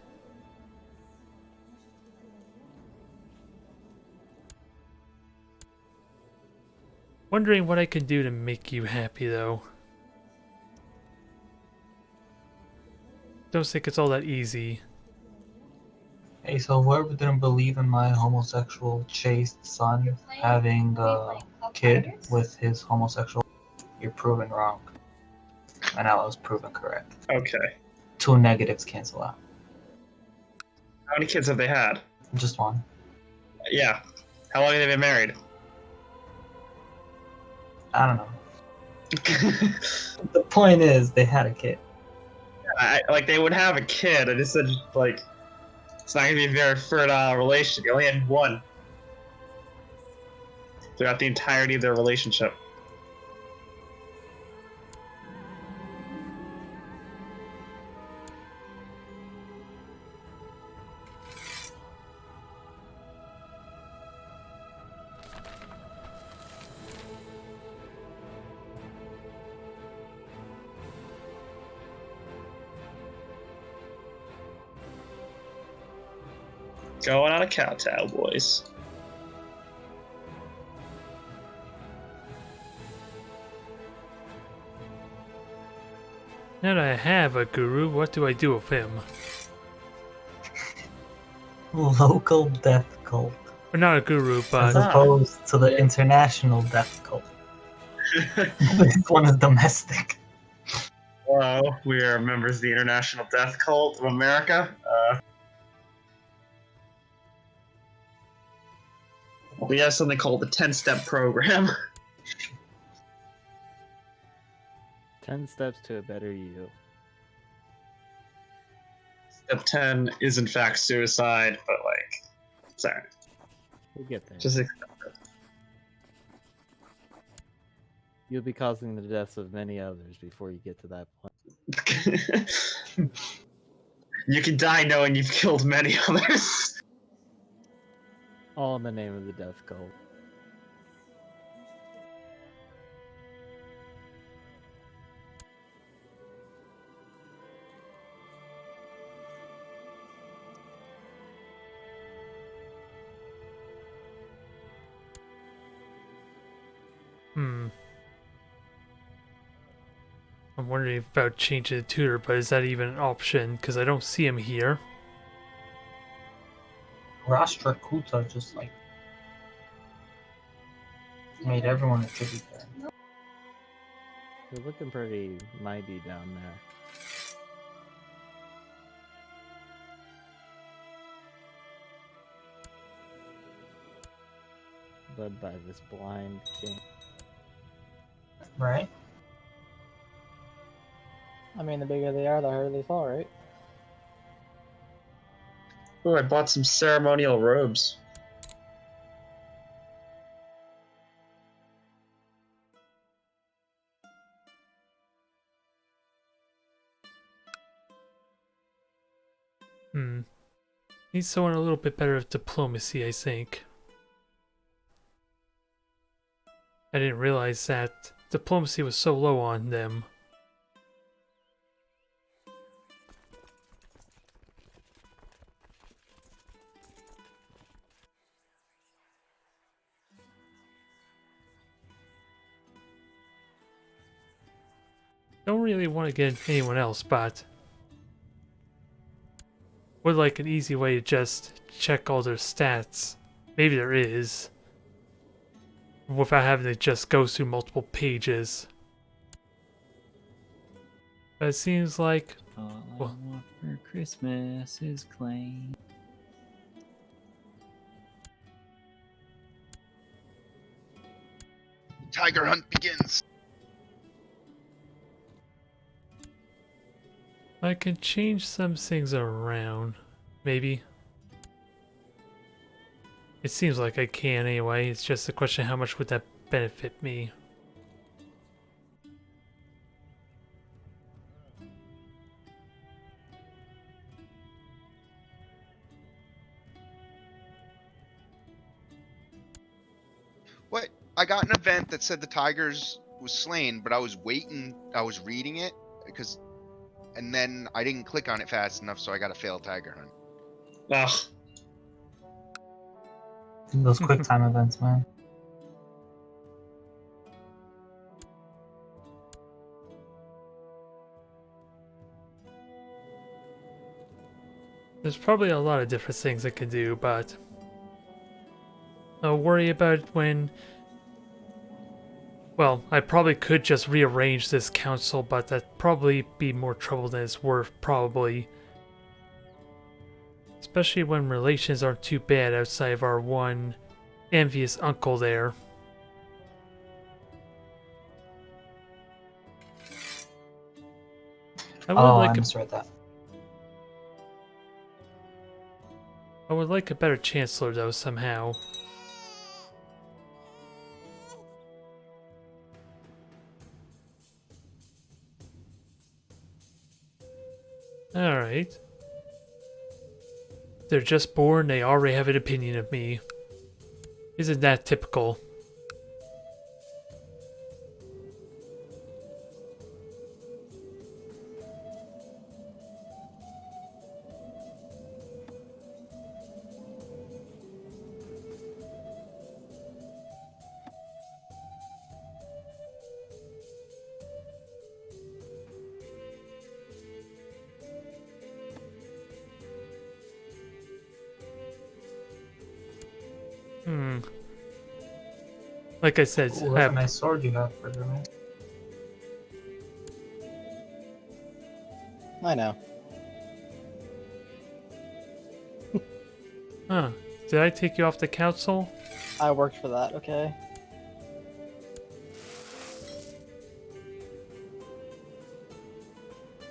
Wondering what I can do to make you happy, though. Don't think it's all that easy. Hey, so whoever didn't believe in my homosexual chaste son having a kid with his homosexual, you're proven wrong. And I was proven correct. Okay. 2 negatives cancel out. How many kids have they had? Just one. Yeah. How long have they been married? I don't know. The point is, they had a kid. Like, they would have a kid. I just said, like, it's not going to be a very fertile relationship. You only had one throughout the entirety of their relationship. Going on a kowtow, boys. Now that I have a guru, what do I do with him? Local death cult. Or not a guru, but... As opposed to the international death cult. This one is domestic. Hello, we are members of the International Death Cult of America. We have something called the 10-step program. 10 steps to a better you. Step 10 is in fact suicide, but like, sorry. We'll get there. Just accept it. You'll be causing the deaths of many others before you get to that point. You can die knowing you've killed many others. All in the name of the death cult. I'm wondering about changing the tutor, but is that even an option? Because I don't see him here. Rashtrakuta just like made everyone a tributary. You're looking pretty mighty down there. Led by this blind king. Right? I mean, the bigger they are, the harder they fall, right? Oh, I bought some ceremonial robes. Need someone a little bit better at diplomacy, I think. I didn't realize that diplomacy was so low on them. Don't really want to get anyone else, but would like an easy way to just check all their stats. Maybe there is. Without having to just go through multiple pages. But it seems like... All I want for Christmas is clay. Tiger hunt begins. I can change some things around. Maybe. It seems like I can anyway. It's just a question of how much would that benefit me. What? I got an event that said the tigers was slain, but I was waiting. I was reading it because, and then I didn't click on it fast enough, so I got a failed tiger hunt. Ugh. Those quick time events, man. There's probably a lot of different things I could do, but I'll worry about it when... Well, I probably could just rearrange this council, but that'd probably be more trouble than it's worth, probably. Especially when relations aren't too bad outside of our one envious uncle there. I misread that. I would like a better chancellor, though, somehow. Alright. They're just born, they already have an opinion of me. Isn't that typical? Like I said, Ooh, that's a nice sword you have for man. I know. Huh. Did I take you off the council? I worked for that, okay.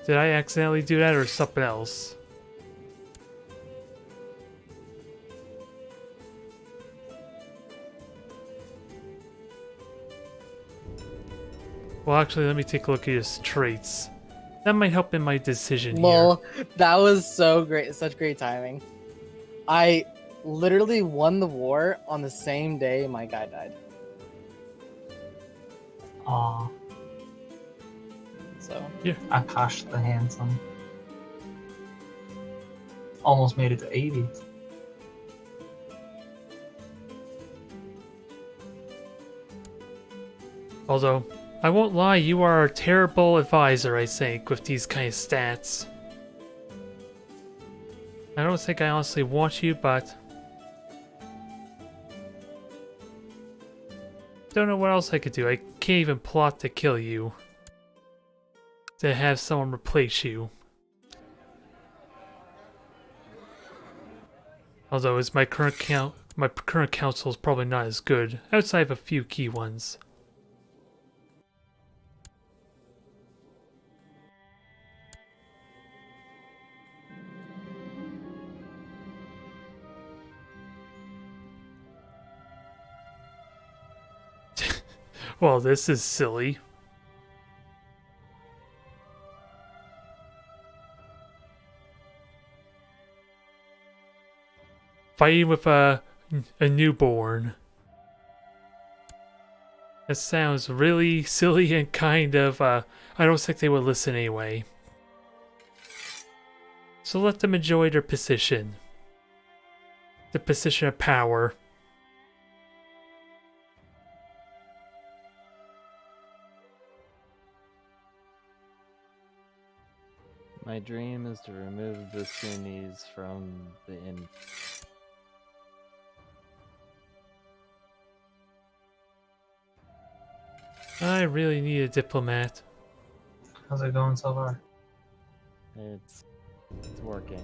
Did I accidentally do that or something else? Well, actually, let me take a look at his traits. That might help in my decision Lol, here. that was so great, such great timing. I literally won the war on the same day my guy died. Aw. So yeah, Akash the Handsome. Almost made it to 80. Although, I won't lie, you are a terrible advisor, I think, with these kind of stats. I don't think I honestly want you, but... Don't know what else I could do. I can't even plot to kill you. To have someone replace you. Although, is my current council is probably not as good, outside of a few key ones. Well, this is silly. Fighting with a newborn. That sounds really silly and kind of, I don't think they would listen anyway. So let them enjoy their position. The position of power. My dream is to remove the Sunnis from the inn. I really need a diplomat. How's it going so far? It's working.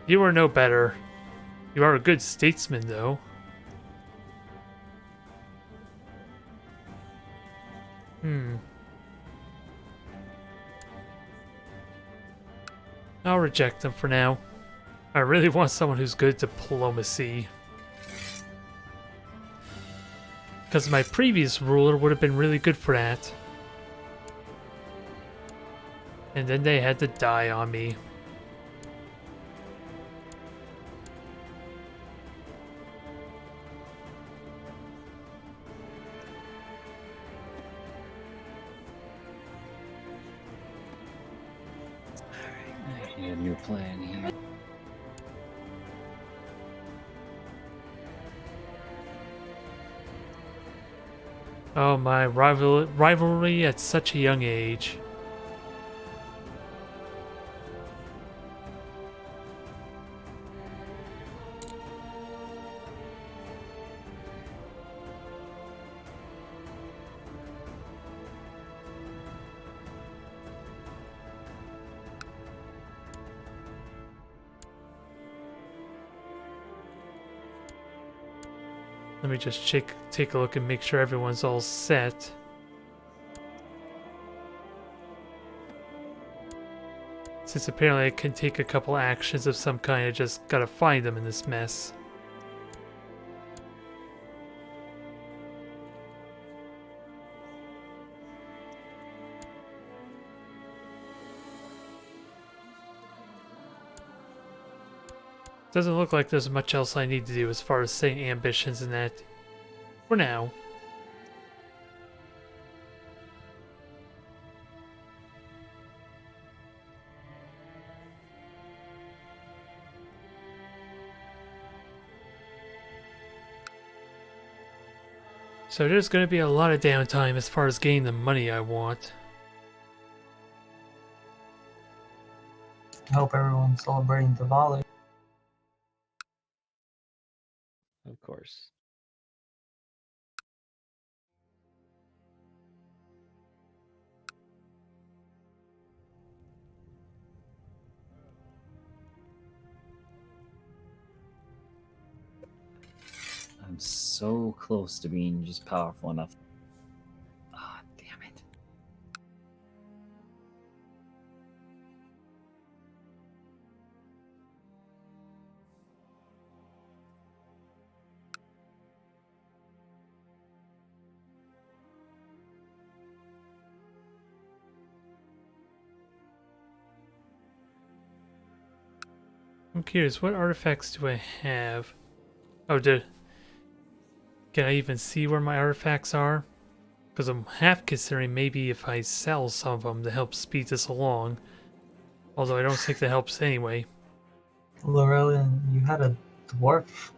You are no better. You are a good statesman, though. I'll reject them for now. I really want someone who's good at diplomacy. Because my previous ruler would have been really good for that. And then they had to die on me. I need a new plan here. Oh, my rivalry at such a young age. Let me just take a look and make sure everyone's all set. Since apparently I can take a couple actions of some kind, I just gotta find them in this mess. Doesn't look like there's much else I need to do as far as setting ambitions and that. For now. So there's going to be a lot of downtime as far as getting the money I want. I hope everyone's celebrating Diwali. Of course. I'm so close to being just powerful enough. Ah, damn it. I'm curious, what artifacts do I have? Oh, can I even see where my artifacts are? Because I'm half considering maybe if I sell some of them to help speed this along. Although I don't think that helps anyway. Laurelian, you had a dwarf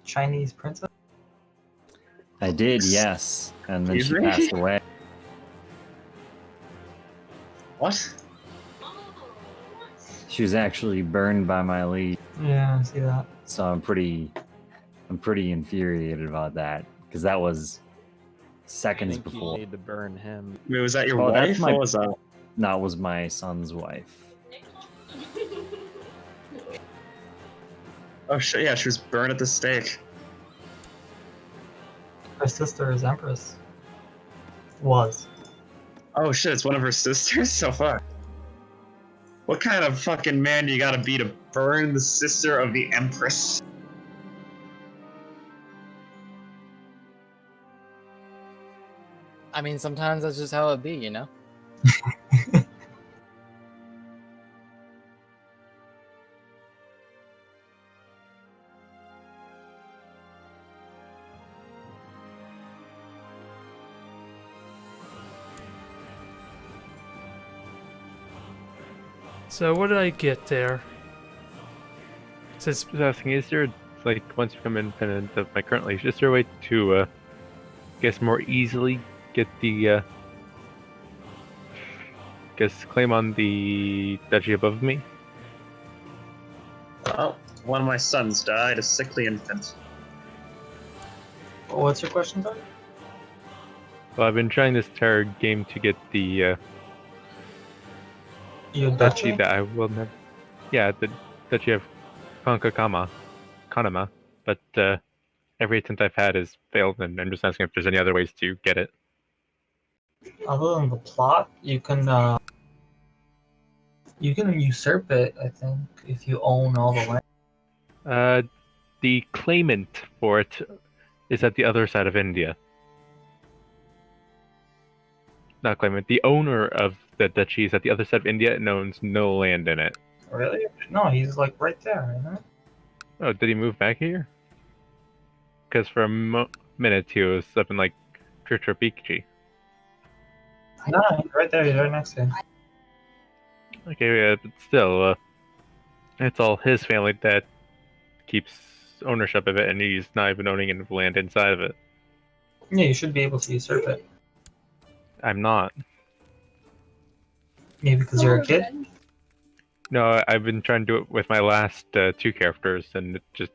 Chinese princess? I did, yes. And then she passed away. What? She was actually burned by my lead. Yeah, I see that. So I'm pretty infuriated about that because that was seconds before. You need to burn him. Wait, was that your wife? What was that? No, it was my son's wife. Oh shit! Yeah, she was burned at the stake. Her sister is Empress. Was. Oh shit! It's one of her sisters. So far. What kind of fucking man do you gotta be to burn the sister of the Empress? I mean, sometimes that's just how it be, you know? So what did I get there? It says, I was asking, is there, like, once you become independent of my current leash, is there a way to, guess more easily get the, claim on the duchy above me? Well, one of my sons died, a sickly infant. What's your question, Doug? Well, I've been trying this entire game to get the, Your duchy duchy? that I will never... Yeah, the duchy of Kanama, but, every attempt I've had has failed, and I'm just asking if there's any other ways to get it. Other than the plot, you can usurp it, I think, if you own all the land. The claimant for it is at the other side of India. Not claimant, the owner of the duchy is at the other side of India and owns no land in it. Really? No, he's like right there, isn't it? Oh, did he move back here? Because for a minute he was up in like Teekipeek. No, he's right there. He's right next to him. Okay, yeah, but still, it's all his family that keeps ownership of it, and he's not even owning any land inside of it. Yeah, you should be able to usurp it. I'm not. Maybe because you're a kid? No, I've been trying to do it with my last 2 characters, and it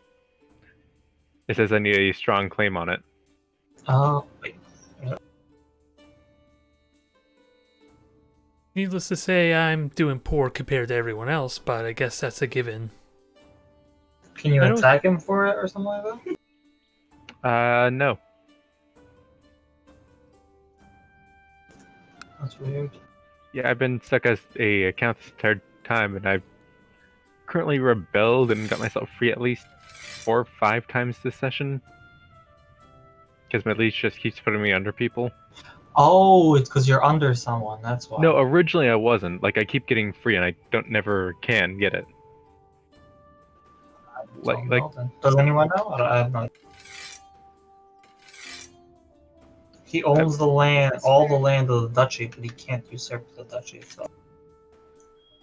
says I need a strong claim on it. Oh, wait. needless to say, I'm doing poor compared to everyone else, but I guess that's a given. Can you attack him for it or something like that? No. That's weird. Yeah, I've been stuck as a count this entire time, and I've currently rebelled and got myself free at least 4 or 5 times this session. Because my leash just keeps putting me under people. Oh, it's because you're under someone, that's why. No, originally I wasn't. Like, I keep getting free, and I never can get it. Does anyone know? I have no idea. He owns the land, all the land of the duchy, but he can't usurp the duchy itself.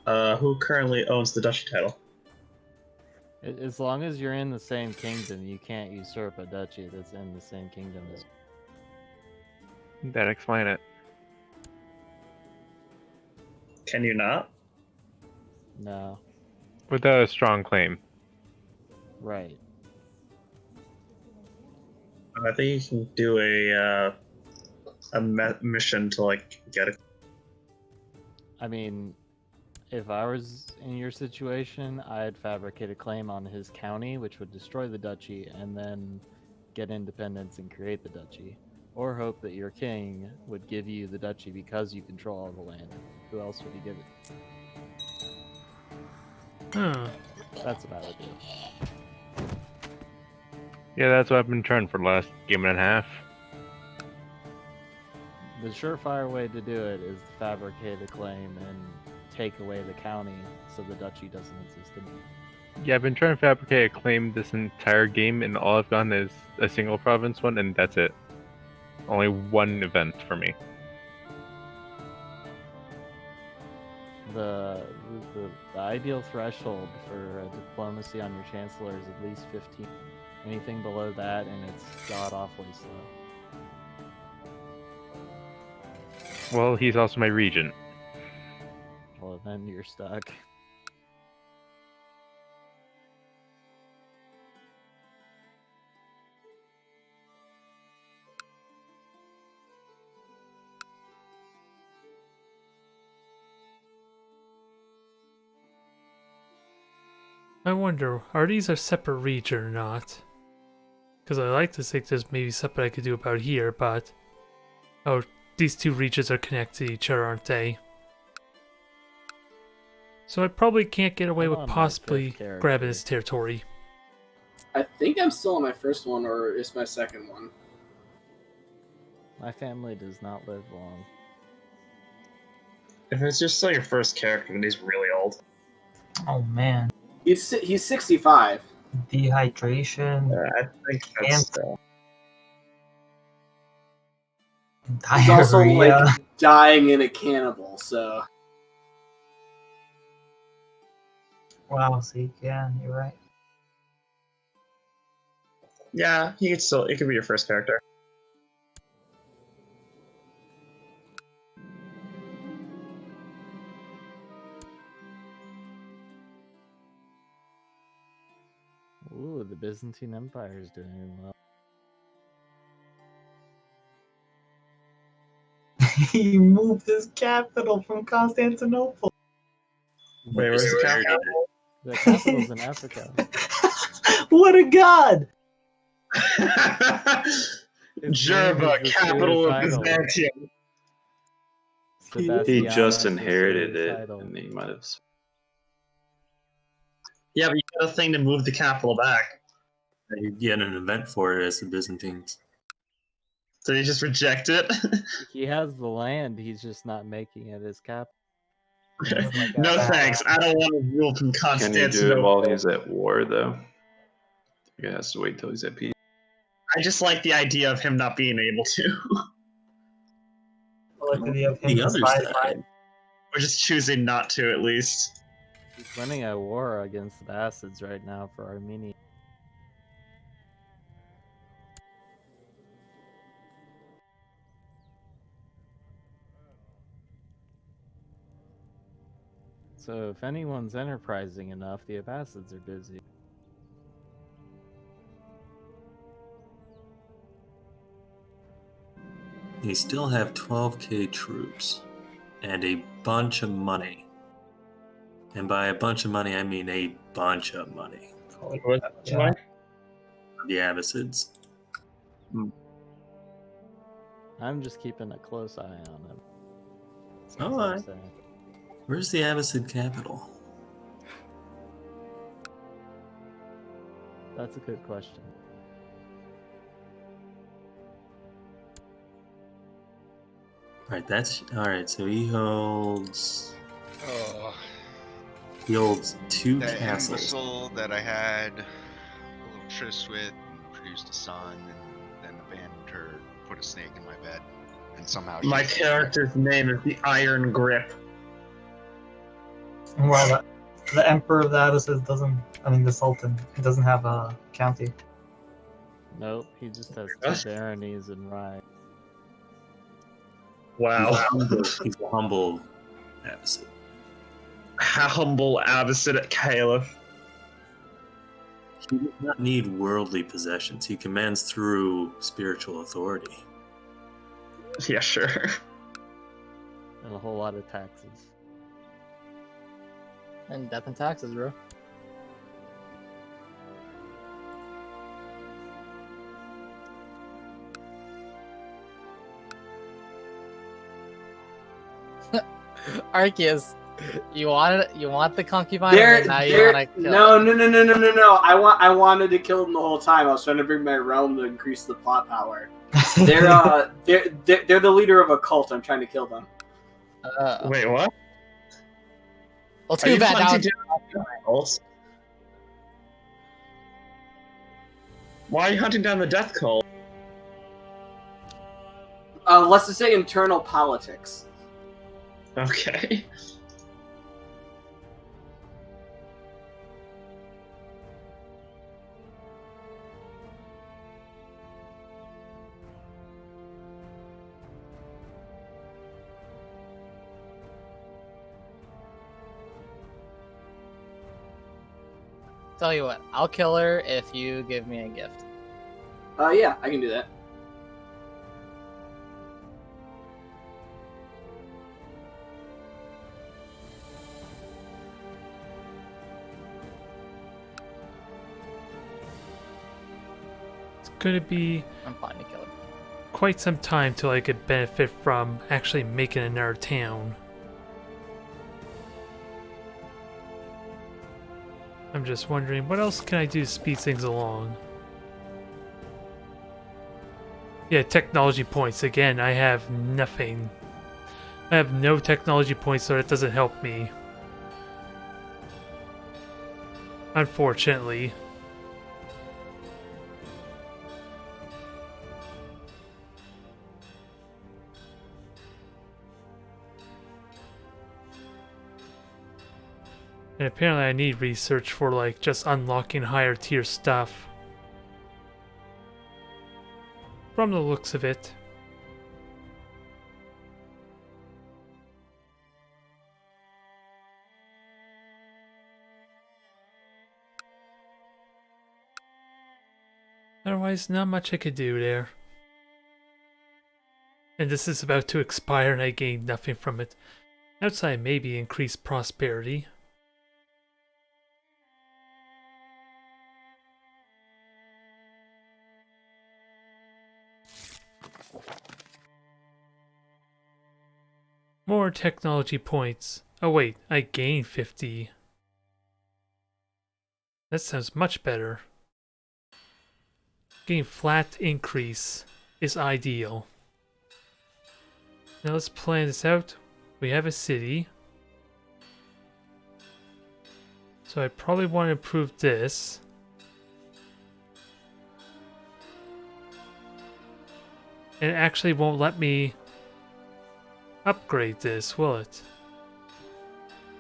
Who currently owns the duchy title? As long as you're in the same kingdom, you can't usurp a duchy that's in the same kingdom as. That explain it. Can you not? No. Without a strong claim. Right. I think you can do a mission to like get it. I mean, if I was in your situation, I'd fabricate a claim on his county, which would destroy the duchy, and then get independence and create the duchy. Or hope that your king would give you the duchy because you control all the land. Who else would he give it? That's what I would do. Yeah, that's what I've been trying for the last game and a half. The surefire way to do it is to fabricate a claim and take away the county so the duchy doesn't exist anymore. Yeah, I've been trying to fabricate a claim this entire game, and all I've gotten is a single province one, and that's it. Only one event for me. The ideal threshold for diplomacy on your chancellor is at least 15. Anything below that, and it's god-awfully slow. Well, he's also my regent. Well, then you're stuck. I wonder, are these a separate region or not? Because I like to think there's maybe something I could do about here, but... Oh, these 2 regions are connected to each other, aren't they? So I probably can't get away I'm with on my possibly fifth character. grabbing his territory. I think I'm still on my first one, or it's my second one. My family does not live long. If it's just your first character, then he's really old. Oh man. He's 65. Dehydration. I think that's He's also Diarrhea. like dying in a cannibal, so. Wow, see, yeah, you're right. Yeah, it could be your first character. Ooh, the Byzantine Empire is doing well. He moved his capital from Constantinople. Wait, where's the capital? The capital's in Africa. What a god! Jerba, is the capital of suicidal. Byzantium. He just Sebastianus is inherited it, suicidal. and he might have. Yeah, but you got a thing to move the capital back. You get an event for it as the Byzantines. So you just reject it? He has the land, he's just not making it his capital. No thanks, I don't want to rule from Can Constantinople. he do it while he's at war, though? He has to wait till he's at peace. I just like the idea of him not being able to. I like the idea of him The other deciding. side. Or just choosing not to, at least. He's winning a war against the Abbasids right now for Armenia. So if anyone's enterprising enough, the Abbasids are busy. They still have 12k troops and a bunch of money. And by a bunch of money, I mean a bunch of money. Yeah. The Abbasids. I'm just keeping a close eye on him. That's Oh, all I'm I- saying. Where's the Abbasid capital? That's a good question. Right, that's alright, so he holds Oh, he holds 2 that castles. imbecile that I had a little tryst with and produced a son, and then abandoned her, put a snake in my bed, and somehow My used it. character's name is the Iron Grip. Well, the Emperor of the Abbasids doesn't, I mean the Sultan, he doesn't have a county. Nope, he just has Yes. 2 baronies and Rye. Wow. He's a humble Abbasid. Humble Abbasid Caliph. He does not need worldly possessions. He commands through spiritual authority. Yeah, sure. And a whole lot of taxes. And death and taxes, bro. Arceus, you want the concubine, and now you want to kill No. I wanted to kill them the whole time. I was trying to bring my realm to increase the plot power. They're the leader of a cult. I'm trying to kill them. Wait, what? Well, Are too you bad. Now hunting down cults? Why are you hunting down the death cult? Let's just say internal politics. Okay. tell you what, I'll kill her if you give me a gift. Yeah, I can do that. It's going to be I'm fine to kill her. quite some time till I could benefit from actually making another town. I'm just wondering, what else can I do to speed things along? Yeah, technology points. Again, I have nothing. I have no technology points, so that doesn't help me. Unfortunately. And apparently I need research for, like, just unlocking higher tier stuff. From the looks of it. Otherwise, not much I could do there. And this is about to expire and I gained nothing from it. Outside maybe increased prosperity. More technology points. Oh wait, I gained 50. That sounds much better. Getting flat increase is ideal. Now let's plan this out. We have a city. So I probably want to improve this. And it actually won't let me upgrade this, will it?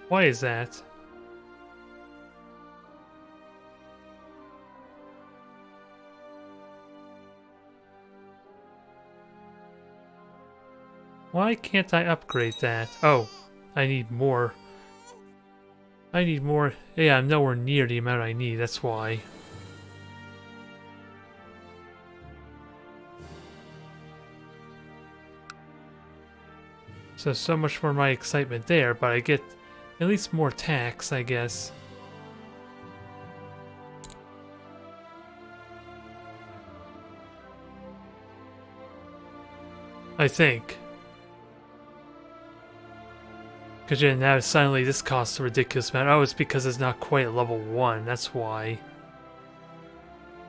Why is that? Why can't I upgrade that? Oh, I need more. I need more. Yeah, I'm nowhere near the amount I need, that's why. So much for my excitement there, but I get at least more tax, I guess. I think. Because yeah, now suddenly this costs a ridiculous amount. Oh, it's because it's not quite at level 1, that's why.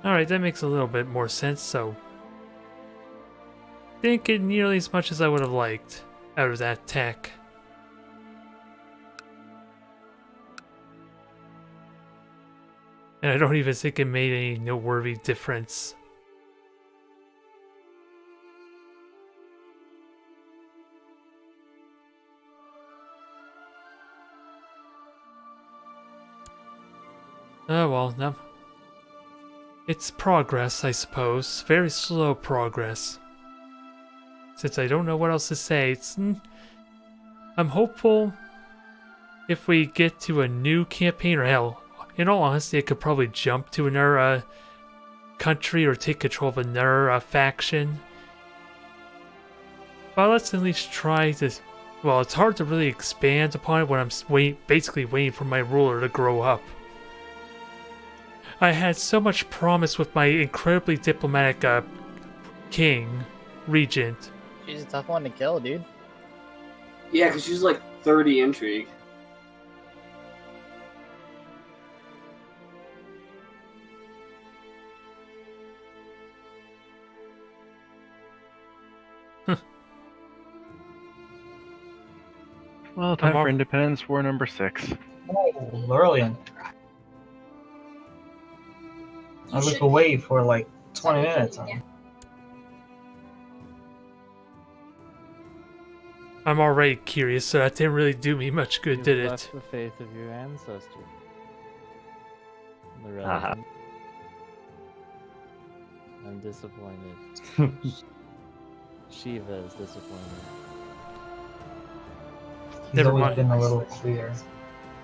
Alright, that makes a little bit more sense, so... Didn't get nearly as much as I would have liked out of that tech. And I don't even think it made any noteworthy difference. Oh well, no. It's progress, I suppose. Very slow progress. Since I don't know what else to say, it's... I'm hopeful if we get to a new campaign, or hell, in all honesty, I could probably jump to another country or take control of another faction. But let's at least try to... Well, it's hard to really expand upon it when I'm basically waiting for my ruler to grow up. I had so much promise with my incredibly diplomatic king, regent. She's a tough one to kill, dude. Yeah, because she's like 30 intrigue. Well, time for Independence War number 6. Oh, Lurlian. I look away for like 20 minutes. I'm already curious, so that didn't really do me much good, did it? Left the faith of your ancestor. The Haha. religion. I'm disappointed. Shiva is disappointed. He's always been a little clear.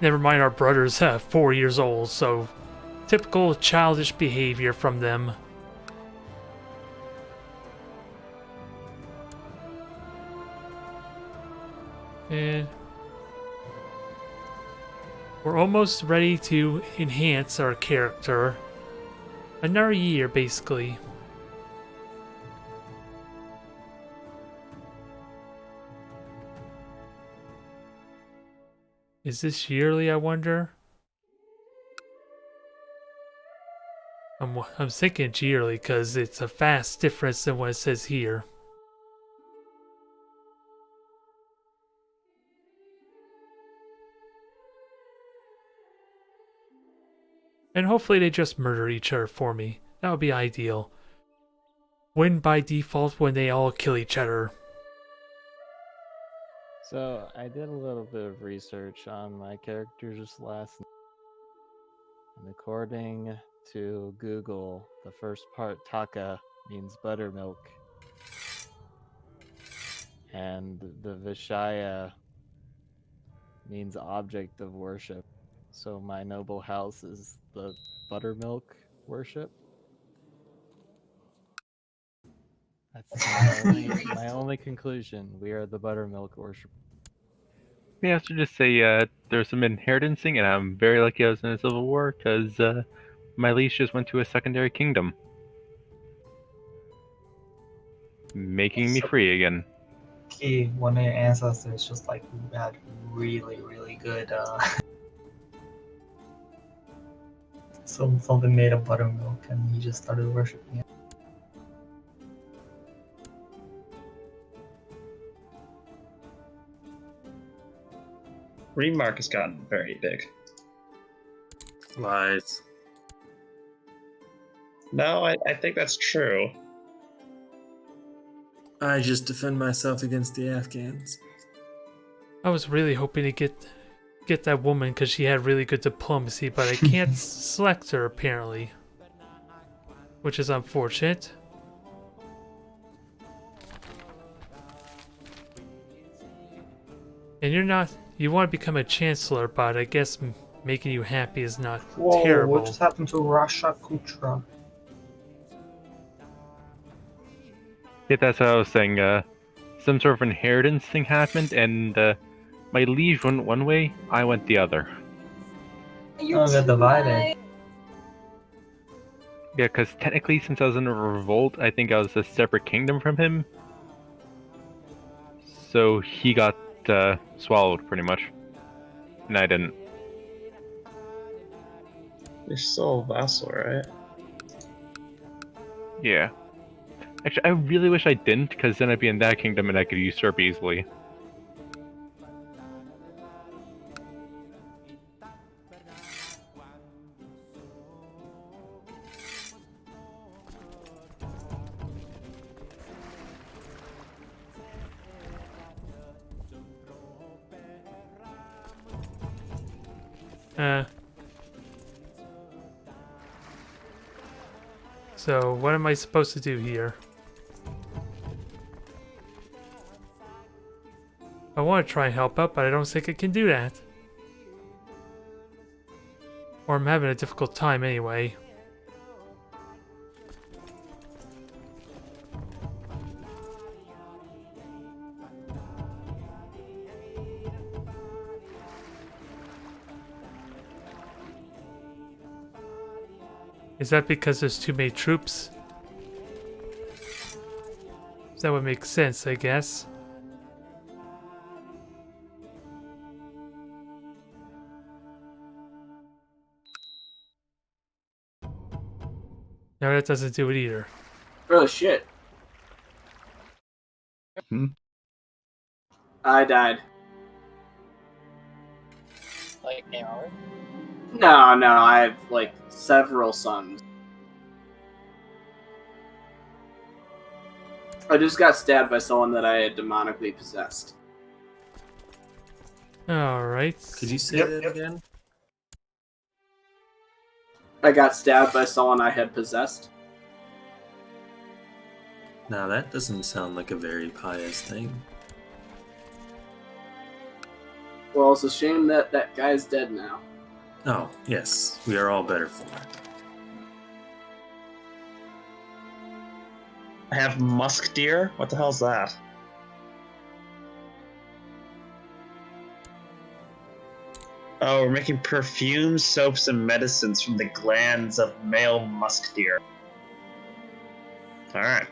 Never mind, our brother's 4 years old, so typical childish behavior from them. And we're almost ready to enhance our character. Another year, basically. Is this yearly, I wonder? I'm thinking it's yearly because it's a vast difference than what it says here. And hopefully they just murder each other for me. That would be ideal. Win by default when they all kill each other. So I did a little bit of research on my characters last night, and according to Google, the first part Taka means buttermilk, and the Vishaya means object of worship. So my noble house is the buttermilk worship. That's my only conclusion. We are the buttermilk worship. Yeah, so just say there's some inheritanceing, and I'm very lucky I was in a civil war because my lease just went to a secondary kingdom, making me free again. Key, one of your ancestors just like had really, really good something made of buttermilk, and he just started worshiping it. Remark has gotten very big. Lies. No, I think that's true. I just defend myself against the Afghans. I was really hoping to get that woman because she had really good diplomacy, but I can't select her apparently, which is unfortunate. And you want to become a chancellor, but I guess making you happy is not terrible. What just happened to Rasha Kutra? Yeah, that's what I was saying. Some sort of inheritance thing happened, and my liege went one way, I went the other. Oh, got divided. Yeah, because technically, since I was in a revolt, I think I was a separate kingdom from him. So he got swallowed, pretty much. And I didn't. You're still a vassal, right? Yeah. Actually, I really wish I didn't, because then I'd be in that kingdom and I could usurp easily. So what am I supposed to do here? I want to try and help out, but I don't think I can do that. Or I'm having a difficult time anyway. Is that because there's too many troops? That would make sense, I guess. No, that doesn't do it either. Oh shit. I died. Like game over? No, I have like several sons. I just got stabbed by someone that I had demonically possessed. Alright. Could you say that again? I got stabbed by someone I had possessed. Now that doesn't sound like a very pious thing. Well, it's a shame that that guy's dead now. Oh, yes. We are all better for it. I have musk deer? What the hell's that? Oh, we're making perfumes, soaps, and medicines from the glands of male musk deer. Alright.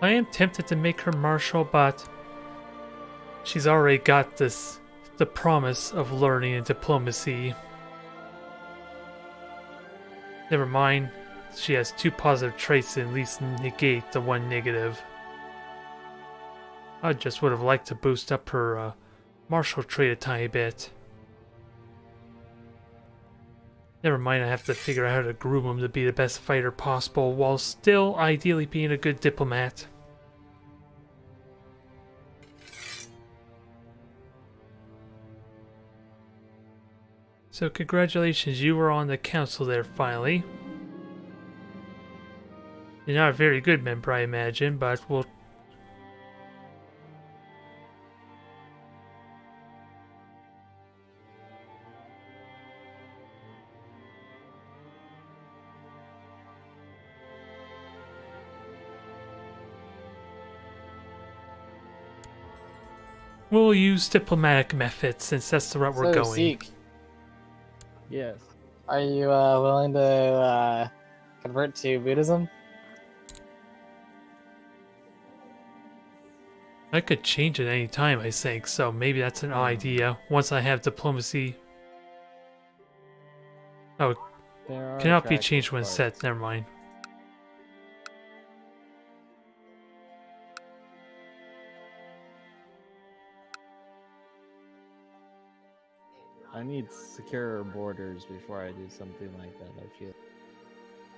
I am tempted to make her marshal, but she's already got the promise of learning and diplomacy. Never mind, she has 2 positive traits that at least negate the 1 negative. I just would have liked to boost up her martial trait a tiny bit. Never mind, I have to figure out how to groom him to be the best fighter possible while still ideally being a good diplomat. So congratulations, you were on the council there finally. You're not a very good member, I imagine, but we'll use diplomatic methods since that's the route we're going. Seek, Yes. are you willing to convert to Buddhism? I could change it any time, I think, so maybe that's an idea. Once I have diplomacy. Oh, cannot be changed when set, never mind. I need secure borders before I do something like that, I feel.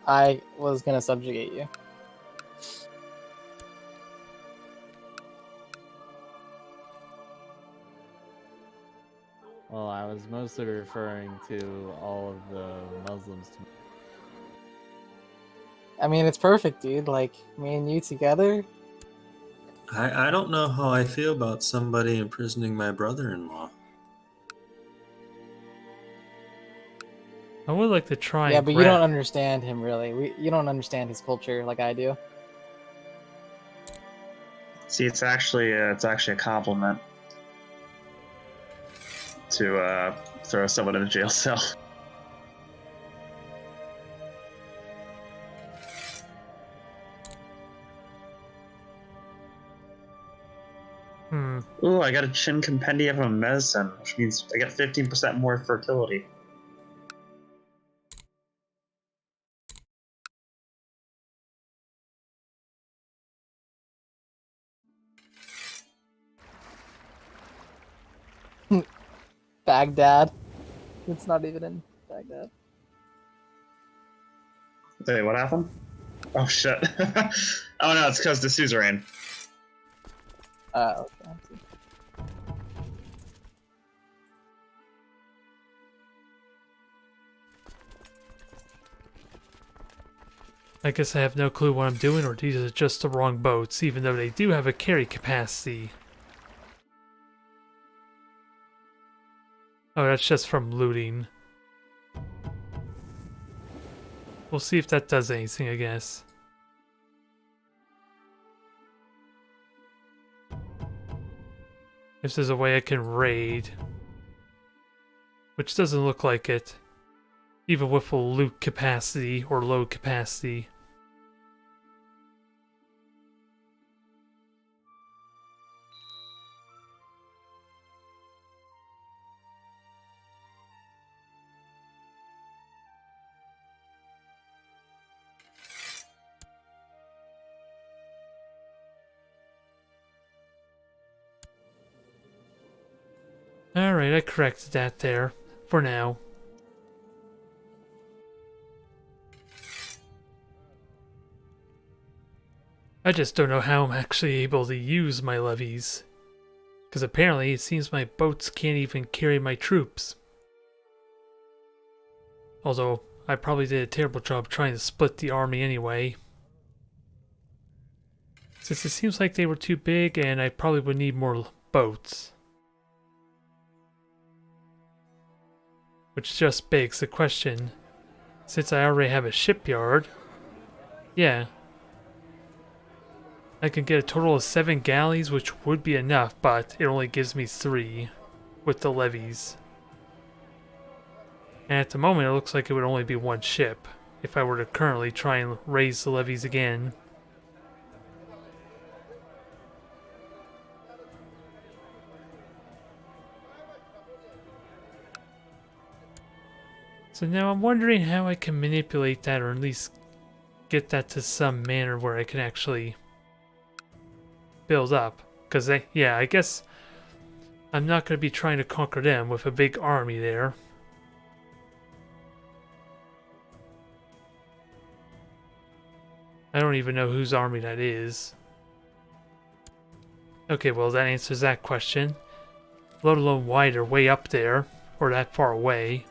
I was gonna subjugate you. Well, I was mostly referring to all of the Muslims. I mean, it's perfect, dude. Like, me and you together. I don't know how I feel about somebody imprisoning my brother-in-law. I would like to try. Yeah, but you don't understand him really. You don't understand his culture like I do. See, it's actually a compliment to throw someone in a jail cell. Ooh, I got a Chin Compendium of Medicine, which means I get 15% more fertility. Baghdad. It's not even in Baghdad. Wait, what happened? Oh shit. Oh no, it's because the suzerain. Okay. I guess I have no clue what I'm doing, or these are just the wrong boats, even though they do have a carry capacity. Oh, that's just from looting. We'll see if that does anything, I guess. If there's a way I can raid. Which doesn't look like it. Even with a loot capacity or load capacity. Alright, I corrected that there. For now. I just don't know how I'm actually able to use my levies. Because apparently it seems my boats can't even carry my troops. Although, I probably did a terrible job trying to split the army anyway. Since it seems like they were too big and I probably would need more boats. Which just begs the question, since I already have a shipyard, yeah, I can get a total of 7 galleys, which would be enough, but it only gives me 3 with the levies. And at the moment it looks like it would only be 1 ship, if I were to currently try and raise the levies again. So now I'm wondering how I can manipulate that, or at least get that to some manner where I can actually build up. Because, yeah, I guess I'm not going to be trying to conquer them with a big army there. I don't even know whose army that is. Okay, well that answers that question. Let alone why they're way up there, or that far away.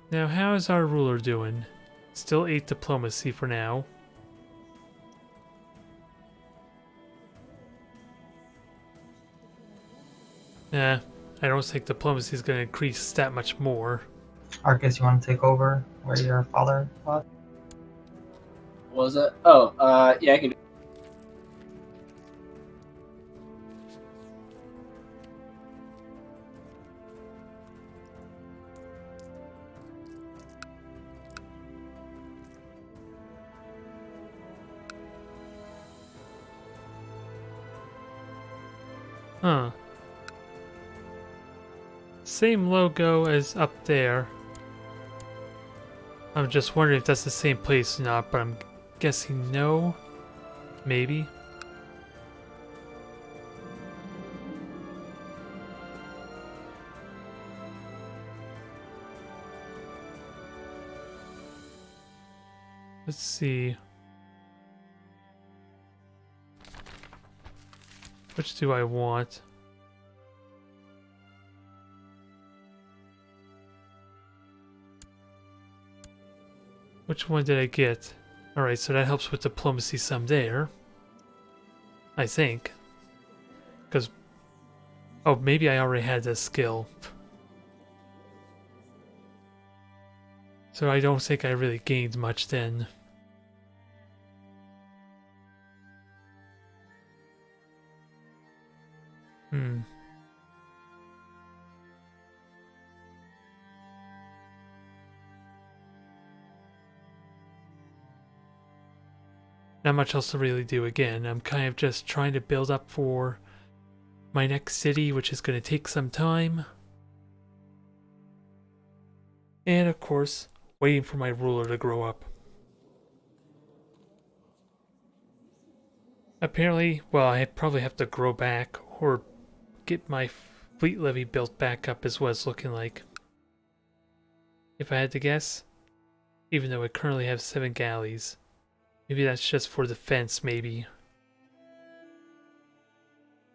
Now, how is our ruler doing? Still 8 diplomacy for now. I don't think diplomacy is going to increase that much more. Arcus, you want to take over where your father was? What was it? Oh, yeah, I can. Huh. Same logo as up there. I'm just wondering if that's the same place or not, but I'm guessing no. Maybe. Let's see. Which do I want? Which one did I get? Alright, so that helps with diplomacy some there. I think. Because... oh, maybe I already had this skill. So I don't think I really gained much then. Not much else to really do again. I'm kind of just trying to build up for my next city, which is going to take some time. And of course, waiting for my ruler to grow up. Apparently, well, I probably have to grow back or get my fleet levy built back up is what it's looking like. If I had to guess, even though I currently have 7 galleys. Maybe that's just for defense, maybe.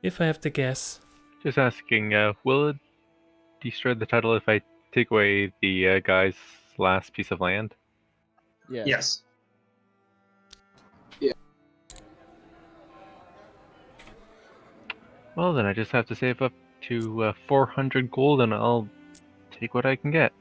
If I have to guess. Just asking, will it destroy the title if I take away the guy's last piece of land? Yes. Yeah. Well, then I just have to save up to 400 gold and I'll take what I can get.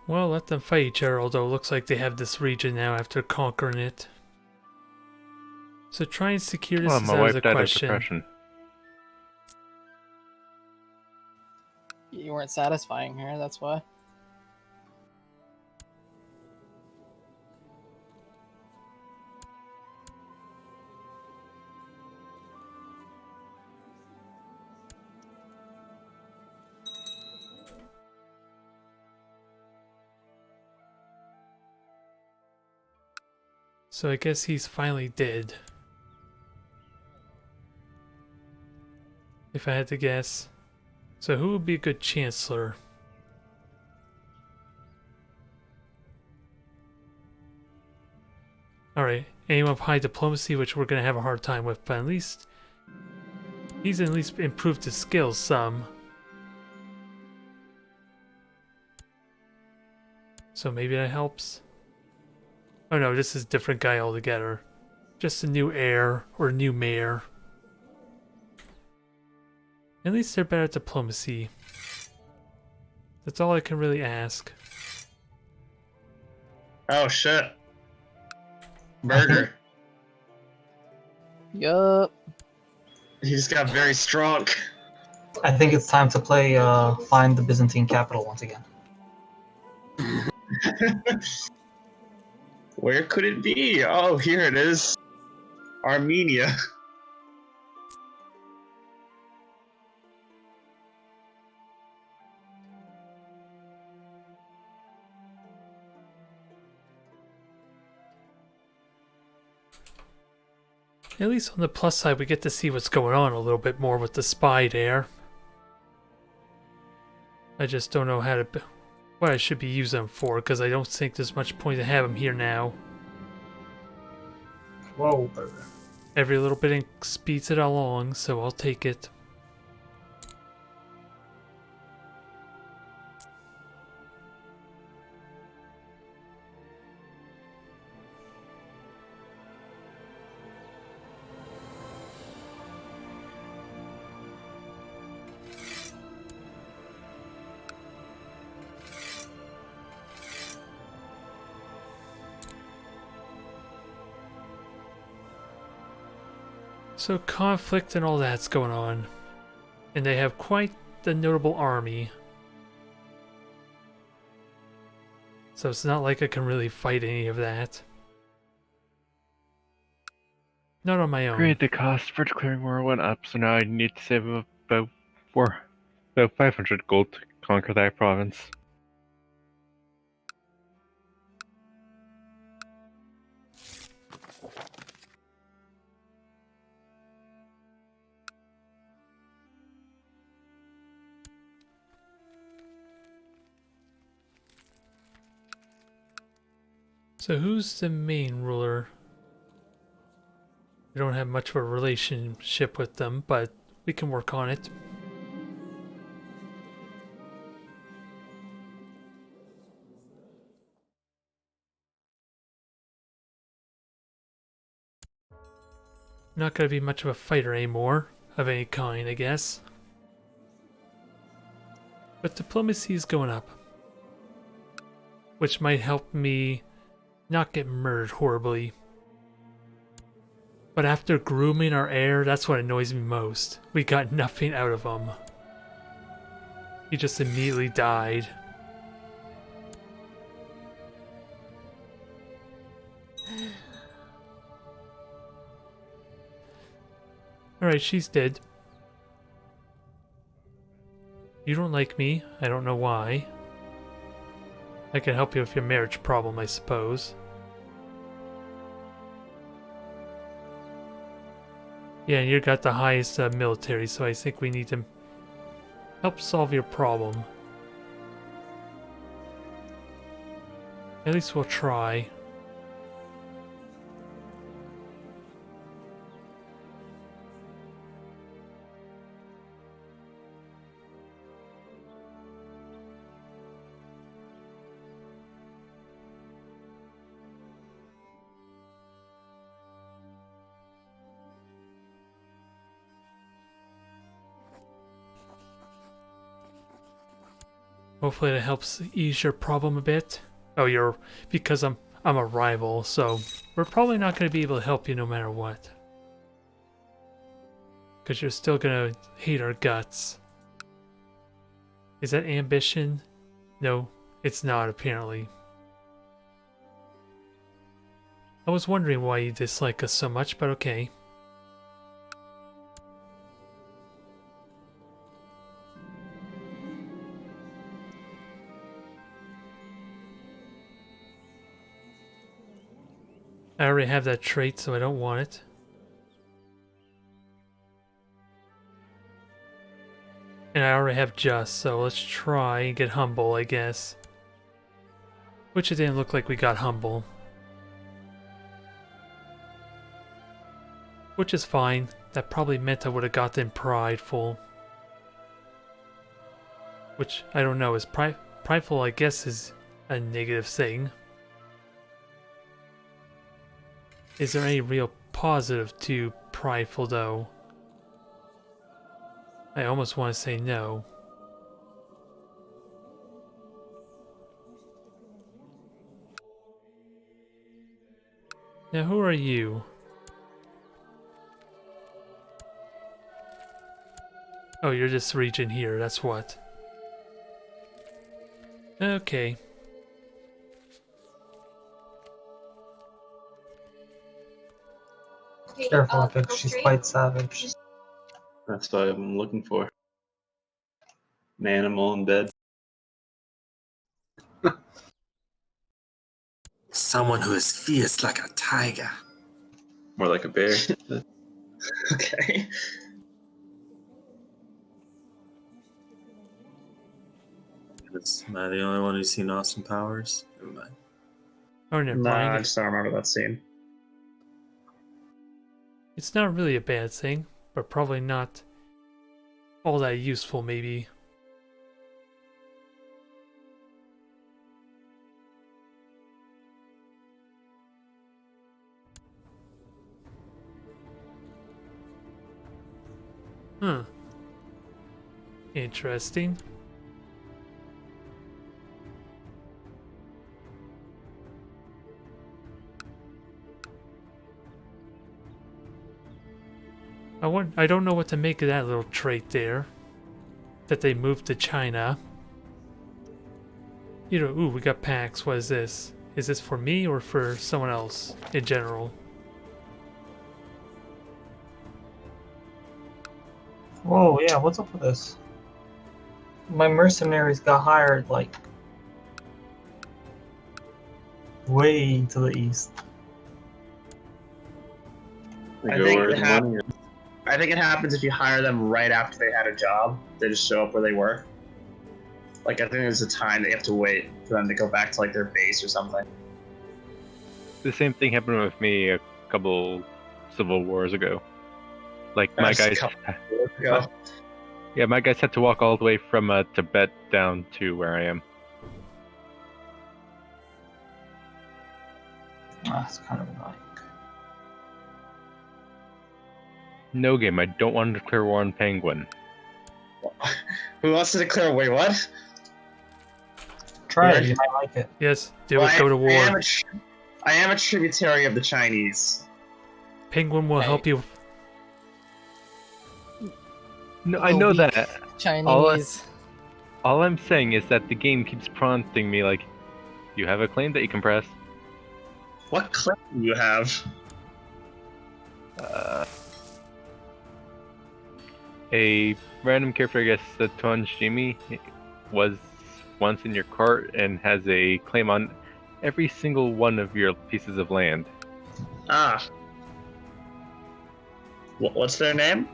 Well, let them fight each other, although it looks like they have this region now after conquering it. So try and secure this is out of the question. You weren't satisfying her, that's why. So I guess he's finally dead. If I had to guess. So who would be a good chancellor? Alright, anyone of high diplomacy, which we're going to have a hard time with, but at least he's at least improved his skills some. So maybe that helps. Oh no, this is a different guy altogether. Just a new heir or a new mayor. At least they're better at diplomacy. That's all I can really ask. Oh shit. Burger. Yup. He just got very strong. I think it's time to play Find the Byzantine Capital once again. Where could it be? Oh, here it is. Armenia. At least on the plus side, we get to see what's going on a little bit more with the spy there. I just don't know what I should be using them for, because I don't think there's much point to have them here now. Whoa. Every little bit speeds it along, so I'll take it. So conflict and all that's going on. And they have quite the notable army. So it's not like I can really fight any of that. Not on my own. Great, the cost for declaring war went up, so now I need to save about 500 gold to conquer that province. So who's the main ruler? We don't have much of a relationship with them, but we can work on it. Not gonna be much of a fighter anymore, of any kind, I guess. But diplomacy is going up, which might help me not get murdered horribly. But after grooming our heir, that's what annoys me most. We got nothing out of him. He just immediately died. Alright, she's dead. You don't like me. I don't know why. I can help you with your marriage problem, I suppose. Yeah, and you got the highest military, so I think we need to help solve your problem. At least we'll try. Hopefully that helps ease your problem a bit. Oh, because I'm a rival, so we're probably not going to be able to help you no matter what. Because you're still going to hate our guts. Is that ambition? No, it's not apparently. I was wondering why you dislike us so much, but okay. I already have that trait, so I don't want it. And I already have just, so let's try and get humble, I guess. Which it didn't look like we got humble. Which is fine. That probably meant I would have gotten prideful. Which, I don't know, is prideful, I guess, is a negative thing. Is there any real positive to prideful, though? I almost want to say no. Now, who are you? Oh, you're this region here, that's what. Okay. Careful, Epic. She's quite savage. That's what I'm looking for. An animal in bed. Someone who is fierce like a tiger. More like a bear. Okay. Am I the only one who's seen Austin Powers? Never mind. Oh, never Nah, I mind. just don't remember that scene. It's not really a bad thing, but probably not all that useful, maybe. Huh. Interesting. I don't know what to make of that little trait there. That they moved to China. You know, ooh, we got packs. What is this? Is this for me or for someone else in general? Whoa, yeah, what's up with this? My mercenaries got hired, like, way to the east. I think it happens if you hire them right after they had a job. They just show up where they work. Like, I think there's a time that you have to wait for them to go back to, like, their base or something. The same thing happened with me a couple civil wars ago. Like, my guys... Yeah, my guys had to walk all the way from Tibet down to where I am. That's kind of annoying. No game, I don't want to declare war on Penguin. Who wants to declare? Wait, what? Try it, you might like it. Yes, do it, go to war. I am a tributary of the Chinese. Penguin will help you. No, I know that. Chinese. All I'm saying is that the game keeps prompting me, like, you have a claim that you can press. What claim do you have? A random character, I guess, the Tonjimi, was once in your cart and has a claim on every single one of your pieces of land. Ah. What's their name?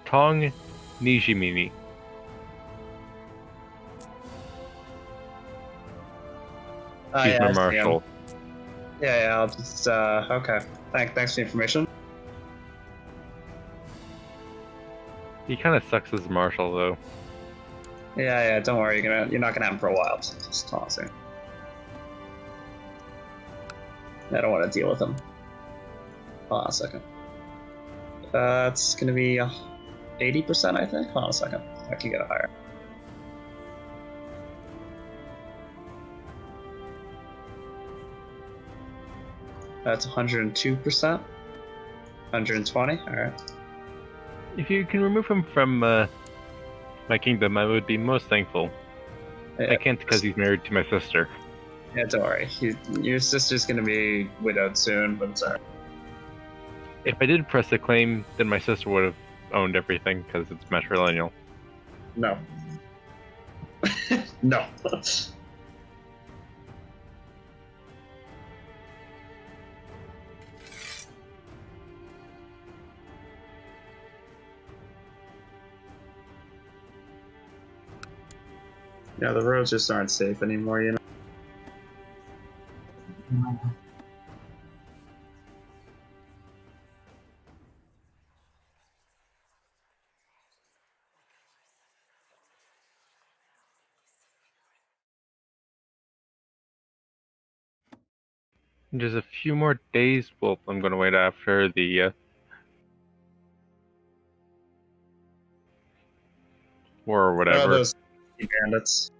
Tong Nijimini. He's my marshal. Yeah, I'll just, okay. Thanks for the information. He kind of sucks as a marshal, though. Yeah, don't worry, you're not gonna have him for a while, so just toss him. I don't want to deal with him. Hold on a second. It's gonna be 80%, I think? Hold on a second. I can get it higher. That's 102%. 120, alright. If you can remove him from my kingdom, I would be most thankful. Yeah. I can't because he's married to my sister. Yeah, don't worry. Your sister's gonna be widowed soon, but it's alright. If I did press the claim, then my sister would have owned everything because it's matrilineal. No. No. Yeah, the roads just aren't safe anymore, you know? Just a few more days. Well, I'm going to wait after the war or whatever. Oh, those bandits.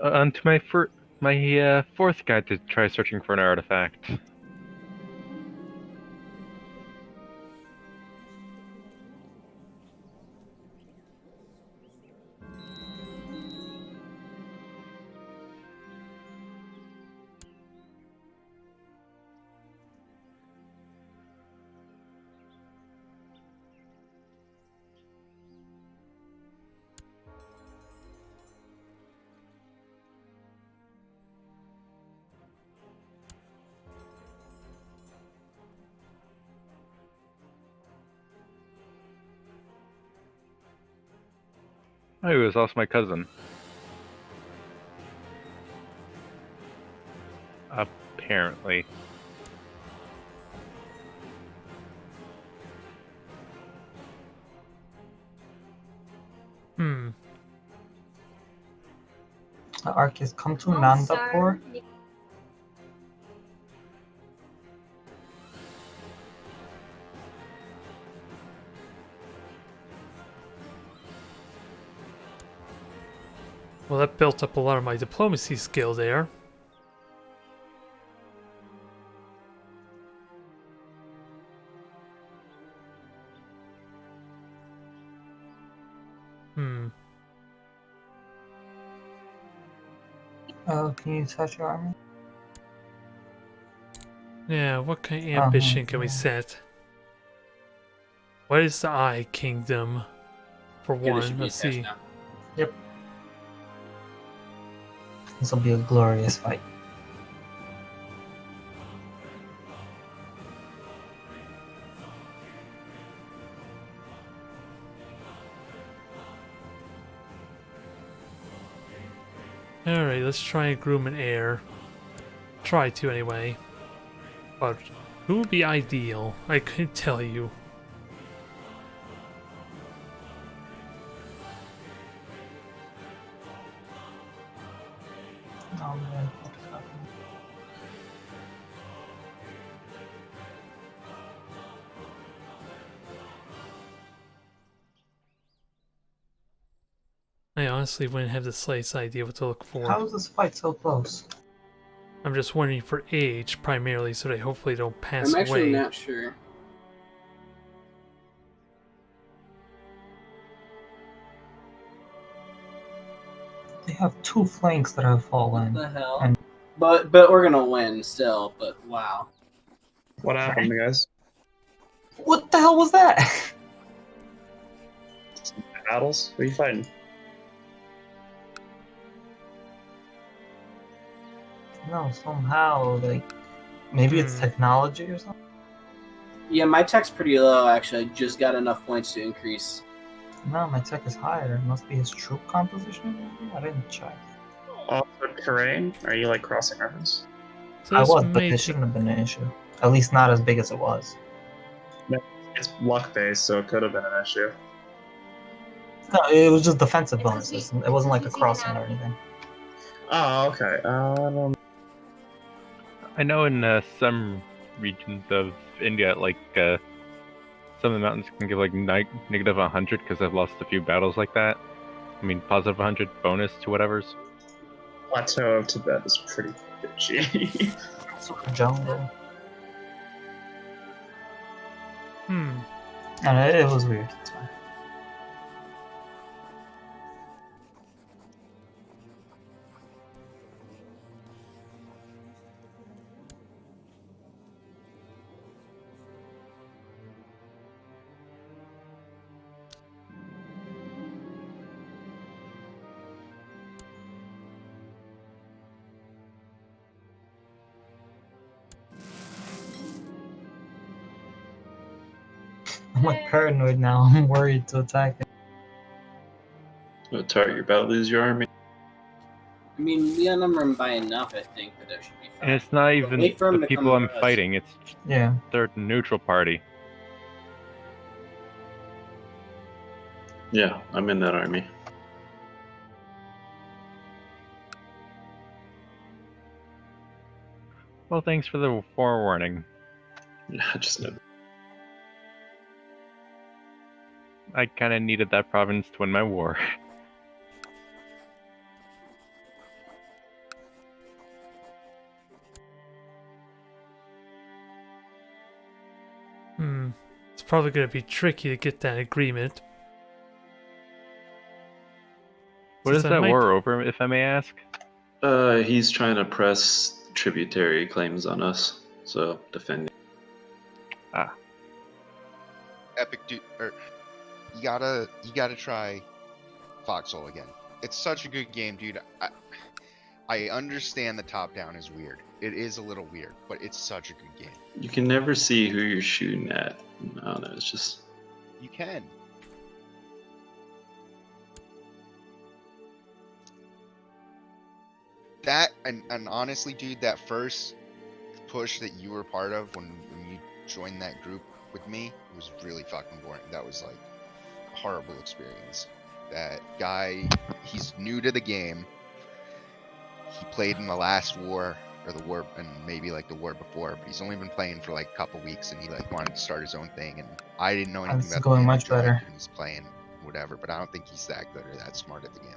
On to my fourth guide to try searching for an artifact. Oh, he was also my cousin. Apparently. Arceus, come to Nandapur. Well, that built up a lot of my diplomacy skill there. Oh, can you touch your army? Yeah, what kind of ambition can we set? What is the Eye Kingdom? For one, let's see. Now. Yep. This will be a glorious fight. Alright, let's try and groom an heir. Try to anyway. But who would be ideal? I couldn't tell you. Oh man, what's happening? I honestly wouldn't have the slightest idea what to look for. How is this fight so close? I'm just wondering for age, primarily, so they hopefully don't pass I'm actually away. not sure. They have 2 flanks that have fallen. What the hell? And But we're gonna win still. But wow. What happened, guys? what the hell was that? Battles? What are you fighting? No, somehow, like, maybe it's technology or something? Yeah, my tech's pretty low actually. I just got enough points to increase. No, my tech is higher. It must be his troop composition, maybe? I didn't check. Also, terrain? Are you like crossing rivers? So I this was, but may this shouldn't have been an issue. At least not as big as it was. No, it's luck based, so it could have been an issue. No, it was just defensive bonuses. It wasn't like a crossing or anything. Oh, okay. I know in some regions of India, like some of the mountains can give like negative 100 because I've lost a few battles like that. I mean, positive 100 bonus to whatever's. Plateau of Tibet is pretty bitchy. Sort of jungle. Hmm. And it was weird. It's fine. I'm like paranoid now. I'm worried to attack it. Target, you're about to lose your army. I mean, we outnumber him by enough, I think, but that should be fine. And it's not even wait for him the to people come I'm to us. fighting, it's third neutral party. Yeah, I'm in that army. Well, thanks for the forewarning. Yeah, I just know. I kind of needed that province to win my war. It's probably going to be tricky to get that agreement. What is that war over, if I may ask? He's trying to press tributary claims on us, so defending. Epic dude, or you gotta try Foxhole again. It's such a good game, dude. I understand the top down is weird. It is a little weird, but it's such a good game. You can never see who you're shooting at. I don't know, it's just... You can. that and honestly, dude, that first push that you were part of when you joined that group with me was really fucking boring. That was like a horrible experience. That guy, he's new to the game. He played in the last war or the war and maybe like the war before, but he's only been playing for like a couple weeks and he like wanted to start his own thing and I didn't know anything It's about going the game. much better. And he's playing whatever, but I don't think he's that good or that smart at the game.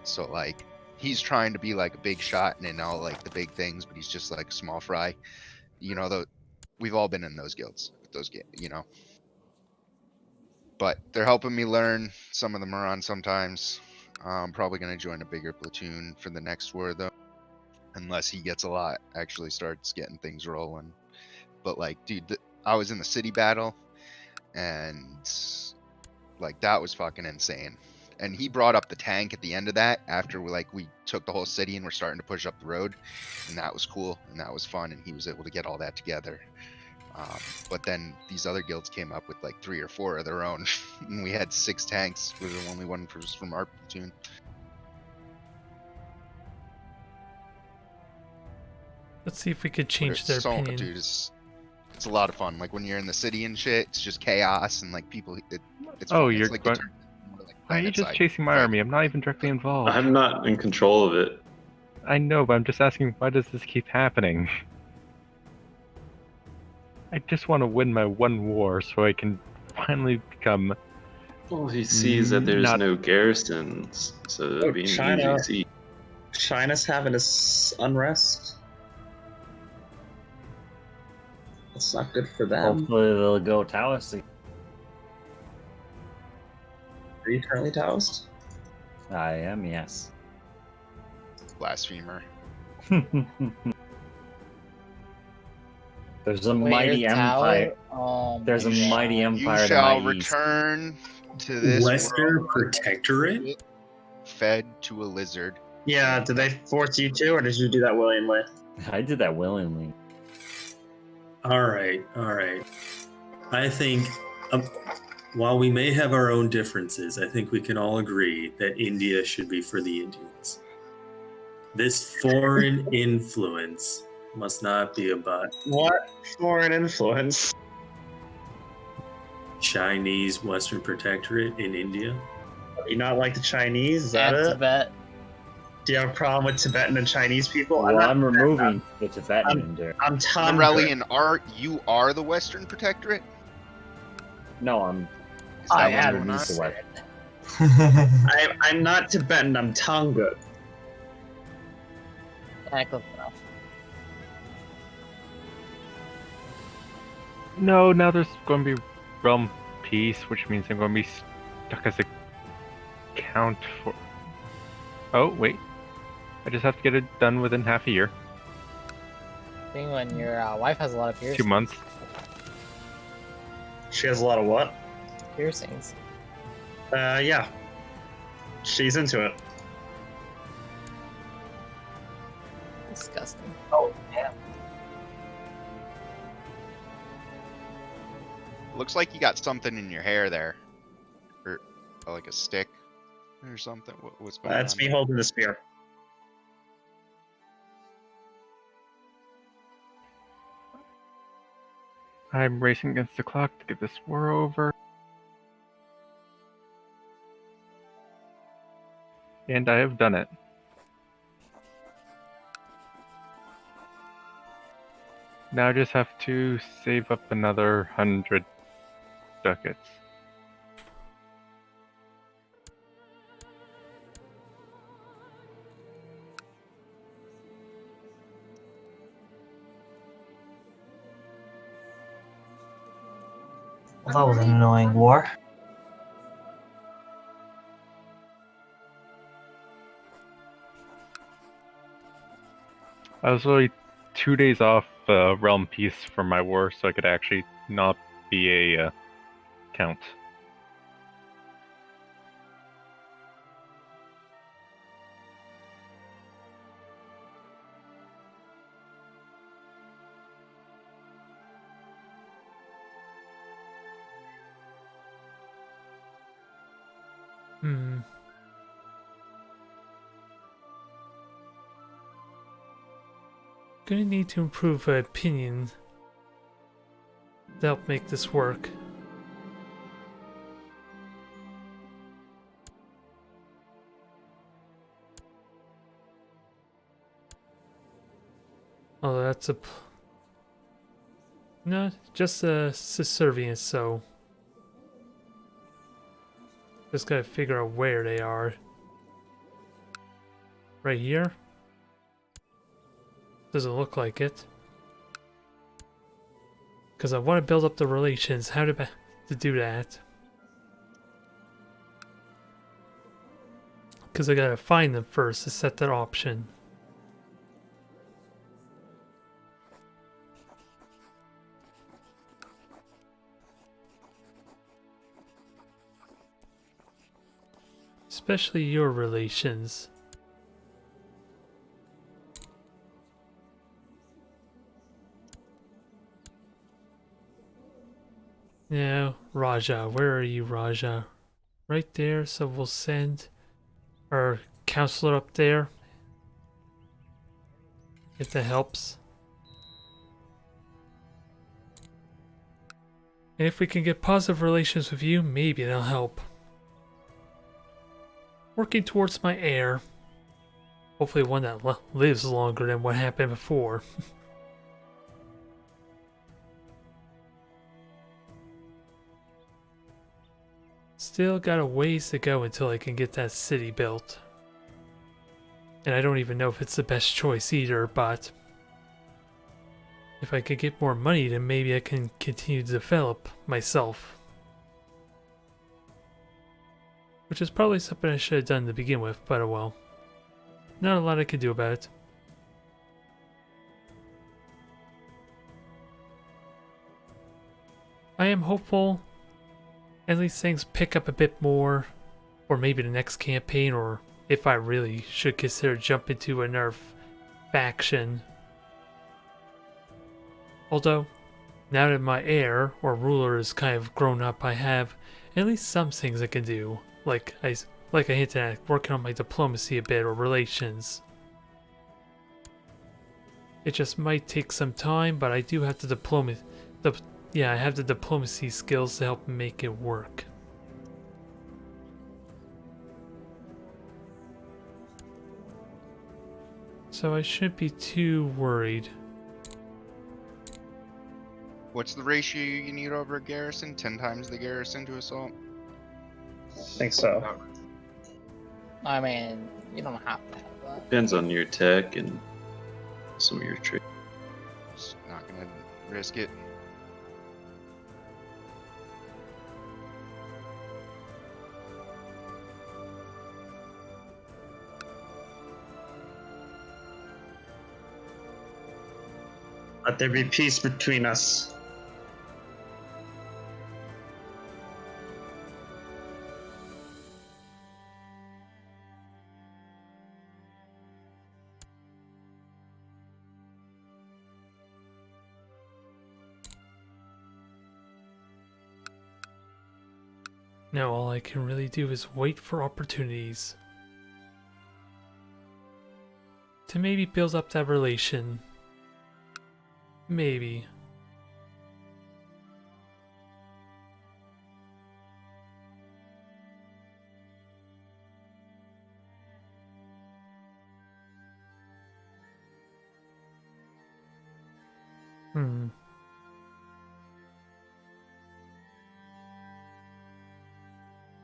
So like he's trying to be like a big shot and in all like the big things, but he's just like a small fry. You know, though we've all been in those guilds with those you know. But they're helping me learn. Some of them are on sometimes. I'm probably gonna join a bigger platoon for the next war though. Unless he gets a lot, actually starts getting things rolling. But like, dude, I was in the city battle and like that was fucking insane. And he brought up the tank at the end of that after we took the whole city and we're starting to push up the road, and that was cool and that was fun and he was able to get all that together. But then these other guilds came up with like 3 or 4 of their own and we had 6 tanks. We were the only one from our platoon. Let's see if we could change their opinion. Dude, it's a lot of fun. Like when you're in the city and shit, it's just chaos and like people. It's Oh, fun. you're it's like going. Why are you just chasing my army? I'm not even directly involved. I'm not in control of it. I know, but I'm just asking, why does this keep happening? I just want to win my one war so I can finally become. Well, he sees that there's no garrisons, so it'll be an China. easy siege. China's having this unrest. That's not good for them. Hopefully they'll go Taoist. Are you currently Taoist? I am, yes. Blasphemer. There's a mighty empire. There's a mighty empire. You shall to my east. return to this Western world, Protectorate? fed to a lizard. Yeah, did they force you to, or did you do that willingly? I did that willingly. All right. I think, while we may have our own differences, I think we can all agree that India should be for the Indians. This foreign influence must not be about What foreign influence? Chinese Western Protectorate in India. You not like the Chinese? Is that it? Tibet. Do you have a problem with Tibetan and Chinese people? Well, I'm removing the Tibetan in there. I'm Tom. Aurelian, you are the Western Protectorate? No, I'm. I am am the West. I'm not Tibetan. I'm Tonga. Close enough. No, now there's going to be realm peace, which means I'm going to be stuck as a count for. Oh wait, I just have to get it done within half a year. Being when your wife has a lot of piercings. 2 months. She has a lot of what? Piercings. Yeah. She's into it. Disgusting. Oh, yeah. Looks like you got something in your hair there, or like a stick or something. What's going on? That's me holding the spear. I'm racing against the clock to get this war over. And I have done it. Now I just have to save up another 100 ducats. Well, that was an annoying war. I was really 2 days off realm peace from my war, so I could actually not be a count. Gonna need to improve opinion to help make this work. Oh, that's a... No, just a subservience, so... Just gotta figure out where they are. Right here? Doesn't look like it. Because I want to build up the relations. How to do that? Because I gotta find them first to set that option. Especially your relations. Now, Raja, where are you, Raja? Right there, so we'll send our counselor up there. If that helps. And if we can get positive relations with you, maybe that'll help. Working towards my heir. Hopefully one that lives longer than what happened before. Still got a ways to go until I can get that city built. And I don't even know if it's the best choice either, but... if I could get more money, then maybe I can continue to develop myself. Which is probably something I should have done to begin with, but oh well. Not a lot I can do about it. I am hopeful at least things pick up a bit more, or maybe the next campaign, or if I really should consider jumping to another faction. Although, now that my heir or ruler is kind of grown up, I have at least some things I can do, like I hinted at, working on my diplomacy a bit or relations. It just might take some time, but I do have the I have the diplomacy skills to help make it work. So I shouldn't be too worried. What's the ratio you need over a garrison? 10 times the garrison to assault? I think so. I mean, you don't have to have that. Depends on your tech and some of your tricks. Just not gonna risk it. Let there be peace between us. Now all I can really do is wait for opportunities to maybe build up that relation. Maybe.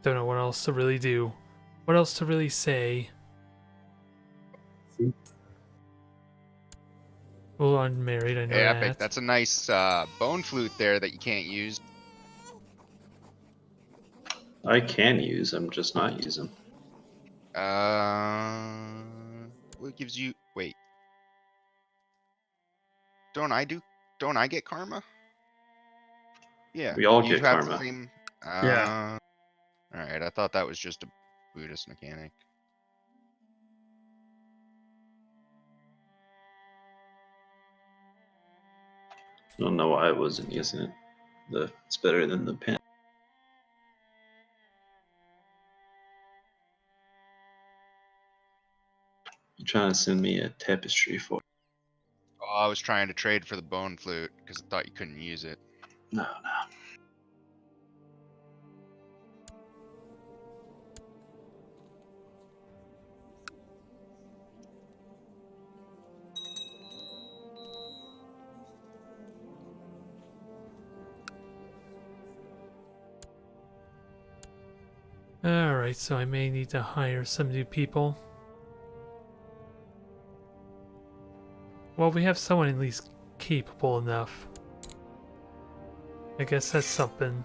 Don't know what else to really do. What else to really say? Well, I'm married, I know Hey, that. Epic, that's a nice bone flute there that you can't use. I can use them, just not use them. What gives you... Wait. Don't I get karma? Yeah. We all you get have karma. The same... Yeah. Alright, I thought that was just a Buddhist mechanic. I don't know why I wasn't using it. It's better than the pen. You trying to send me a tapestry for? was trying to trade for the bone flute because I thought you couldn't use it. No. Alright, so I may need to hire some new people. Well, we have someone at least capable enough. I guess that's something.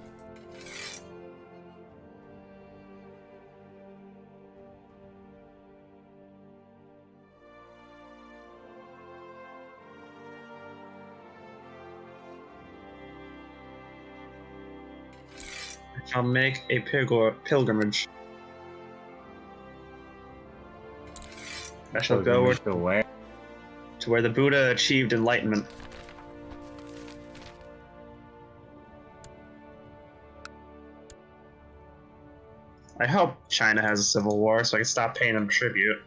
I'll make a pilgrimage. I shall go to where? to where the Buddha achieved enlightenment. I hope China has a civil war so I can stop paying them tribute.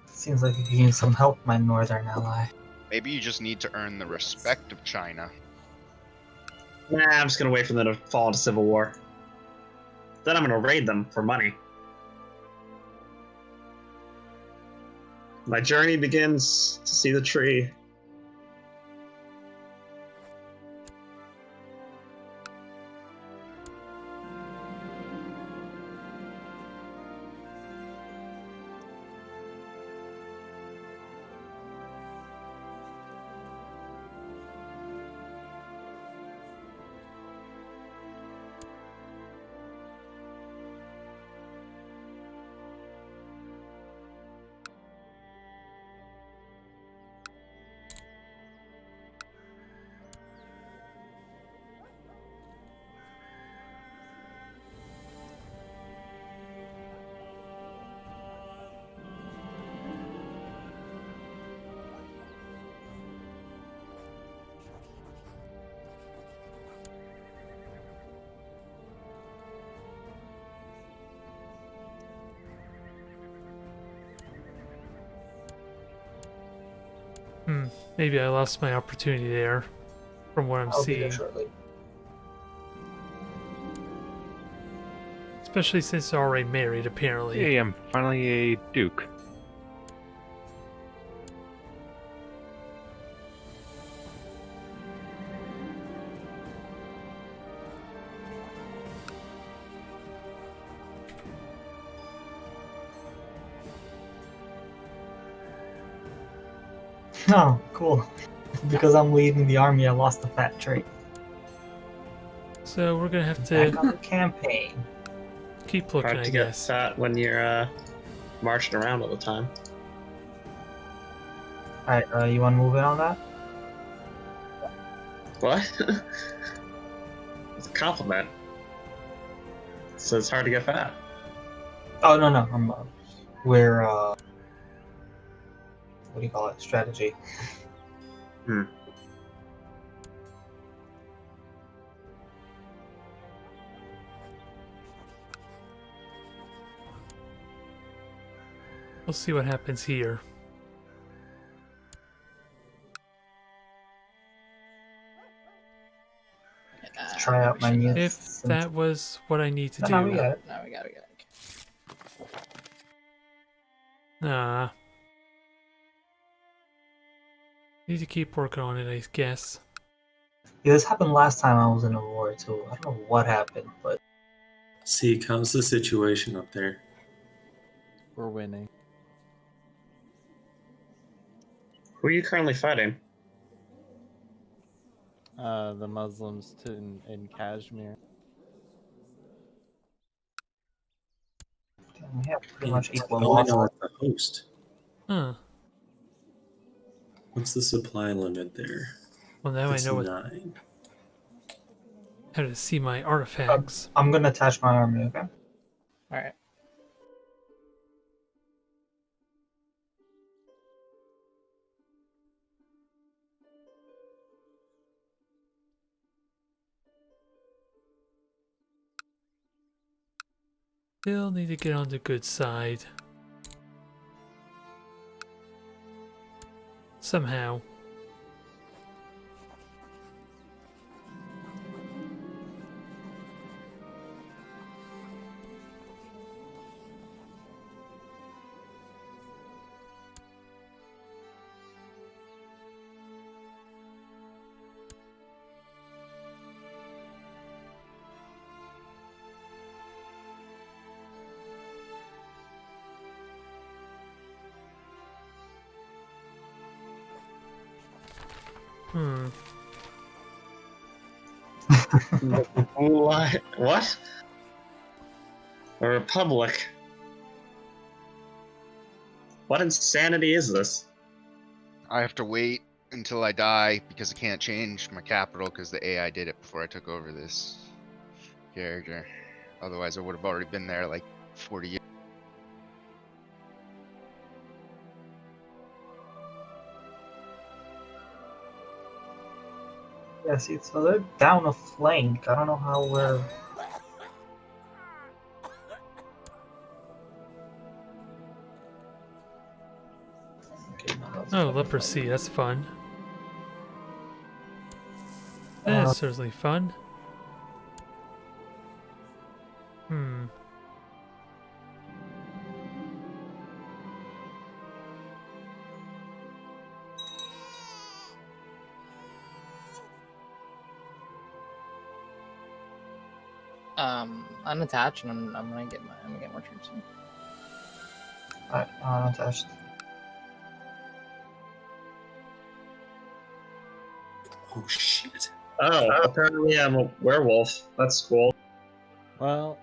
Seems like you could use some help, my northern ally. Maybe you just need to earn the respect of China. Nah, I'm just gonna wait for them to fall into civil war. Then I'm gonna raid them for money. My journey begins to see the tree. Maybe I lost my opportunity there, from what I'm I'll be seeing. there shortly. Especially since they're already married, apparently. Hey, I'm finally a duke. Oh, cool. Because I'm leading the army, I lost the fat trait. So we're gonna have Back on to the campaign. keep looking, Hard I to guess. get fat when you're marching around all the time. Alright, you want to move in on that? What? It's a compliment. So it's hard to get fat. Oh, no. We're, what do you call it? Strategy. We'll see what happens here. Try out my new. If that was what I need to do. No, we got it. Nah. Need to keep working on it, I guess. Yeah, this happened last time I was in a war too. I don't know what happened, but See, how's the situation up there? We're winning. Who are you currently fighting? The Muslims in Kashmir. we have pretty Yeah, much equal all I loss. know is the host. Huh. What's the supply limit there? Well, now It's I know 9. how to see my artifacts. I'm gonna attach my army, okay? Alright. Still need to get on the good side. Somehow. What? A republic? What insanity is this? I have to wait until I die because I can't change my capital because the AI did it before I took over this character. Otherwise, I would have already been there like 40 years. Yeah, see, so they're down a flank. I don't know how we're... Oh, leprosy, that's fun. That's certainly fun. Unattached, and I'm gonna get more troops in. Alright, unattached. Oh shit. Oh, apparently I'm a werewolf. That's cool. Well,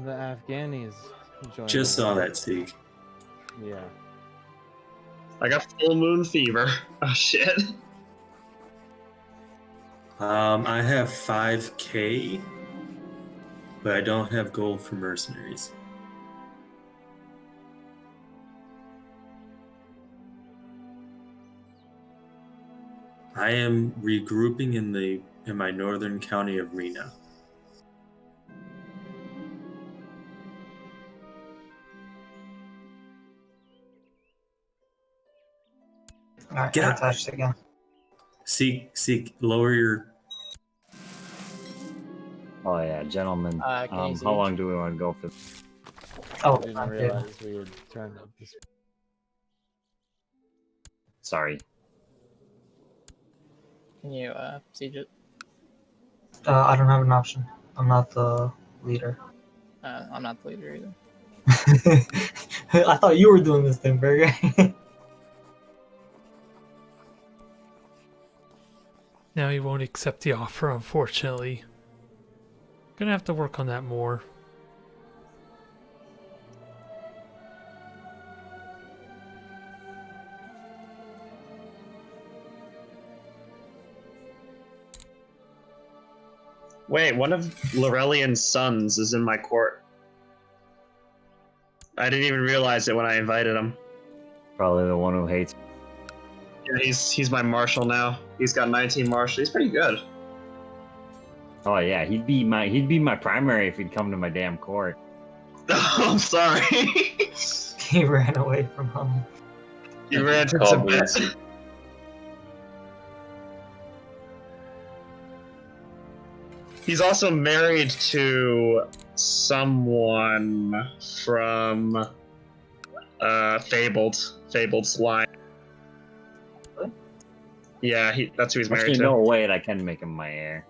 the Afghanis joined. Just the saw war. that, Teak. Yeah. I got full moon fever. Oh shit. I have 5k, but I don't have gold for mercenaries. I am regrouping in my northern county of Rena. Alright, Get up. unattached again. Seek, lower your... Oh yeah, gentlemen. How long do we want to go for? Oh, I didn't realize we had turned up this. Sorry. Can you siege it? I don't have an option. I'm not the leader. I'm not the leader either. I thought you were doing this thing, Burger. Now he won't accept the offer, unfortunately. Gonna have to work on that more. Wait, one of Laurelian's sons is in my court. I didn't even realize it when I invited him. Probably the one who hates. Yeah, he's my marshal now. He's got 19 marshal. He's pretty good. Oh yeah, he'd be my primary if he'd come to my damn court. Oh, I'm sorry. He ran away from home. You ran to Tibet. He's also married to someone from Fabled's line. What? Yeah, that's who he's married Actually, to. no, wait, I can make him my heir.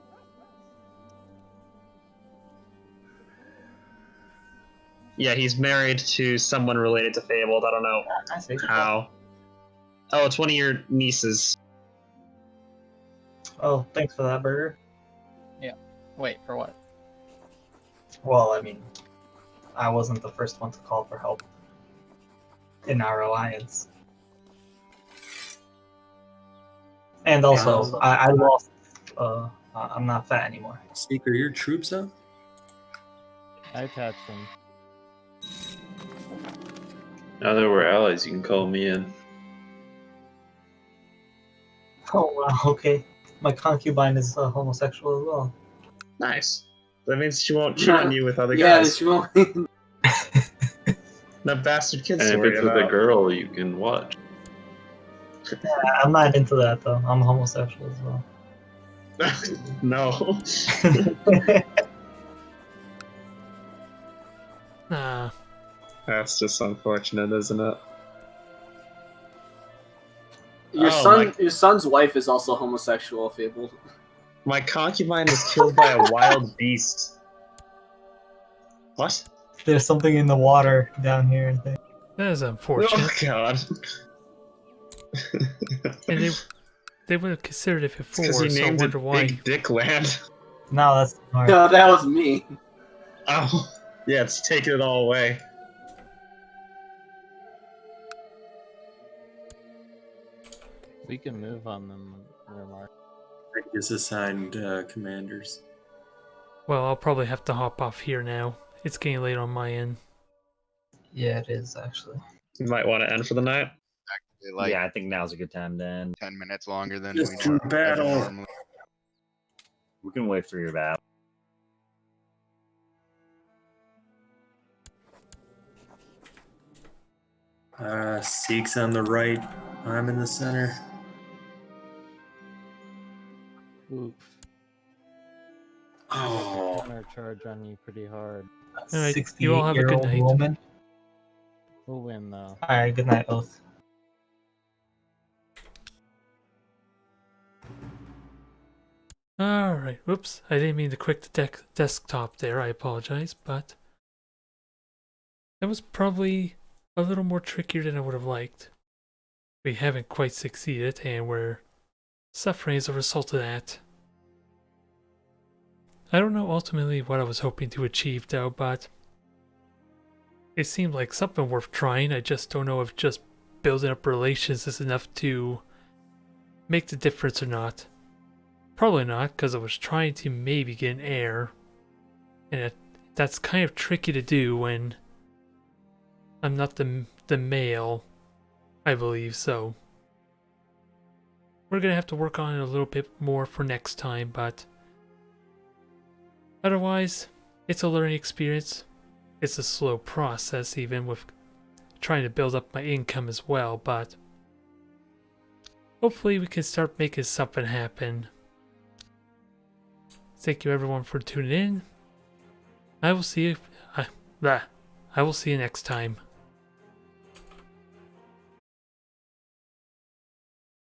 Yeah, he's married to someone related to Fabled. I don't know how. Oh, it's one of your nieces. Oh, thanks for that, Burger. Yeah. Wait, for what? Well, I mean, I wasn't the first one to call for help in our alliance. And also, I lost. I'm not fat anymore. Seek, are your troops up? I attached them. Now that we're allies, you can call me in. Oh wow, okay. My concubine is homosexual as well. Nice. That means she won't cheat on you with other guys. Yeah, she won't. That bastard kid's And if worried it's with about. a girl, you can watch. Yeah, I'm not into that though. I'm homosexual as well. No. Nah. That's just unfortunate, isn't it? Your son's wife is also homosexual, Fable. My concubine was killed by a wild beast. What? There's something in the water down here, I think. That is unfortunate. Oh god. And they would have considered it before, Because he so I named wonder it why. Big Dick Land. No, that's hard. No, that was me. Oh, yeah, it's taking it all away. We can move on them, Remark. Just assigned commanders. Well, I'll probably have to hop off here now. It's getting late on my end. Yeah, it is actually. You might want to end for the night. Like yeah, I think now's a good time to end. 10 minutes longer than Just we do battle. normally. We can wait for your battle. Seek's on the right. I'm in the center. Oof. Oh. Countercharge on you pretty hard. All right, you all have a good 68-year-old night. woman. We'll win though. Alright, good night, Oath. Alright, whoops. I didn't mean to click the desktop there. I apologize, but that was probably a little more trickier than I would have liked. We haven't quite succeeded, and we're suffering as a result of that. I don't know ultimately what I was hoping to achieve though, but it seemed like something worth trying. I just don't know if just building up relations is enough to make the difference or not. Probably not, because I was trying to maybe get an heir, and that's kind of tricky to do when I'm not the male, I believe, so we're gonna have to work on it a little bit more for next time, but otherwise, it's a learning experience. It's a slow process, even with trying to build up my income as well, but hopefully we can start making something happen. Thank you everyone for tuning in. I will see you next time.